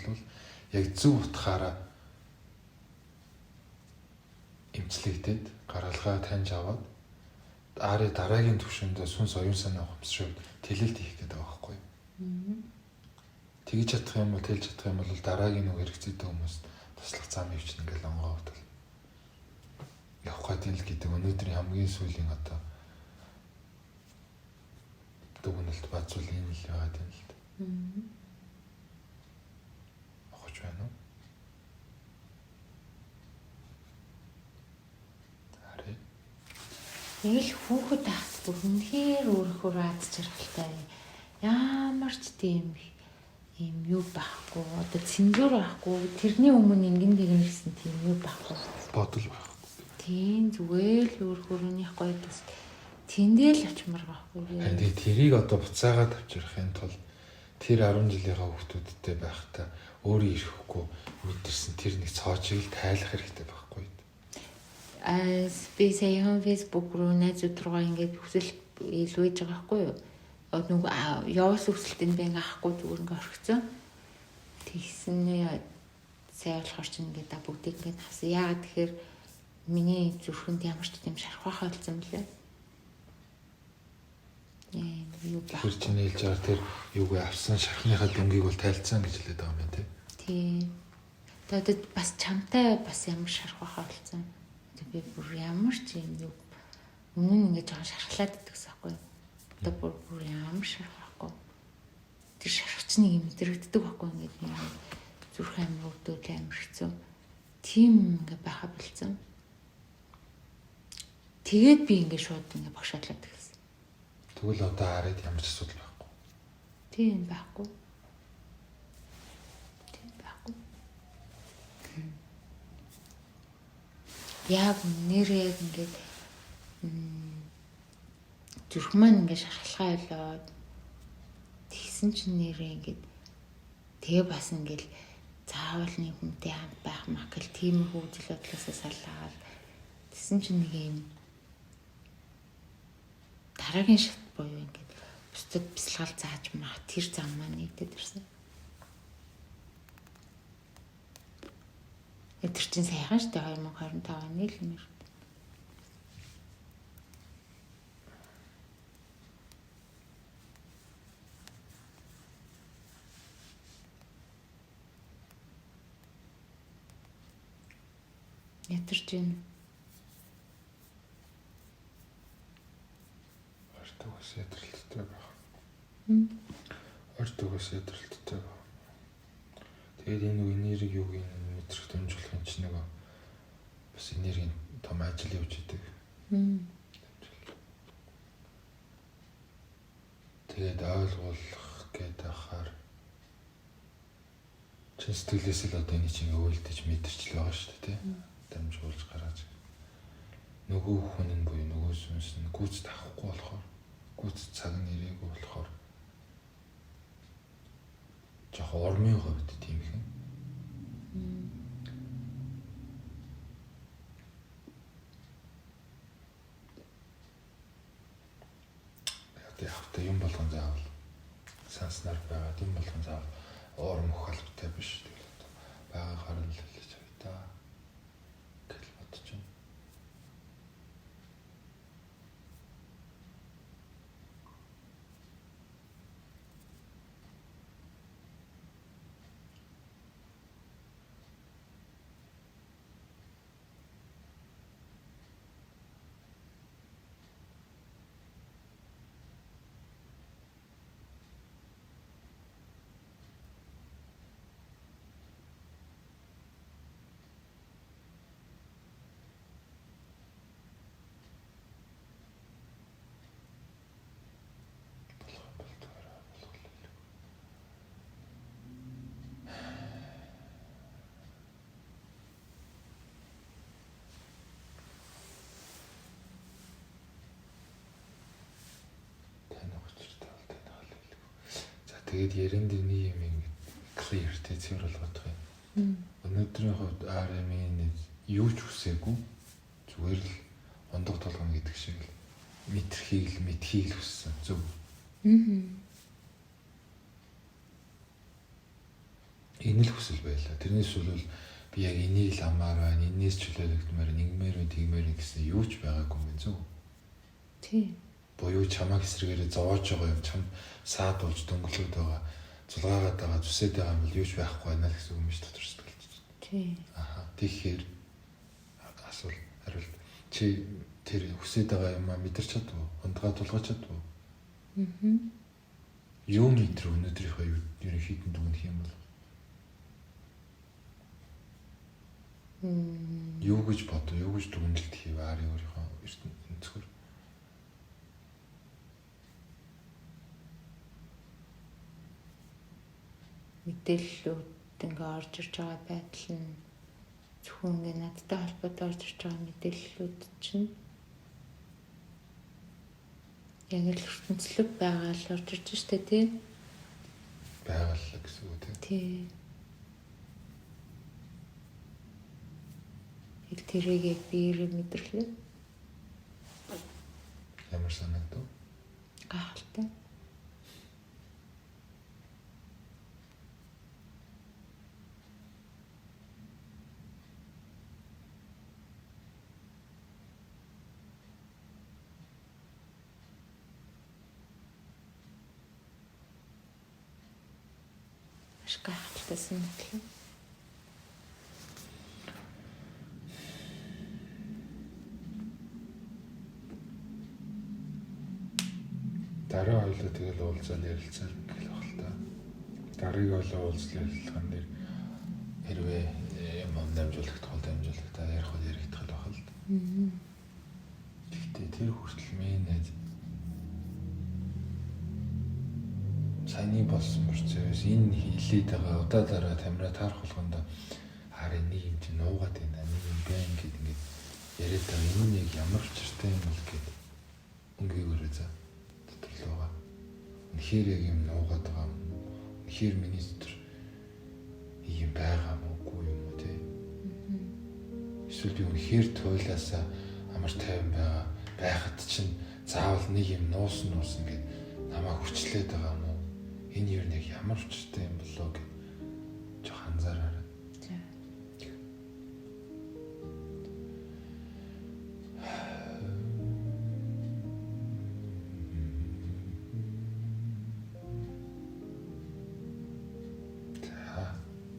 яг зөв утгаараа эмчлэгдээд гаргалгаа таньж аваад дараагийн түвшиндээ сүнс оюун санаа ухамсарыг тэлэлт хийх гэдэг байгаа байхгүй юу? Тэгж чадах юм бол тэлж чадах юм бол дараагийн нэг хэрэгцээтэй хүмүүст туслах зам ивч ингээл онгоовд явах гэдэг л гэдэг өнөөдрийн хамгийн сүүлийн одоо дүгнэлт бацуул энэ л яваад юм л да. Ахаж байна уу? Тэгэл хүүхэд тахт бүр үнэхээр өөрөөр аз жаргалтай. Ямар ч тийм юм юу байхгүй. Одоо цэнзуур байхгүй. Тэрний өмнө ингэн гэсэн тийм юу байхгүй. Бодол байхгүй. Тийм зүгээр л өөрөөнийх гоёдс тэндэл очмор байхгүй. Тэгээд тэрийг одоо буцаагаад авчрахын тулд тэр 10 жилийнхаа хүүхдүүдтэй байхдаа өөрөө ирэхгүй мэдэрсэн тэр нэг цоочийг л тайлах хэрэгтэй байхгүй. Би саяхан Facebook руу найзууд руугаа ингээд хүсэл илгээж байгаа байхгүй юу? Нөгөө яваас хүсэлтэнд би ингээ авахгүй зүгээр ингээ орхицсан. Тэгсэн сая болохоор ч ингээд бүгдийг ингээд хасан. Яагаад тэгэхээр миний зүрхэнд ямар ч тийм шархвахаа болсон мөлий. Юу ба. Тэр чинь хэлж байгаа тэр юуг авсан шархныхаа дүнгийг бол тайлцсан гэж хэлээд байгаа юм тий. Тийм. Тэгээд бас чамтай бас ямар шархвахаа болсон. Би бүр ямар ч юм юу өмнө нь ингээд жоохон шархлаад идэгсэн байхгүй. Одоо бүр ямар шархахгүй. Тэр шархчныг юм мэдрэгддэг байхгүй ингээд нэг зүрх амир өвдөөл амир хэцүү. Тийм ингээд байха болцсон. Тэгээд би ингээд шууд ингээд багшаалаад гэсэн. Тэгвэл одоо хараад ямар ч асуудал байхгүй. Тийм байхгүй. Яг нэрээ ингээд зүрх маань ингээд шархалгаа болоод тэгсэн чинь нэрээ ингээд тэгээ бас ингээд заавал нэг хүнтэй хамт байх мах гэл тийм хөвжил бодлосоо салаад тэгсэн чинь нэг юм дараагийн шат буюу ингээд бусдад бясалгал зааж мах тэр зам маань нэгдээд ирсэн. Тэр чинь сайхан шүү дээ 2025 оны л юм. Ятарч байна. Ортогоос ядралттай байх. Ортогоос ядралттай байх. Тэгээд энэ энерги юуг мэдрэх дамжуулахын чинь нэг бас энергийн том ажил явж идэг. Тэгээд ойлгох гэдэг ахаар чин сэтгэлээс л одоо энэ чинь өөлдөж мэдэрч л байгаа шүү дээ тий. Дамжуулж гаргаж. Нөгөө хүн нь буюу нөгөө сүнс нь гүйц тахгүй болохоор гүйц цаг нэрээгүй болохоор жоо ормын хувьд тийм их. Яг та юм болгон заавал санснаар байгаа юм болгон заавал орм ухалтай биш тэгэл байгаагаар л хэлж байгаа та. Гэл бодож байна. Тэгээд ярен дэрний юм ингэ clear тэ цэвэр болгох юм. Өнөөдрийн хувьд RM-ийн юу ч хүсээгүй зүгээр л ондох толгоно гэдэг шиг л мэдрхийг л мэдхийг л хүссэн. Зөв. Энэ л хүсэл байлаа. Тэрнээс бол би яг энийг л амаар байна. Энээс чөлөөлөгдмээр нэгмээр тэгмээр гэсэн юу ч байгаагүй юм зөв. Тийм. Боёо чамаг эсрэгээрээ зовоож байгаа юм чам саадуулж дөнгөлөөд байгаа зулгаагаад байгаа зүсээд байгаа юм бол юу ч байхгүй байна л гэсэн юм шүү дотор сэтгэлж. Тийм. Аха. Тэгэхээр асуул хариулт. Чи тэр хүсээд байгаа юм а мэдэрч чадв уу? Ондгаа тулгаж чадв уу? Юу мэдэр өнөөдрийнхөө ерөнхийдөө дүгнэх юм бол? Юу гэж бодов? Юу гэж дүгнэлт хийв? Ари өөрийнхөө ертөнцөөр. мэдээллүүд ингээ орж ирж байгаа байдал нь зөвхөн ингээ надтай холбоотой орж ирж байгаа мэдээллүүд чинь яг л ертөнцлөг байгаа л орж ирж штэ тий. Байгаль гэсэн үг тий. Тий. Яг тэрийг яг биеэр мэдрлээ. Ямар санагдав? Гайхалтай. Маш гайхалтай санагдлаа. Дараа хоёлоо тэгэл уулзаад ярилцаад гэх байх л та. Дарыг олоо уулзлаа ярилцлаган дээр хэрвээ юм дамжуулах тул дамжуулах та ярих уу яригдах байх л. Гэхдээ тэр хүртэл минь саяны болсон процесс энэ хилээд байгаа удаа тамира таарах болгонд харин нэг юм чинь нуугаад байна. Нэг юм байна гэд ингээд яриад байгаа. Энэ яг ямар учиртай юм бол гэд өнгөөгөөрөө за тодлоогаа. Үнэхээр яг юм нуугаад байгаа юм. Үнэхээр миний дотор юм байгаа мөгүй юм уу те. Эсвэл би үнэхээр туйлаасаа амар тайван байхад чинь заавал нэг юм нуусан гэд намайг хүчлээд байгаа юм. Энэ юу нэг ямар учиртай юм болоо гэж жоо анзаараарай. За.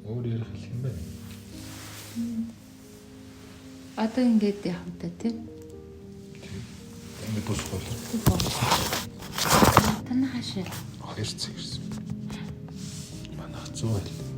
Өөр ярих юм байна. Одоо ингээд явах та тий. Ингээд босгоо. Танаа хашаа. Хоёр цаг ирсэн. Манайх 100 байл.